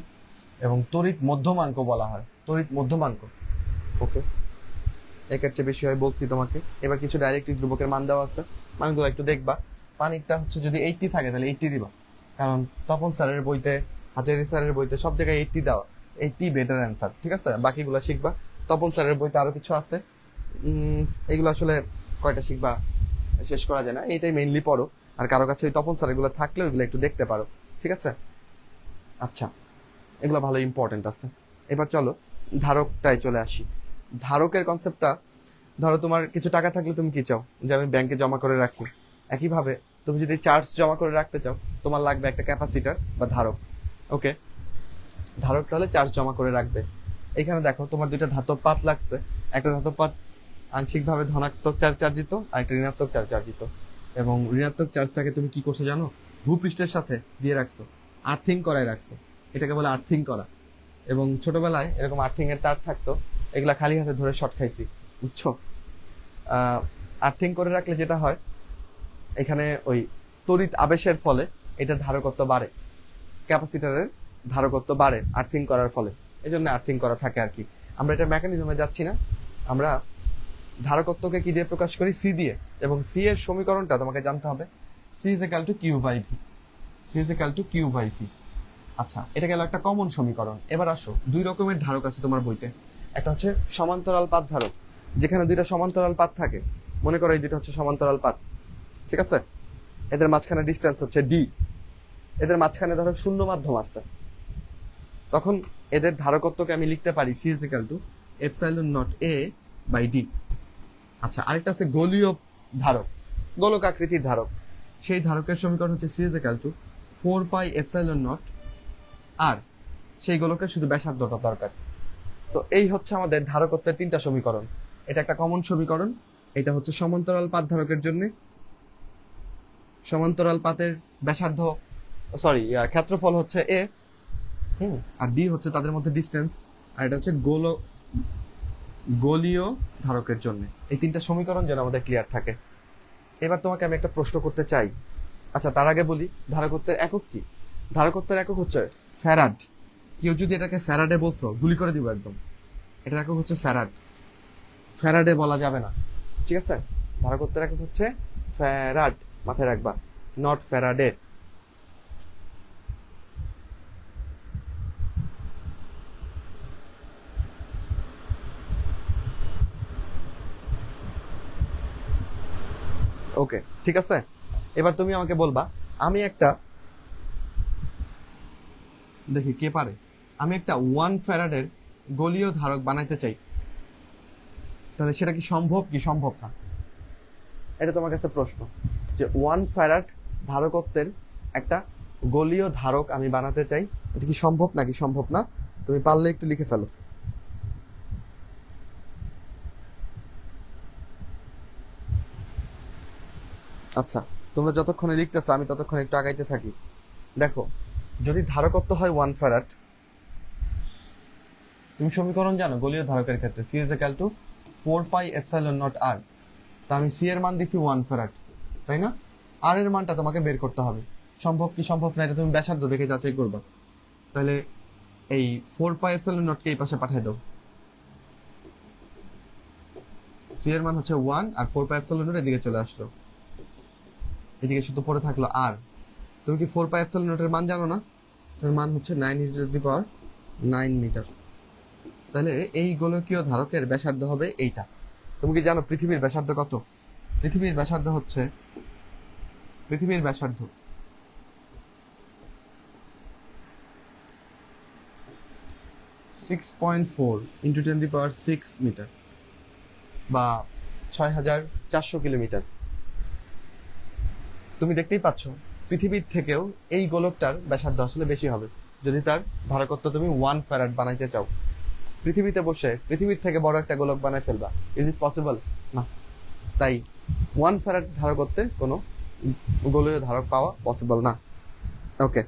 এবং তড়িৎ মধ্যমাঙ্ক বলা হয়, তড়িৎ মধ্যমাঙ্ক। ওকে, একের চেয়ে বেশি হয় বলছি তোমাকে। এবার কিছু ডাইইলেকট্রিক ধ্রুবকের মান দেওয়া আছে, মানগুলো একটু দেখবা। পানিটা হচ্ছে যদি 80 থাকে তাহলে 80 দিবা, কারণ তপন স্যারের বইতে, হাজারি স্যারের বইতে সব জায়গায় 80 দেওয়া, 80 বেটার অ্যান্সার, ঠিক আছে? বাকিগুলো শিখবা। তপন স্যারের বইতে আরো কিছু আছে, এগুলো আসলে কয়টা শিখবা শেষ করা যায় না, এইটাই মেইনলি পড়ো। আর কারো কাছে ওই তপন স্যার এগুলো থাকলে ওইগুলো একটু দেখতে পারো, ঠিক আছে? আচ্ছা, এগুলো ভালো ইম্পর্টেন্ট আছে। এবার চলো ধারকটায় চলে আসি। ধারকের কনসেপ্টটা, ধরো তোমার কিছু টাকা থাকলে তুমি কি চাও, যে আমি ব্যাংকে জমা করে রাখি। একইভাবে তুমি যদি চার্জ জমা করে রাখতে চাও, তোমার লাগবে একটা ক্যাপাসিটর বা ধারক। ওকে, ধারক তাহলে চার্জ জমা করে রাখবে। এখানে দেখো তোমার দুইটা ধাতব পাত লাগছে, একটা ধাতব পাত আংশিকভাবে ধনাত্মক চার্জ চার্জিত আর একটা ঋণাত্মক চার্জ চার্জিত। এবং ঋণাত্মক চার্জটাকে তুমি কি করছো জানো, ভূপৃষ্ঠের সাথে দিয়ে রাখছো, আর্থিং করায় রাখছো, এটাকে বলে আর্থিং করা। এবং ছোটবেলায় এরকম আর্থিং এর তার থাকতো, এগুলা খালি হাতে ধরে শর্ট খাইছি, বুঝছো? আর্থিং করে রাখলে যেটা হয়, এখানে ওই তড়িৎ আবেশের ফলে এটার ধারকত্ব বাড়ে, ক্যাপাসিটরের ধারকত্ব বাড়ে আর্থিং করার ফলে, এই জন্য আর্থিং করা থাকে আর কি। আমরা এটা মেকানিজমে যাচ্ছি না, আমরা ধারকত্বকে কি দিয়ে প্রকাশ করি, সি দিয়ে। এবং সি এর সমীকরণটা তোমাকে জানতে হবে, C is equal to Q by V, C is equal to Q by V. আচ্ছা, এটা গেল একটা কমন সমীকরণ। এবার আসো, দুই রকমের ধারক আছে তোমার বইতে। একটা হচ্ছে সমান্তরাল পাত ধারক, যেখানে দুইটা সমান্তরাল পাত থাকে, মনে করো এই দুইটা হচ্ছে সমান্তরাল পাত, ঠিক আছে? এদের মাঝখানে ডিস্টেন্স হচ্ছে ডি, এদের মাঝখানে ধরো শূন্য মাধ্যম আছে, তখন এদের ধারকত্বকে আমি লিখতে পারি C is equal to epsilon naught A by D. আচ্ছা, আরেকটা আছে গোলীয় ধারক, গোলক আকৃতির ধারক। সেই ধারকের সমীকরণ হচ্ছে C is equal to 4 pi epsilon naught R, সেই গোলকের শুধু ব্যাসার্ধটা দরকার। তো এই হচ্ছে আমাদের ধারকত্বের তিনটা সমীকরণ। এটা একটা কমন সমীকরণ, এটা হচ্ছে সমান্তরাল পাত ধারকের জন্য, সমান্তরাল পাতের ব্যাসার্ধ, সরি ক্ষেত্রফল হচ্ছে এ, আর ডি হচ্ছে তাদের মধ্যে ডিস্টেন্স, আর এটা হচ্ছে গোলীয় ধারকের জন্য। এই তিনটা সমীকরণ যেন আমাদের ক্লিয়ার থাকে। এবার তোমাকে আমি একটা প্রশ্ন করতে চাই। আচ্ছা, তার আগে বলি ধারকত্বের একক কি। ধারকত্বের একক হচ্ছে ফ্যারাড। কেউ যদি এটাকে ফ্যারাডে বলছো, গুলি করে দিব একদম। এটার একক হচ্ছে ফ্যারাড, ফ্যারাডে বলা যাবে না, ঠিক আছে? ধারকত্বের একক হচ্ছে ফ্যারাড, মাথায় রাখবা, নট ফ্যারাডে। ওকে, ঠিক আছে? এবার তুমি আমাকে বলবা, আমি একটা, দেখি কে পারে, আমি একটা 1 ফ্যারাডের গোলীয় ধারক বানাইতে চাই, তাহলে সেটা কি সম্ভব কি সম্ভব না? এটা তোমার কাছে প্রশ্ন, যে 1 ফ্যারাড ধারকত্বের একটা গোলীয় ধারক আমি বানাতে চাই, এটা কি সম্ভব নাকি সম্ভব না? তুমি পারলে একটু লিখে ফেলো। আচ্ছা, তোমরা যতক্ষণে লিখতেছো আমি ততক্ষণ একটু আগাইতে থাকি। দেখো, যদি ধারকত্ব হয় 1 ফ্যারাড, তুমি সমীকরণ জানো গোলীয় ধারকের ক্ষেত্রে C is equal to 4 pi epsilon naught R. তা আমি সি এর মান দিছি 1 ফ্যারাড, তাই না? আর এর মানটা তোমাকে বের করতে হবে, সম্ভব কি সম্ভব না এটা তুমি ব্যাসার্ধ দেখে যাচাই করবা। তাহলে এই 4 পাই এপসাইলন নট কে এই পাশে পাঠিয়ে দাও, সি এর মান হচ্ছে 1 আর 4 পাই এপসাইলন নট এদিকে চলে আসলো, এদিকে শুধু পড়ে থাকলো আর। তুমি কি 4 পাই এপসাইলন নট এর মান জানো না? এর মান হচ্ছে 9 মিটার। তাহলে এই গোলকীয় ধারকের ব্যাসার্ধ হবে এইটা। তুমি কি জানো পৃথিবীর ব্যাসার্ধ কত? পৃথিবীর ব্যাসার্ধ হচ্ছে, পৃথিবীর ব্যাসার্ধ 6.4 ইন্টু 10⁶ মিটার বা 6400 কিলোমিটার। তুমি দেখতেই পাচ্ছ পৃথিবীর থেকেও এই গোলকটার ব্যাসার্ধ আসলে বেশি হবে যদি তার ধারকত্ব তুমি 1 ফ্যারাড বানাইতে চাও। পৃথিবীতে বসে পৃথিবীর থেকে বড় একটা গোলক বানাই ফেলবা, ইজ ইট পসিবল? না। তাই 1 ফ্যারাড ধারকত্বে কোনো গোলীয় ধারক পাওয়া পসিবল না। ওকে,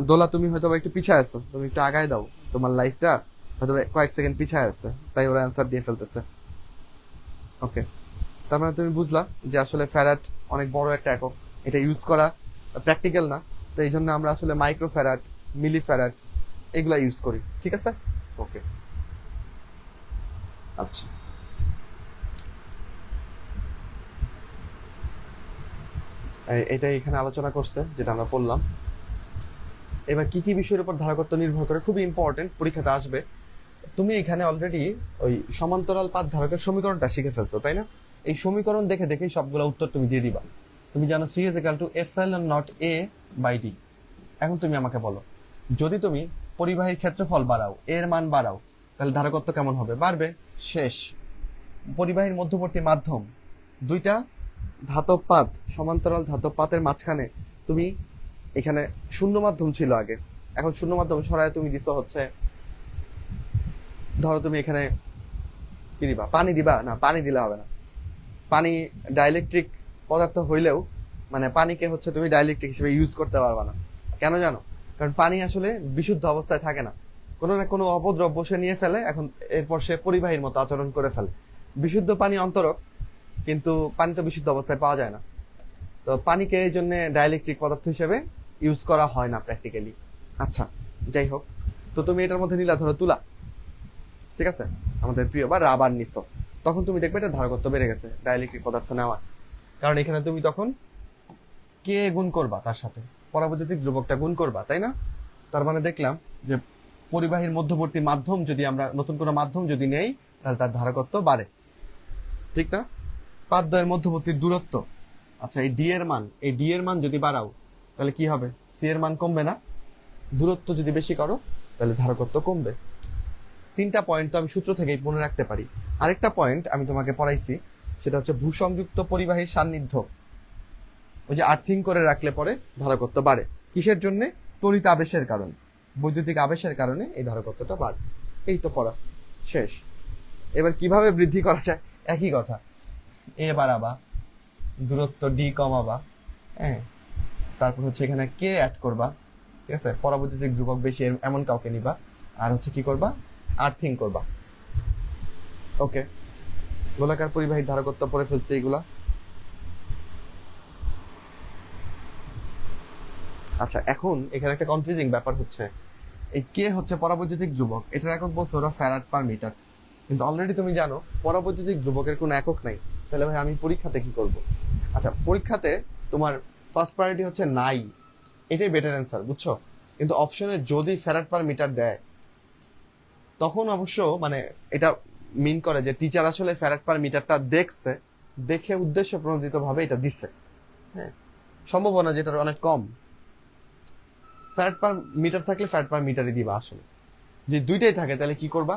দোলা তুমি হয়তো একটু পিছায় আছো, তুমি একটু আগায় দাও, তোমার লাইফটা হয়তো কয়েক সেকেন্ড পিছায় আছে, তাই ওরা অ্যান্সার দিয়ে ফেলতেছে। ওকে, তার মানে তুমি বুঝলা যে আসলে ফ্যারাড অনেক বড় একটা একক, এটা ইউজ করা প্র্যাকটিক্যাল না, তো এই জন্য আমরা আসলে মাইক্রো ফ্যারাড, মিলি ফ্যারাড এগুলা ইউজ করি। ঠিক আছে, ওকে। আচ্ছা, এটাই এখানে আলোচনা করছে যেটা আমরা পড়লাম। এবার কি কি বিষয়ের উপর ধারকত্ব নির্ভর করে, খুবই ইম্পর্টেন্ট, পরীক্ষাতে আসবে। তুমি এখানে অলরেডি ওই সমান্তরাল পাত ধারকের সমীকরণটা শিখে ফেলছো, তাই না? এই সমীকরণ দেখে দেখেই সবগুলো উত্তর তুমি দিয়ে দিবা। তুমি জানো C is equal to epsilon naught A by D. এখন তুমি আমাকে বলো, যদি তুমি পরিবাহীর ক্ষেত্রফল বাড়াও, এর মান বাড়াও, তাহলে ধারকত্ব কেমন হবে? বাড়বে। শেষ। পরিবাহীর মধ্যবর্তী মাধ্যম, দুইটা ধাতব পাত, সমান্তরাল ধাতব পাতের মাঝখানে তুমি এখানে শূন্য মাধ্যম ছিল আগে, এখন শূন্য মাধ্যম সরায় তুমি দিছো হচ্ছে, ধরো তুমি এখানে কি দিবা, পানি দিবা? না, পানি দিলে হবে না। পানি ডাইলেকট্রিক পদার্থ হইলেও মানে পানিকে হচ্ছে তুমি ডাইলেকট্রিক হিসেবে ইউজ করতে পারবা না। কেন জানো? কারণ পানি আসলে বিশুদ্ধ অবস্থায় থাকে না, কোনো না কোনো অপদ্রব্য সে নিয়ে ফেলে, এখন এরপর সে পরিবাহীর মতো আচরণ করে ফেলে। বিশুদ্ধ পানি অন্তরক, কিন্তু পানি তো বিশুদ্ধ অবস্থায় পাওয়া যায় না, তো পানিকে এই জন্য ডাইলেকট্রিক পদার্থ হিসেবে ইউজ করা হয় না প্র্যাকটিক্যালি। আচ্ছা, যাই হোক, তো তুমি এটার মধ্যে নিলা ধরো তুলা, ঠিক আছে, আমাদের প্রিয়, বা রাবার নিছো, তখন তুমি দেখবে এটা ধারকত্ব বেড়ে গেছে ডাইলেকট্রিক পদার্থ নেওয়া, কারণ এখানে তুমি তখন কে গুণ করবা, তার সাথে পরাবৈদ্যুতিক ধ্রুবকটা গুণ করবা, তাই না? তার মানে দেখলাম যে পরিবাহীর মধ্যবর্তী মাধ্যম যদি আমরা নতুন কোনো মাধ্যম যদি নেই, তাহলে তার ধারকত্ব বাড়ে, ঠিক না? পাতদ্বয়ের মধ্যবর্তী দূরত্ব, আচ্ছা এই ডি এর মান যদি বাড়াও তাহলে কি হবে? সি এর মান কমবে না? দূরত্ব যদি বেশি করো তাহলে ধারকত্ব কমবে। 3টা পয়েন্ট তো আমি সূত্র থেকেই মনে রাখতে পারি। আরেকটা পয়েন্ট আমি তোমাকে পড়াইছি, সেটা হচ্ছে ভূসংযুক্ত পরিবাহীর সান্নিধ্য, ওই যে আর্থিং করে রাখলে পরে ধারকত্ব বাড়ে। কিসের জন্য? তড়িৎ আবেশের কারণে, বৈদ্যুতিক আবেশের কারণে এই ধারকত্বটা বাড়ে। এই তো পড়া শেষ। এবার কিভাবে বৃদ্ধি করা যায়? একই কথা, এ বাড়াবা, দূরত্ব ডি কমাবা, হ্যাঁ, তারপর হচ্ছে এখানে কে অ্যাড করবা, ঠিক আছে, পরাবৈদ্যুতিক ধ্রুবক বেশি এমন কাউকে নিবা, আর হচ্ছে কি করবা? আর্থিং করবা। ওকে, গোলাকার পরিবাহীর ধারকত্ব পড়ে ফেলছে এগুলা। আচ্ছা, এখন এখানে একটা কনফিউজিং ব্যাপার হচ্ছে, এই কে হচ্ছে পরাবৈদ্যুতিক ধ্রুবক, এটার একক বলছে ওরা ফ্যারাড পার মিটার, কিন্তু অলরেডি তুমি জানো পরাবৈদ্যুতিক ধ্রুবকের কোনো একক নাই, তাহলে ভাই আমি পরীক্ষাতে কি করব? আচ্ছা, পরীক্ষাতে তোমার ফার্স্ট প্রায়োরিটি হচ্ছে নাই, এটাই বেটার অ্যান্সার, বুঝছো? কিন্তু অপশনে যদি ফ্যারাড পার মিটার দেয়, তখন অবশ্য মানে এটা মিন করে যে টিচার আসলে ফ্যারাড পার মিটারটা দেখছে, দেখে উদ্দেশ্য প্রণোদিত ভাবে এটা দিচ্ছে। হ্যাঁ, সম্ভাবনা যেটার অনেক কম। ফ্যারাড পার মিটার থাকলে ফ্যারাড পার মিটারই দিবা। আসলে যদি দুইটাই থাকে তাহলে কি করবা?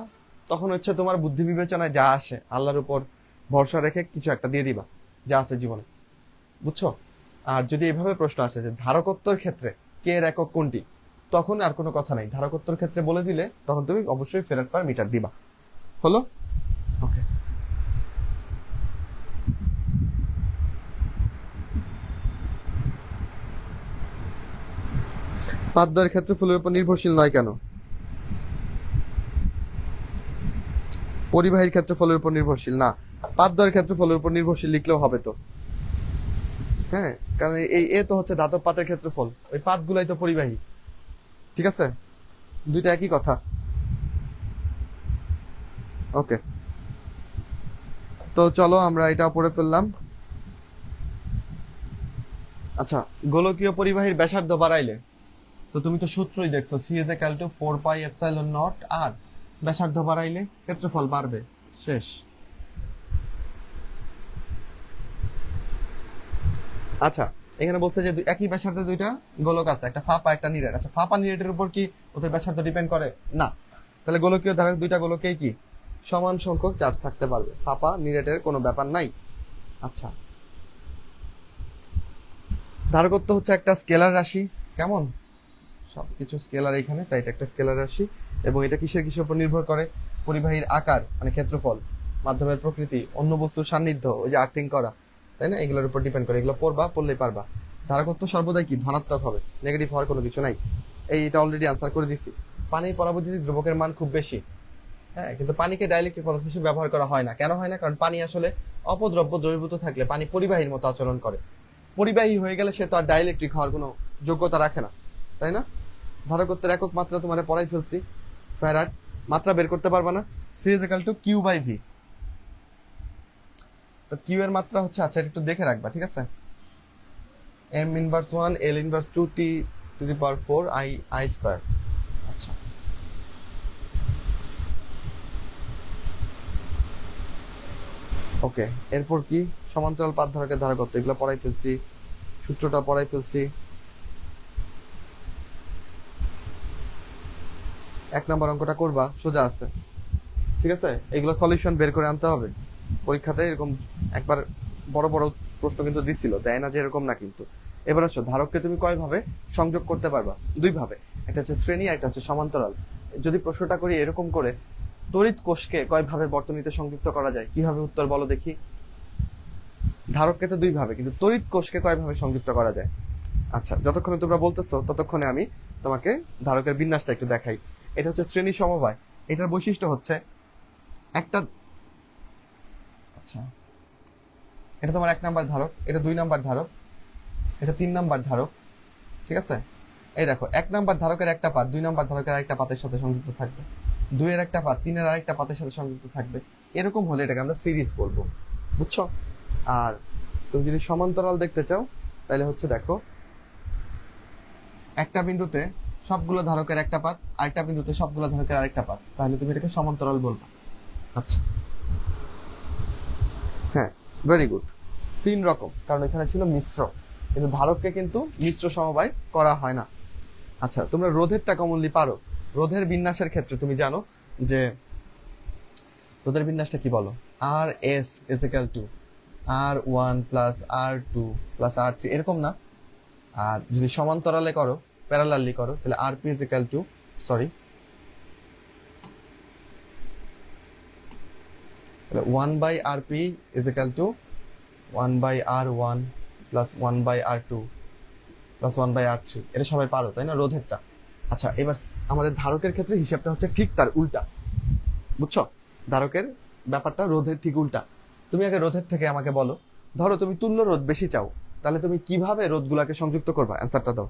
তখন হচ্ছে তোমার বুদ্ধি বিবেচনায় যা আসে আল্লাহর উপর ভরসা রেখে কিছু একটা দিয়ে দিবা যা আছে জীবনে, বুঝছো? আর যদি এভাবে প্রশ্ন আসে যে ধারকত্বের ক্ষেত্রে কে এর একক কোনটি, তখন আর কোনো কথা নাই, ধারকত্বের ক্ষেত্রে বলে দিলে তখন তুমি অবশ্যই ফ্যারাড পার মিটার দিবা। হলো? ওকে, পাতদ্বয়ের ক্ষেত্রফলের উপর নির্ভরশীল নয় কেন? পরিবাহীর ক্ষেত্রফলের উপর নির্ভরশীল না, পাতদ্বয়ের ক্ষেত্রফলের উপর নির্ভরশীল লিখলেও হবে তো। হ্যাঁ, কারণ এই এ তো হচ্ছে ধাতব পাতের ক্ষেত্রফল, ওই পাতগুলাই তো পরিবাহী, ঠিক আছে, দুইটা একই কথা। ওকে, তো চলো আমরা এটা পড়ে ফেললাম। আচ্ছা, গোলকীয় পরিবাহীর ব্যাসার্ধ বাড়াইলে, তো তুমি তো সূত্রই দেখছো, C is equal to 4 pi epsilon naught R, ব্যাসার্ধ বাড়াইলে ক্ষেত্রফল বাড়বে। শেষ। আচ্ছা, এখানে বলছে যে একই ব্যাসার্ধে দুইটা গোলক আছে, একটা ফাঁপা একটা নিরেট। আচ্ছা, ফাঁপা নিরেটের উপর কি ওদের ব্যাসার্ধ ডিপেন্ড করে? না। তাহলে গোলকীয় ধারক দুইটা গোলকেই কি সমান সংখ্যক চার্জ থাকতে পারবে, ফাঁপা নিরেটের কোনো ব্যাপার নাই। আচ্ছা, ধারকত্ব হচ্ছে একটা স্কেলার রাশি, কেমন সবকিছু স্কেলার এখানে, তাই এটা একটা স্কেলার রাশি। এবং এটা কিসের কিসের উপর নির্ভর করে? পরিবাহীর আকার মানে ক্ষেত্রফল, মাধ্যমের প্রকৃতি, অন্য বস্তুর সান্নিধ্য, ওই যে আর্থিং করা, তাই না, এগুলোর উপর ডিপেন্ড করে। এগুলো পড়লেই পারবা। ধারকত্ব সর্বদাই কি ধনাত্মক হবে, নেগেটিভ হওয়ার কোনো কিছু নাই। এটা অলরেডি আনসার করে দিচ্ছি। পানির পরাবৈদ্যুতিক দ্রবকের মান খুব বেশি, হ্যাঁ, কিন্তু পানিকে ডাইলেকট্রিক পদার্থ হিসেবে ব্যবহার করা হয় না। কেন হয় না? কারণ পানি আসলে অপদ্রব্য দ্রবীভূত থাকলে পানি পরিবাহীর মতো আচরণ করে। পরিবাহী হয়ে গেলে সে তো আর ডাইলেকট্রিক হওয়ার কোনো যোগ্যতা রাখে না, তাই না? ধারকত্বের একক মাত্রা তোমার পড়াই ফেলছি, ফ্যারাড। মাত্রা বের করতে পারবা না? C is equal to Q by V. তো কিউ এর মাত্রা হচ্ছে, আচ্ছা এটা একটু দেখে রাখবা, ঠিক আছে? M inverse 1 L inverse 2 T to the power 4 I square. আচ্ছা, ওকে। এরপর কি? সমান্তরাল পাত ধারকের ধারকত্ব, এগুলো পড়াই ফেলছি, সূত্রটা পড়াই ফেলছি। 1 নম্বর অঙ্কটা করবা, সোজা আছে, ঠিক আছে? এগুলো সলিউশন বের করে আনতে হবে। পরীক্ষাতে এরকম একবার বড় বড় প্রশ্ন কিন্তু দিছিল, দেয় না যে এরকম না কিন্তু। এবার আসো, ধারককে তুমি কয়ভাবে সংযোগ করতে পারবা? দুই ভাবে, একটা হচ্ছে শ্রেণী, একটা হচ্ছে সমান্তরাল। যদি প্রশ্নটা করি এরকম করে, তড়িৎ কোষকে কয়ভাবে বর্তনীতে সংযুক্ত করা যায়, কিভাবে উত্তর বলো দেখি? ধারককে তো দুই ভাবে, কিন্তু তড়িৎ কোষকে কয়ভাবে সংযুক্ত করা যায়? আচ্ছা, যতক্ষণে তোমরা বলতেছো ততক্ষণে আমি তোমাকে ধারকের বিন্যাসটা একটু দেখাই। এটা হচ্ছে শ্রেণী সমবায়। এটার বৈশিষ্ট্য হচ্ছে একটা, আচ্ছা, এটা তোমার 1 নাম্বার ধারক, এটা 2 নাম্বার ধারক, এটা 3 নাম্বার ধারক, ঠিক আছে? এই দেখো, 1 নাম্বার ধারকের একটা পাত 2 নাম্বার ধারকের আরেকটা পাতের সাথে সংযুক্ত থাকবে, 2 এর একটা পাত 3 এর আরেকটা পাতের সাথে সংযুক্ত থাকবে। এরকম হলে এটাকে আমরা সিরিজ বলবো, বুঝছো? আর তুমি যদি সমান্তরাল দেখতে চাও তাহলে হচ্ছে দেখো, একটা বিন্দুতে সবগুলো ধারকের একটা পাত, আরেকটা বিন্দুতে সবগুলো ধারকের আরেকটা পাত, তাহলে তুমি এটাকে সমান্তরাল বলবা। আচ্ছা, হ্যাঁ, ভেরি গুড। 3 রকম, কারণ এখানে ছিল মিশ্র, কিন্তু ধারককে কিন্তু মিশ্র সমবায় করা হয় না। আচ্ছা, তোমরা রোধেরটা কমনলি পারো। রোধের বিন্যাসের ক্ষেত্রে তুমি জানো যে রোধের বিন্যাসটা কি বলো? R S is equal to R1 plus R2 plus R3, এরকম না? আর যদি সমান্তরালে করো, প্যারালালি করো, তাহলে RP is equal two, sorry, 1/RP is equal two 1/R1 plus 1/R2 plus 1/R3। এটা সবাই পারো, তাই না, রোধেরটা? আচ্ছা, এবার আমাদের ধারকের ক্ষেত্রে হিসাবটা হচ্ছে ঠিক তার উল্টা, বুঝছো? ধারকের ব্যাপারটা রোধের ঠিক উল্টা। তুমি আগে রোধের থেকে আমাকে বলো, ধরো তুমি তুল্য রোধ বেশি চাও, তাহলে তুমি কিভাবে রোধগুলাকে সংযুক্ত করবা? অ্যান্সারটা দাও।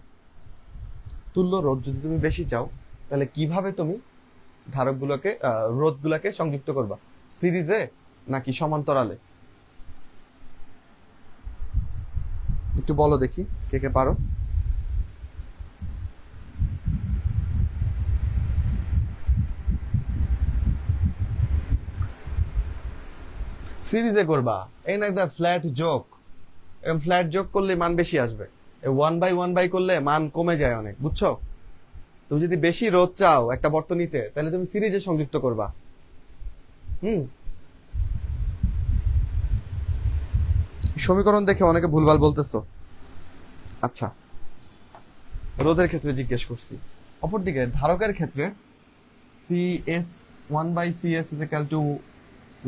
তুল্য রোধ যদি তুমি বেশি চাও, তাহলে কিভাবে তুমি ধারকগুলোকে রোধগুলোকে সংযুক্ত করবা? সিরিজে নাকি সমান্তরালে? একটু বলো দেখি, কে কে পারো? সিরিজে করবা। এই না একটা ফ্ল্যাট যোগ, এরকম ফ্ল্যাট যোগ করলে মান বেশি আসবে। 1/1 করলে মান কমে যায় অনেক, বুঝছো? তুমি যদি বেশি রোধ চাও একটা বর্তনীতে, তাহলে তুমি সিরিজে সংযুক্ত করবা। সমীকরণ দেখে অনেকে ভুলভাল বলতেছো। আচ্ছা, রোধের ক্ষেত্রে জিজ্ঞেস করছি। অপরদিকে ধারকের ক্ষেত্রে CS 1/CS is equal to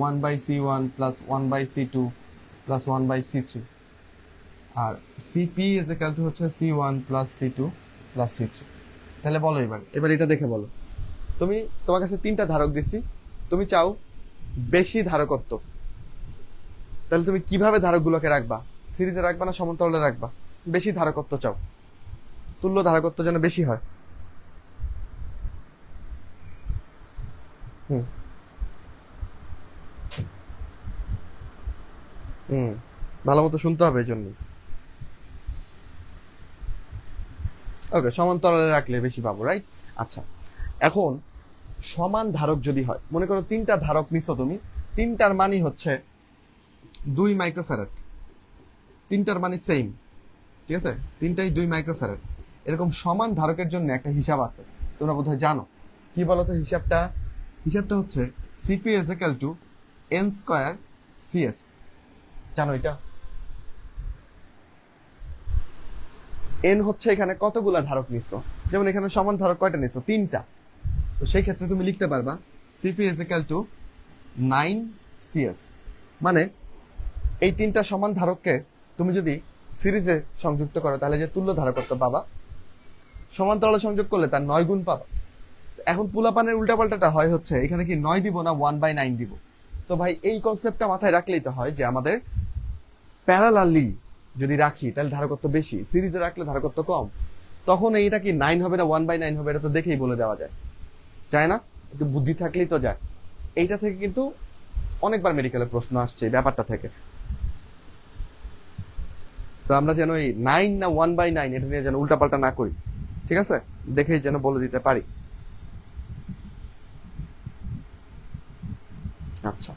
1/C1 plus 1/C2 plus 1/C3, R CP is equal to হচ্ছে C1 plus C2 plus C3। তাহলে বলো, এবার এটা দেখে বলো। তোমার কাছে 3টা ধারক দিছি, তুমি চাও বেশি ধারকত্ব, তাহলে তুমি কিভাবে ধারকগুলোকে রাখবা? সিরিজে রাখবা না সমান্তরালে রাখবা? বেশি ধারকত্ব চাও, তুল্য ধারকত্ব যেন বেশি হয়। ভালো মতো শুনতে হবে এই জন্য। ওকে, সমান্তরালে রাখলে বেশি পাবো, রাইট? আচ্ছা, এখন সমান ধারক যদি হয়, মনে করো 3টা ধারক নিছো তুমি, 3টার মানই হচ্ছে 2 মাইক্রোফ্যারাড, 3টার মানই সেম, ঠিক আছে, তিনটাই 2 মাইক্রোফ্যারাড। এরকম সমান ধারকের জন্য একটা হিসাব আছে, তোমরা বোধহয় জানো। কি বলতো হিসাবটা? হিসাবটা হচ্ছে CP is equal two N square CS. জানো এটা? এন হচ্ছে এখানে কতগুলা ধারক নিচ্ছ, যেমন এখানে সমান ধারক কয়টা নিচ্ছ? 3টা। তো সেই ক্ষেত্রে তুমি লিখতে পারবা CP is equal two 9 CS. মানে এই 3টা সমান ধারককে তুমি যদি সিরিজে সংযুক্ত করো তাহলে যে তুল্য ধারকত্ব পাবা, সমান্তরালে সংযোগ করলে তার 9 গুণ পাবা। এখন পুলাপানের উল্টাপাল্টাটা হয় হচ্ছে এখানে কি 9 দিব না 1/9 দিব? তো ভাই এই কনসেপ্টটা মাথায় রাখলেই তো হয় যে আমাদের প্যারালালি যদি রাখি তাহলে ধারকত্ব বেশি, সিরিজে রাখলে ধারকত্ব কম। তখন এইটা কি 9 হবে না 1/9 হবে এটা তো দেখেই বলে দেওয়া যায়, যায় না? একটু বুদ্ধি থাকলেই তো যায়। এইটা থেকে কিন্তু অনেকবার মেডিকেলের প্রশ্ন আসছে এই ব্যাপারটা থেকে। তো আমরা যেন এই 9 না 1/9 এটা নিয়ে যেন উল্টাপাল্টা না করি, ঠিক আছে? দেখেই যেন বলে দিতে পারি। আচ্ছা,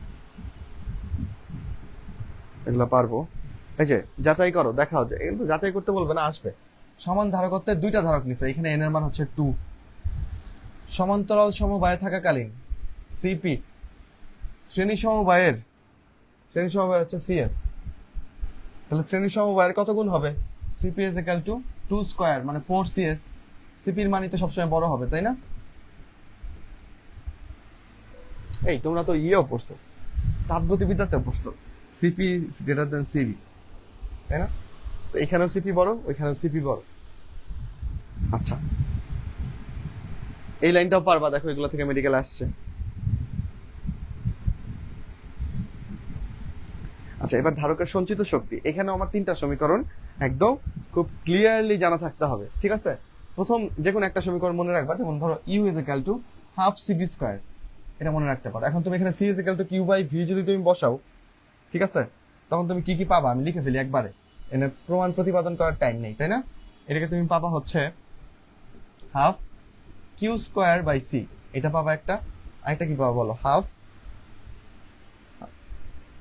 এগুলো পারবো। এই যে যাচাই করো, দেখাও যে কিন্তু যাচাই করতে বলবে না, আসবে। সমান ধারকত্বের 2টা ধারক নিচ্ছে, এখানে এন এর মান হচ্ছে 2। সমান্তরাল সমবায়ে থাকাকালীন সিপি শ্রেণী সমবায় হচ্ছে সিএস। তাহলে শ্রেণী সমবায়ের কত গুণ হবে? CP is equal two 2 square মানে 4 সিএস। সিপির মানই তো সবসময় বড় হবে, তাই না? এই তোমরা তো ইয়েও পড়ছো, তাপগতিবিদ্যাতেও পড়ছো, সিপি গ্রেটার দেন সিবি, তাই না? তো এখানেও সিপি বড়, ওইখানেও সিপি বড়। আচ্ছা, এই লাইনটাও পারবা, দেখো এগুলো থেকে মেডিকেল আসছে। আচ্ছা, এবার ধারকের সঞ্চিত শক্তি। এখানে আমার 3টা সমীকরণ একদম খুব ক্লিয়ারলি জানা থাকতে হবে, ঠিক আছে? প্রথম যে কোনো একটা সমীকরণ মনে রাখবা, যেমন ধরো U is equal to half CV square, এটা মনে রাখতে পারো। এখন তুমি এখানে C is equal to Q by V যদি তুমি বসাও, ঠিক আছে, তখন তুমি কি কি পাবা আমি লিখে ফেলি একবারে, এনে প্রমাণ প্রতিপাদন করার টাইম নেই, তাই না? এটাকে তুমি পাবা হচ্ছে half Q square by C, এটা পাবা একটা। আরেকটা কি পাবা বলো?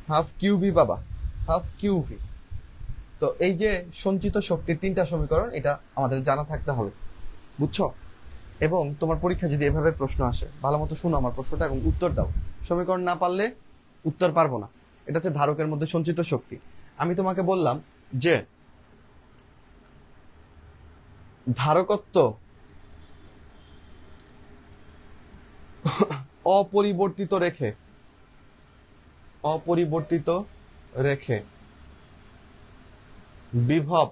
হাফ কিউবি পাবা, হাফ কিউবি। তো এই যে সঞ্চিত শক্তির 3টা সমীকরণ, এটা আমাদের জানা থাকতে হবে, বুঝছো? এবং তোমার পরীক্ষা যদি এভাবে প্রশ্ন আসে, ভালো মতো শুনো আমার প্রশ্নটা এবং উত্তর দাও। সমীকরণ না পারলে উত্তর পারবো না। এটা হচ্ছে ধারকের মধ্যে সঞ্চিত শক্তি। আমি তোমাকে বললাম যে ধারকত্ব অপরিবর্তিত রেখে বিভব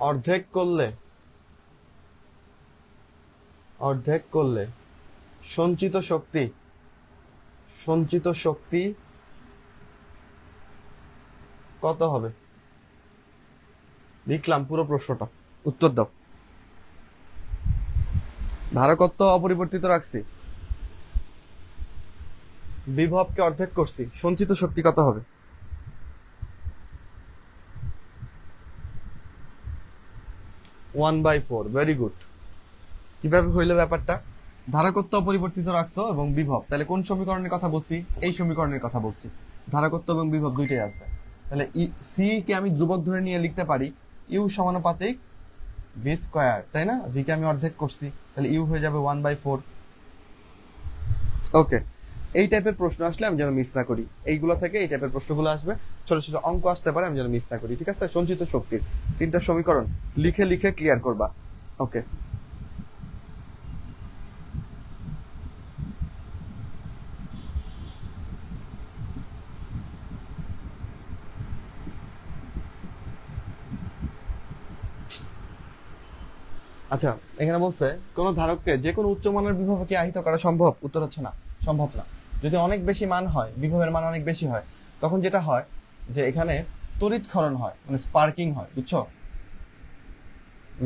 অর্ধেক করলে সঞ্চিত শক্তি কত হবে? লিখলাম পুরো প্রশ্নটা, উত্তর দাও। ধারকত্ব অপরিবর্তিত রাখছি, বিভবকে অর্ধেক করছি, সঞ্চিত শক্তি কত হবে? 1/4। Very good. কিভাবে হইলো ব্যাপারটা? ধারকত্ব অপরিবর্তিত রাখছো এবং বিভব, তাহলে কোন সমীকরণের কথা বলছি? এই সমীকরণের কথা বলছি। ধারকত্ব এবং বিভব দুইটাই আছে। তাহলে সি কে আমি ধ্রুবক ধরে নিয়ে লিখতে পারি ইউ সমানুপাতিক ভি স্কয়ার, তাই না? ভি কে আমি অর্ধেক করছি, তাহলে ইউ হয়ে যাবে 1/4। ওকে, এই টাইপের প্রশ্ন আসলে আমি যেন মিস না করি। এইগুলো থেকে এই টাইপের প্রশ্নগুলো আসবে, ছোট ছোট অঙ্ক আসতে পারে, আমি যেন মিস না করি, ঠিক আছে? সঞ্চিত শক্তির 3টা সমীকরণ লিখে ক্লিয়ার করবা। ওকে, আচ্ছা, এখানে বলছে কোন ধারককে যে কোনো উচ্চমানের বিভবকে আহিত করা সম্ভব? উত্তর হচ্ছে না, সম্ভব না। যদি অনেক বেশি মান হয়, বিভবের মান অনেক বেশি হয়, তখন যেটা হয় যে এখানে তড়িৎক্ষরণ হয়, মানে স্পার্কিং হয়, বুঝছো?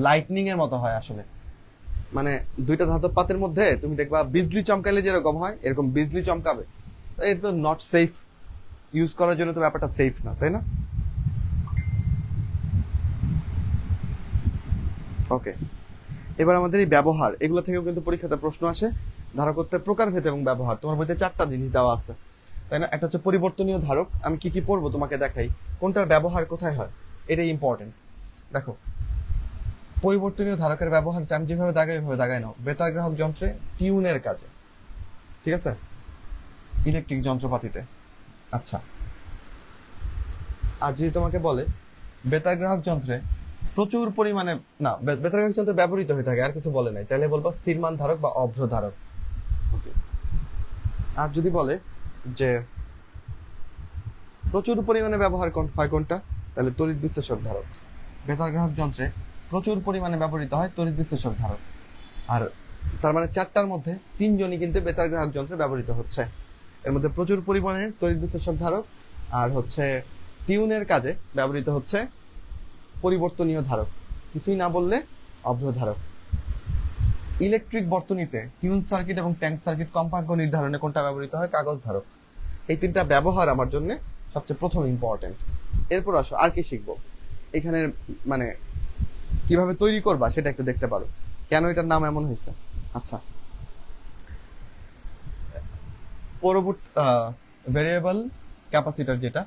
লাইটনিং এর মতো হয় আসলে। মানে দুইটা ধাতব পাতের মধ্যে তুমি দেখবা বিজলি চমকাইলে যেরকম হয় এরকম বিজলি চমকাবে। এটা তো নট সেফ, ইউজ করার জন্য তো ব্যাপারটা সেফ না, তাই না? ওকে, এবার আমাদের এই ব্যবহার, এগুলো থেকেও কিন্তু পরীক্ষাতে প্রশ্ন আসে। ধারকত্বের প্রকারভেদ এবং ব্যবহার তোমার বইতে 4টা জিনিস দেওয়া আছে, তাই না? একটা হচ্ছে পরিবর্তনীয় ধারক, আমি কি কি পড়বো তোমাকে দেখাই, কোনটার ব্যবহার কোথায় হয়। এটাই ইম্পর্টেন্ট। দেখো, পরিবর্তনীয় ধারকের ব্যবহার আমি যেভাবে দাগাই ওইভাবে দাগাই নাও। বেতার গ্রাহক যন্ত্রে টিউনের কাজে, ঠিক আছে, ইলেকট্রিক যন্ত্রপাতিতে। আচ্ছা, আর যদি তোমাকে বলে বেতার গ্রাহক যন্ত্রে প্রচুর পরিমাণে, না বেতার গ্রাহক যন্ত্রে ব্যবহৃত হয়ে থাকে, আর কিছু বলে নাই, তাহলে বলবো স্থিরমান ধারক বা অভ্র ধারক। আর যদি বলে যে প্রচুর পরিমাণে ব্যবহার হয় কোনটা, তাহলে তড়িৎ বিশ্লেষক ধারক। বেতার গ্রাহক যন্ত্রে প্রচুর পরিমাণে ব্যবহৃত হয় তড়িৎ বিশ্লেষক ধারক। আর তার মানে 4টার মধ্যে 3জনই কিন্তু বেতার গ্রাহক যন্ত্রে ব্যবহৃত হচ্ছে। এর মধ্যে প্রচুর পরিমাণে তড়িৎ বিশ্লেষক ধারক, আর হচ্ছে টিউনের কাজে ব্যবহৃত হচ্ছে পরিবর্তনীয় ধারক, কিছুই না বললে অভ্র ধারক। ইলেকট্রিক বর্তনীতে টিউন সার্কিট এবং ট্যাঙ্ক সার্কিট কম্পাঙ্ক নির্ধারণে কোনটা ব্যবহৃত হয়? কাগজ ধারক। এই 3টা ব্যবহার আমার জন্য সবচেয়ে প্রথম ইম্পর্টেন্ট। এরপর আসো আর কি শিখবো, এখানে মানে কিভাবে তৈরি করবা সেটা একটু দেখতে পারো, কেন এটার নাম এমন হয়েছে। আচ্ছা, পরবর্তী ভেরিয়েবল ক্যাপাসিটর, যেটা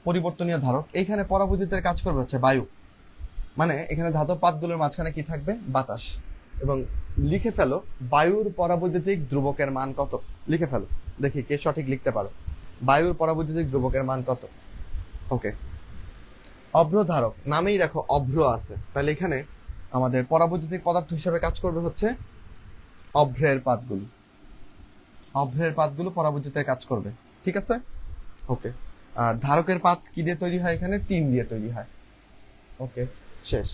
পরিবর্তনীয় ধারক, এইখানে পরাবৈদ্যুতের কাজ করবে হচ্ছে বায়ু। মানে এখানে ধাতব পাতগুলোর মাঝখানে কি থাকবে? বাতাস। এবং লিখে ফেলো বায়ুর পরাবৈদ্যুতিক ধ্রুবকের মান কত, লিখে ফেলো, দেখি কে সঠিক লিখতে পারো। বায়ুর পরাবৈদ্যুতিক ধ্রুবকের মান কত? ওকে। অভ্র ধারক, নামেই দেখো অভ্র আছে, তাহলে এখানে আমাদের পরাবৈদ্যুতিক পদার্থ হিসেবে কাজ করবে হচ্ছে অভ্রের পাতগুলো। অভ্রের পাতগুলো পরাবৈদ্যুতের কাজ করবে, ঠিক আছে? ওকে। আর ধারকের পাত কি দিয়ে তৈরি হয়? এখানে টিন দিয়ে তৈরি হয়। ওকে, শেষ।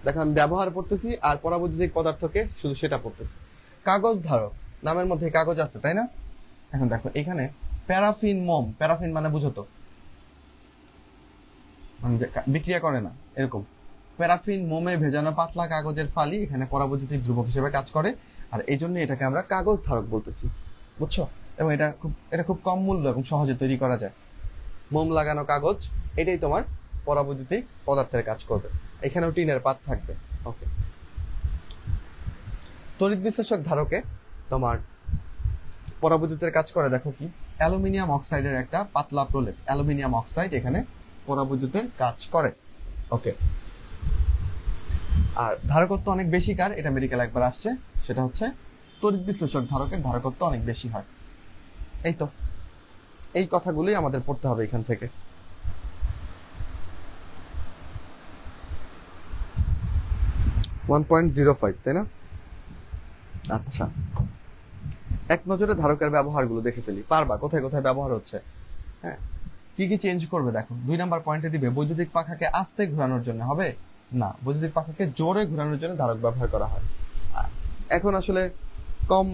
দেখো আমি ব্যবহার পড়তেছি আর পরাবৈদ্যুতিক পদার্থকে শুধু সেটা পড়তেছি। কাগজ ধারক, নামের মধ্যে কাগজ আছে তাই না? এখন দেখো এখানে প্যারাফিন মোম, প্যারাফিন মানে বুঝো তো, মানে বিক্রিয়া করে না এরকম, প্যারাফিন মোমে ভেজানো পাতলা কাগজের ফালি এখানে পরাবৈদ্যুতিক ধ্রুবক হিসেবে কাজ করে, আর এই জন্য এটাকে আমরা কাগজ ধারক বলতেছি, বুঝছো? এবং এটা খুব কম মূল্য এবং সহজে তৈরি করা যায়। মোম লাগানো কাগজ, এটাই তোমার পরাবৈদ্যুতিক পদার্থের কাজ করবে। এখানেও টিনের পাত থাকবে। ওকে। তড়িৎ বিশ্লেষক ধারকে তোমার পরাবৈদ্যুতের কাজ করে, দেখো কি, অ্যালুমিনিয়াম অক্সাইডের একটা পাতলা প্রলেপ, অ্যালুমিনিয়াম অক্সাইড এখানে পরাবৈদ্যুতের কাজ করে। ওকে। আর ধারকত্ব অনেক বেশি কার, এটা মেডিকেল একবার আসছে, সেটা হচ্ছে তড়িৎ বিশ্লেষক ধারকের ধারকত্ব অনেক বেশি হয়। এই তো, এই কথাগুলোই আমাদের পড়তে হবে এখান থেকে। .05, তাই না? আচ্ছা, এক নজরে ধারকের ব্যবহারগুলো দেখে ফেলি, পারবা কোথায় কোথায় ব্যবহার হচ্ছে। হ্যাঁ, কি কি চেঞ্জ করবে দেখো। 2 নাম্বার পয়েন্টে দিবে বৈদ্যুতিক পাখাকে আস্তে ঘোরানোর জন্য, হবে না, বৈদ্যুতিক পাখাকে জোরে ঘোরানোর জন্য ধারক ব্যবহার করা হয়। এখন আসলে কম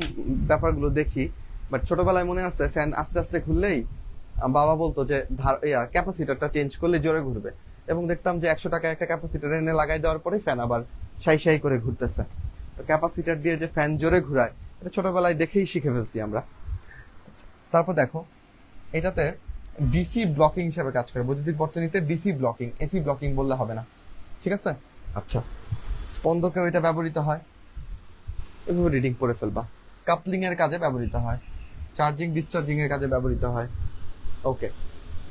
ব্যাপারগুলো দেখি, বাট ছোটবেলায় মনে আছে ফ্যান আস্তে আস্তে ঘুরলেই বাবা বলতো যে ক্যাপাসিটরটা চেঞ্জ করলে জোরে ঘুরবে, এবং দেখতাম যে 100 টাকা একটা ক্যাপাসিটর এনে লাগাই দেওয়ার পরে ফ্যান আবার সাই সাই করে ঘুরতেছে। তো ক্যাপাসিটর দিয়ে যে ফ্যান জোরে ঘুরায়, এটা ছোটবেলায় দেখেই শিখে ফেলছি আমরা। তারপর দেখো এটাতে ডিসি ব্লকিং হিসেবে কাজ করে, বৈদ্যুতিক বর্তনীতে ডিসি ব্লকিং, এসি ব্লকিং বললে হবে না, ঠিক আছে? আচ্ছা, স্পন্দকেও এটা ব্যবহৃত হয়, এভাবে রিডিং করে ফেলবা। কাপলিং এর কাজে ব্যবহৃত হয়, চার্জিং ডিসচার্জিং এর কাজে ব্যবহৃত হয়। ওকে,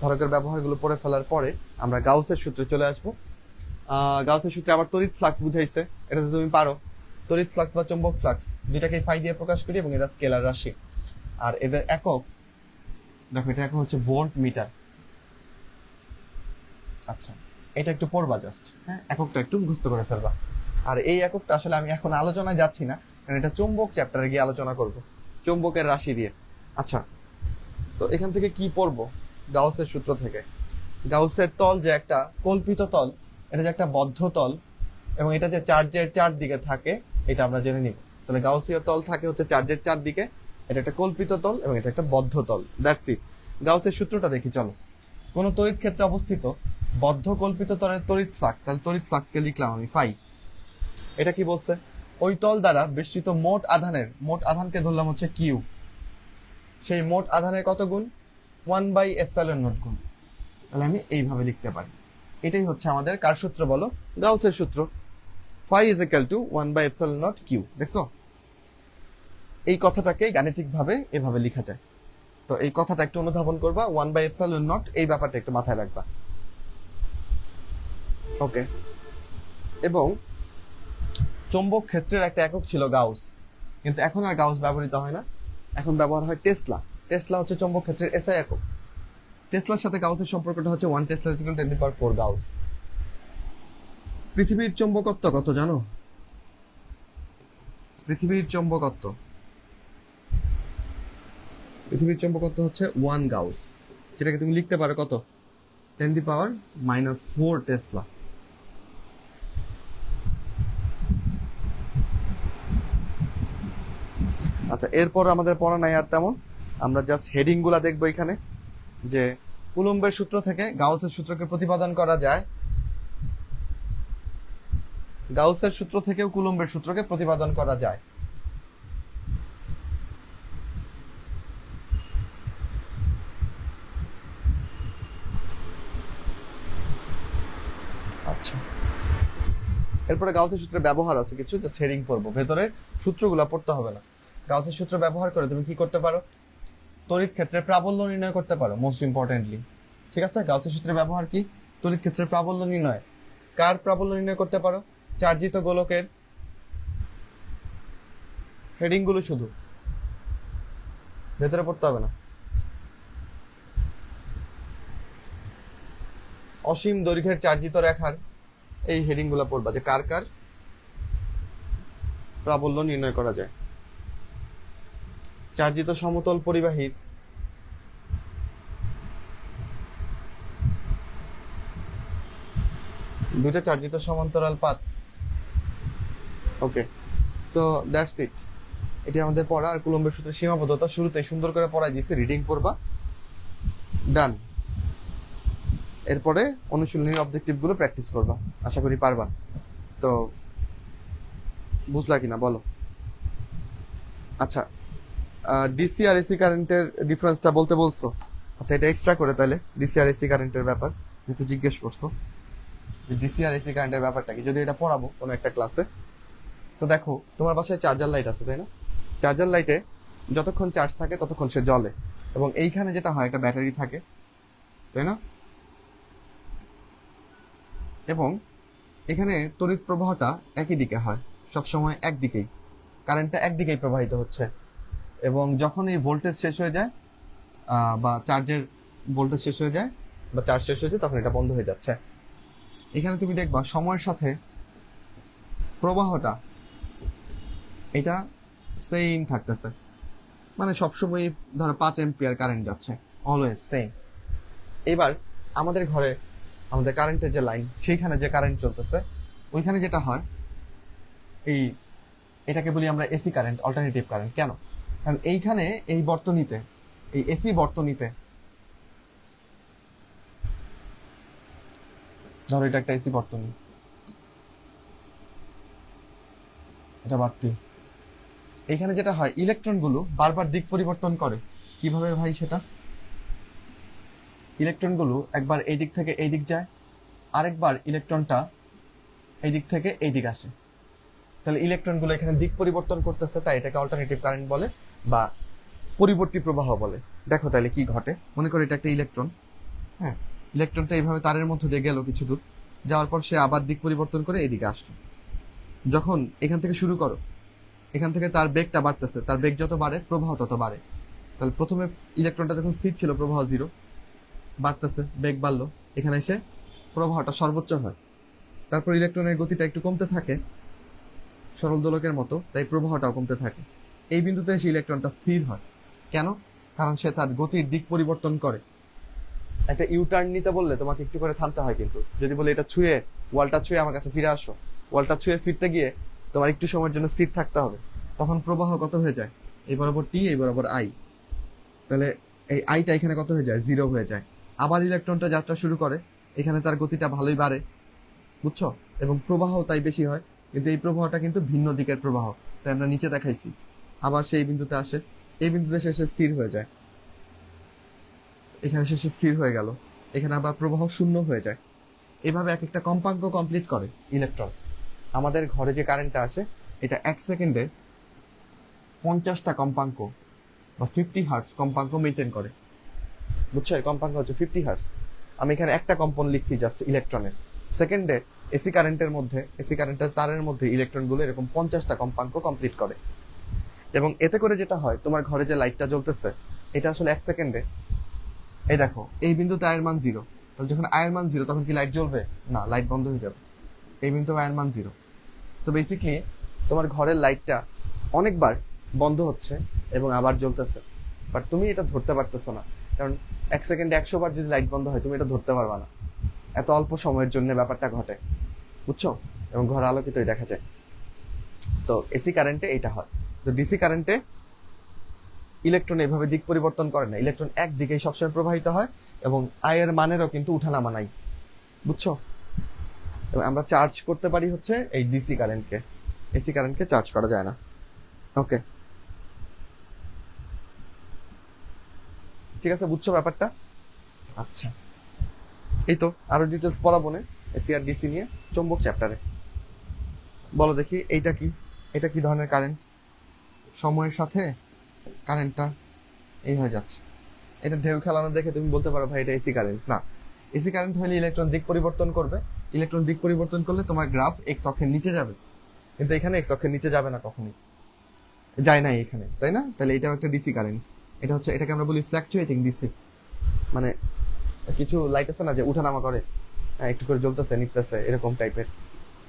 ধারকের ব্যবহারগুলো পড়ে ফেলার পরে আমরা গাউসের সূত্রে চলে আসবো। গাউসের সূত্রে আবার তড়িৎ ফ্লাক্স বুঝাইছে, এটা তো তুমি পারো। তড়িৎ ফ্লাক্স বা চৌম্বক ফ্লাক্স দুইটাকে ফাই দিয়ে প্রকাশ করি, এবং এটা স্কেলার রাশি। আর এদের একক দেখো, এটা একক হচ্ছে ভোল্ট মিটার। আচ্ছা, এটা একটু পড়বা জাস্ট, হ্যাঁ, এককটা একটু মুখস্থ করে ফেলবা। আর এই এককটা আসলে আমি এখন আলোচনায় যাচ্ছি না, কারণ এটা চৌম্বক চ্যাপ্টারে গিয়ে আলোচনা করব, চৌম্বকের রাশি দিয়ে। আচ্ছা, তো এখান থেকে কি পড়বো? গাউসের সূত্র থেকে গাউসের তল যে একটা কল্পিত তল, এটা যে একটা বদ্ধ তল, এবং এটা যে চার্জের চারদিকে থাকে, এটা আমরা জেনে নিব। তাহলে গাউসীয় তল থাকে হচ্ছে চার্জের চারদিকে, এটা একটা কল্পিত তল এবং এটা একটা বদ্ধ তল। That's it. গাউসের সূত্রটা দেখি চলো। কোন তড়িৎ ক্ষেত্রে অবস্থিত বদ্ধ কল্পিত তলের তড়িৎ ফ্লাক্স, তাহলে তড়িৎ ফ্লাক্সকে লিখলাম আমি ফাই। এটা কি বলছে? ওই তল দ্বারা বেষ্টিত মোট আধানকে ধরলাম হচ্ছে কিউ। সেই মোট আধানের কত গুণ? 1/ε0 গুণ। তাহলে আমি এইভাবে লিখতে পারি। এটাই হচ্ছে আমাদের কার সূত্র বলো? গাউসের সূত্র। Phi is equal to 1/ε0 Q. দেখছো, এই কথাটাকে গাণিতিকভাবে এভাবে লেখা যায়। তো এই কথাটা একটু অনুধাবন করবা, 1/ε0, এই ব্যাপারটা একটু মাথায় রাখবা। ওকে, এবং চৌম্বক ক্ষেত্রের একটা একক ছিল গাউস, কিন্তু এখন আর গাউস ব্যবহৃত হয় না, এখন ব্যবহার হয় টেসলা। টেসলা হচ্ছে চৌম্বক ক্ষেত্রের এসআই একক। টেসলার সাথে গাউসের সম্পর্কটা হচ্ছে 1 টেসলা = 10⁴ গাউস। পৃথিবীর চৌম্বকত্ব কত জানো? পৃথিবীর চৌম্বকত্ব হচ্ছে 1 গাউস, যেটাকে তুমি লিখতে পারো কত? 10⁻⁻⁴ টেসলা। আচ্ছা, এরপর আমাদের পড়া নাই আর তেমন, আমরা জাস্ট হেডিং গুলা দেখবো এখানে, যে কুলম্বের সূত্র থেকে গাউসের সূত্রকে প্রতিপাদন করা যায়, গাউসের সূত্র থেকেও কুলম্বের সূত্রকে প্রতিপাদন করা যায়। আচ্ছা, এরপরে গাউসের সূত্রের ব্যবহার আছে কিছু, জাস্ট হেডিং পড়বো, ভেতরের সূত্রগুলা পড়তে হবে না। গাউসের সূত্র ব্যবহার করে তুমি কি করতে পারো? তড়িৎ ক্ষেত্রে প্রাবল্য নির্ণয় করতে পারো, মোস্ট ইম্পর্টেন্টলি। ঠিক আছে, গাউসের সূত্রের ব্যবহার কি? তড়িৎ ক্ষেত্রের প্রাবল্য নির্ণয়। কার প্রাবল্য নির্ণয় করতে পারো? চার্জিত গোলকের। হেডিং গুলো শুধু, ভেতরে পড়তে হবে না। অসীম দৈর্ঘ্যের চার্জিত রেখার এই হেডিং গুলা পড়বা, যে কার কার প্রাবল্য নির্ণয় করা যায়। চার্জিত সমতল পরিবাহীর দুইটা চার্জিত সমান্তরাল পাত। ওকে, সো দ্যাটস ইট। এটি আমাদের পড়া। আর কুলম্বের সূত্রের সীমাবদ্ধতা শুরুতে সুন্দর করে পড়াই দিয়েছি, রিডিং পড়বা, ডান। এরপরে অনুশীলনীর অবজেক্টিভ গুলো প্র্যাকটিস করবা, আশা করি পারবা। তো বুঝলা কিনা বলো? আচ্ছা, ডিসি আর এসি কারেন্টের ডিফারেন্সটা বলতে বলছো। আচ্ছা, এটা এক্সট্রা করে তাহলে ডিসি আর এসি কারেন্টের ব্যাপার যেহেতু জিজ্ঞেস করছো, যে ডিসি আর এসি কারেন্টের ব্যাপারটা কি, যদি এটা পড়াবো কোনো একটা ক্লাসে। তো দেখো, তোমার বাসায় চার্জার লাইট আছে, তাই না? চার্জার লাইটে যতক্ষণ চার্জ থাকে ততক্ষণ সে জ্বলে, এবং এইখানে যেটা হয় একটা ব্যাটারি থাকে, তাই না? এবং এখানে তড়িৎ প্রবাহটা একই দিকে হয়, সবসময় একদিকেই, কারেন্টটা একদিকেই প্রবাহিত হচ্ছে। এবং যখন এই ভোল্টেজ শেষ হয়ে যায়, বা চার্জের ভোল্টেজ শেষ হয়ে যায়, বা চার্জ শেষ হয়ে যায়, তখন এটা বন্ধ হয়ে যাচ্ছে। এখানে তুমি দেখবা সময়ের সাথে প্রবাহটা এটা সেম থাকতেছে, মানে সবসময় ধরো 5 অ্যাম্পিয়ার কারেন্ট যাচ্ছে, অলওয়েজ সেম। এবার আমাদের ঘরে আমাদের কারেন্টের যে লাইন, সেইখানে যে কারেন্ট চলতেছে, ওইখানে যেটা হয়, এটাকে বলি আমরা এসি কারেন্ট, অল্টারনেটিভ কারেন্ট। কেন? কারণ এইখানে এই বর্তনীতে, এই এসি বর্তনীতে, ধরো এটা একটা এসি বর্তনী, এটা বাতি। এইখানে যেটা হয়, ইলেকট্রনগুলো বারবার দিক পরিবর্তন করে। কিভাবে ভাই সেটা? ইলেকট্রনগুলো একবার এই দিক থেকে এই দিক যায়, আরেকবার ইলেকট্রনটা এই দিক থেকে এই দিক আসে। তাহলে ইলেকট্রনগুলো এখানে দিক পরিবর্তন করতেছে, তাই এটাকে অল্টারনেটিভ কারেন্ট বলে বা পরিবর্তী প্রবাহ বলে। দেখো তাহলে কি ঘটে, মনে করো এটা একটা ইলেকট্রন, হ্যাঁ, ইলেকট্রনটা এইভাবে তারের মধ্যে দিয়ে গেল কিছু দূর, যাওয়ার পর সে আবার দিক পরিবর্তন করে এদিকে আসলো। যখন এখান থেকে শুরু করো, এখান থেকে তার বেগটা বাড়তেছে, তার বেগ যত বাড়ে প্রবাহ তত বাড়ে। তাহলে প্রথমে ইলেকট্রনটা যখন স্থির ছিল, প্রবাহ 0, বাড়তেছে, বেগ বাড়লো, এখানে এসে প্রবাহটা সর্বোচ্চ হয়। তারপর ইলেকট্রনের গতিটা একটু কমতে থাকে, সরল দোলকের মতো, তাই প্রবাহটাও কমতে থাকে। এই বিন্দুতে এসে ইলেকট্রনটা স্থির হয়। কেন? কারণ সে তার গতির দিক পরিবর্তন করে। একটা ইউটার্ন নিতে বললে তোমাকে একটু করে থামতে হয়, কিন্তু যদি বলে এটা ছুঁয়ে, ওয়ালটা ছুঁয়ে আমার কাছে ফিরে আসো, ওয়ালটা ছুঁয়ে ফিরতে গিয়ে তোমার একটু সময়ের জন্য স্থির থাকতে হবে। তখন প্রবাহ কত হয়ে যায়? এই বরাবর টি, এই বরাবর আই। তাহলে এই আইটা এখানে কত হয়ে যায়? 0 হয়ে যায়। আবার ইলেকট্রনটা যাত্রা শুরু করে, এখানে তার গতিটা ভালোই বাড়ে, বুঝছো, এবং প্রবাহ তাই বেশি হয়। কিন্তু এই প্রবাহটা কিন্তু ভিন্ন দিকের প্রবাহ, তাই আমরা নিচে দেখাইছি। আবার সেই বিন্দুতে আসে, এই বিন্দুতে শেষে স্থির হয়ে যায়, এখানে শেষে স্থির হয়ে গেল, এখানে আবার প্রবাহ শূন্য হয়ে যায়। এভাবে এক একটা কম্পাঙ্ক কমপ্লিট করে ইলেকট্রন। আমাদের ঘরে যে কারেন্টটা আসে, এটা 1 সেকেন্ডে 50টা কম্পাঙ্ক বা 50 হার্টজ কম্পাঙ্ক মেনটেন করে, বুঝছো? এর কম্পাঙ্ক হচ্ছে 50 হার্টজ। আমি এখানে একটা কম্পন লিখছি জাস্ট ইলেকট্রনের, সেকেন্ডে এসি কারেন্টের তারের মধ্যে ইলেকট্রনগুলো এরকম 50টা কম্পাঙ্ক কমপ্লিট করে। এবং এতে করে যেটা হয়, তোমার ঘরে যে লাইটটা জ্বলতেছে এটা আসলে 1 সেকেন্ডে, এই দেখো এই বিন্দুতে আয়ের মান 0, তাহলে যখন আয়ের মান 0 তখন কি লাইট জ্বলবে না, লাইট বন্ধ হয়ে যাবে। এই বিন্দুতে আয়ের মান 0। তো বেসিক্যালি তোমার ঘরের লাইটটা অনেকবার বন্ধ হচ্ছে এবং আবার জ্বলতেছে, বাট তুমি এটা ধরতে পারতেছো না, কারণ 1 সেকেন্ডে 100 বার যদি লাইট বন্ধ হয় তুমি এটা ধরতে পারবা না। এত অল্প সময়ের জন্য ব্যাপারটা ঘটে, বুঝছো? এবং ঘর আলোকিতই দেখা যায়। তো এসি কারেন্টে এটা হয়। তো ডিসি কারেন্টে ইলেকট্রন এভাবে দিক পরিবর্তন করে না, ইলেকট্রন এক দিকেই সবসময় প্রবাহিত হয় এবং আয়ের মানেরও কিন্তু উঠানামা নাই, বুঝছো? এবং আমরা চার্জ করতে পারি হচ্ছে এই ডিসি কারেন্টকে, এসি কারেন্টকে চার্জ করা যায় না। ওকে, ঠিক আছে, বুঝছো ব্যাপারটা? আচ্ছা, এই তো আরো ডিটেলস পড়াবো না এসি আর ডিসি নিয়ে চৌম্বক চ্যাপ্টারে। বলো দেখি এইটা কি, এটা কি ধরনের কারেন্ট? সময়ের সাথে কারেন্টটা এই হয়ে যাচ্ছে, এটা ঢেউ খেলানো দেখে তুমি বলতে পারো ভাই এটা এসি কারেন্ট। না, এসি কারেন্ট হলে ইলেকট্রন দিক পরিবর্তন করবে, ইলেকট্রন দিক পরিবর্তন করলে তোমার গ্রাফ এক্স অক্ষের নিচে যাবে, কিন্তু এখানে এক্স অক্ষের নিচে যাবে না, কখনোই যায় না এখানে, তাই না? তাহলে এটাও একটা ডিসি কারেন্ট। এটা হচ্ছে, এটাকে আমরা বলি ফ্ল্যাকচুয়েটিং ডিসি। মানে কিছু লাইট আছে না যে উঠানামা করে, একটু করে জ্বলতেছে নিতেছে এরকম টাইপের,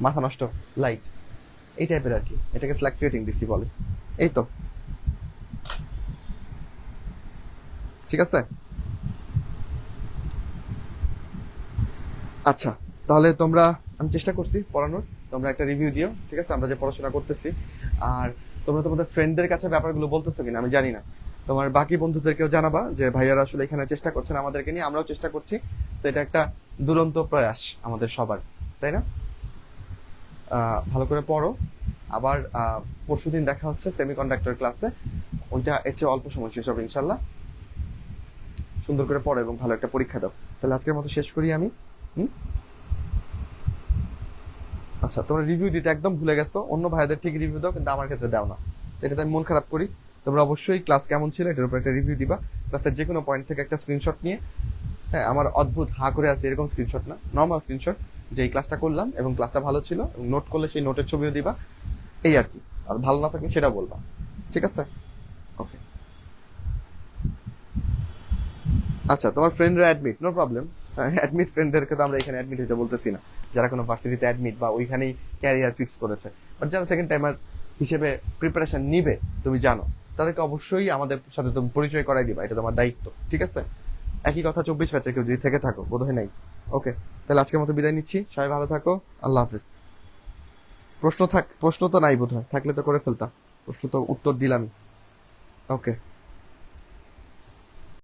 মাথা নষ্ট লাইট, এই টাইপের আর কি, এটাকে ফ্ল্যাকচুয়েটিং ডিসি বলে। এই তো, ঠিক আছে। আচ্ছা, তাহলে তোমরা, আমি চেষ্টা করছি পড়ানোর, তোমরা একটা রিভিউ দিও, ঠিক আছে, আমরা যে পড়াশোনা করতেছি। আর তোমরা তোমাদের ফ্রেন্ডদের কাছে ব্যাপারগুলো বলতেছো কিনা আমি জানি না, তোমার বাকি বন্ধুদেরকেও জানাবা যে ভাইয়ারা আসলে এখানে চেষ্টা করছেন আমাদেরকে নিয়ে, আমরাও চেষ্টা করছি। তো এটা একটা দুরন্ত প্রয়াস আমাদের সবার, তাই না? ভালো করে পড়ো। আবার পরশুদিন দেখা হচ্ছে সেমিকন্ডাক্টর ক্লাসে, ওইটা এর চেয়ে অল্প সময় শেষ হবে ইনশাল্লাহ। সুন্দর করে পড়ো এবং ভালো একটা পরীক্ষা দাও। তাহলে আজকের মতো শেষ করি আমি। আচ্ছা, তোমরা রিভিউ দিতে একদম ভুলে গেছো, অন্য ভাইদের ঠিক রিভিউ দাও, কিন্তু আমার ক্ষেত্রে দাও না, এটাতে আমি মন খারাপ করি। তোমরা অবশ্যই ক্লাস কেমন ছিল এটার উপর একটা রিভিউ দিবা, ক্লাসের যে কোনো পয়েন্ট থেকে একটা স্ক্রিনশট নিয়ে, হ্যাঁ, আমার অদ্ভুত হা করে আছে এরকম স্ক্রিনশট না, নর্মাল স্ক্রিনশট, যে এই ক্লাসটা করলাম এবং ক্লাসটা ভালো ছিল, এবং নোট করলে সেই নোটের ছবিও দিবা, এই আর কি। আর ভালো না থাকলে সেটা বলবা, ঠিক আছে? ওকে, আচ্ছা, তোমার ফ্রেন্ডরা অ্যাডমিট, নো প্রবলেম। অ্যাডমিট ফ্রেন্ডদেরকে তো আমরা এখানে অ্যাডমিট হতে বলতেছি না, যারা কোনো ভার্সিটিতে অ্যাডমিট বা ওইখানেই ক্যারিয়ার ফিক্স করেছে, বাট যারা সেকেন্ড টাইমার হিসেবে প্রিপারেশন নিবে তুমি জানো, তাদেরকে অবশ্যই আমাদের সাথে তুমি পরিচয় করাই দিবা, এটা তোমার দায়িত্ব, ঠিক আছে? একই কথা 24 ব্যাচের কেউ যদি থেকে থাকো, বোধহয় নাই। ওকে, তাহলে আজকের মতো বিদায় নিচ্ছি, সবাই ভালো থাকো, আল্লাহ হাফিজ। প্রশ্ন তো নাই বোধহয়, থাকলে তো করে ফেলতাম, প্রশ্ন তো উত্তর দিলামই। ওকে।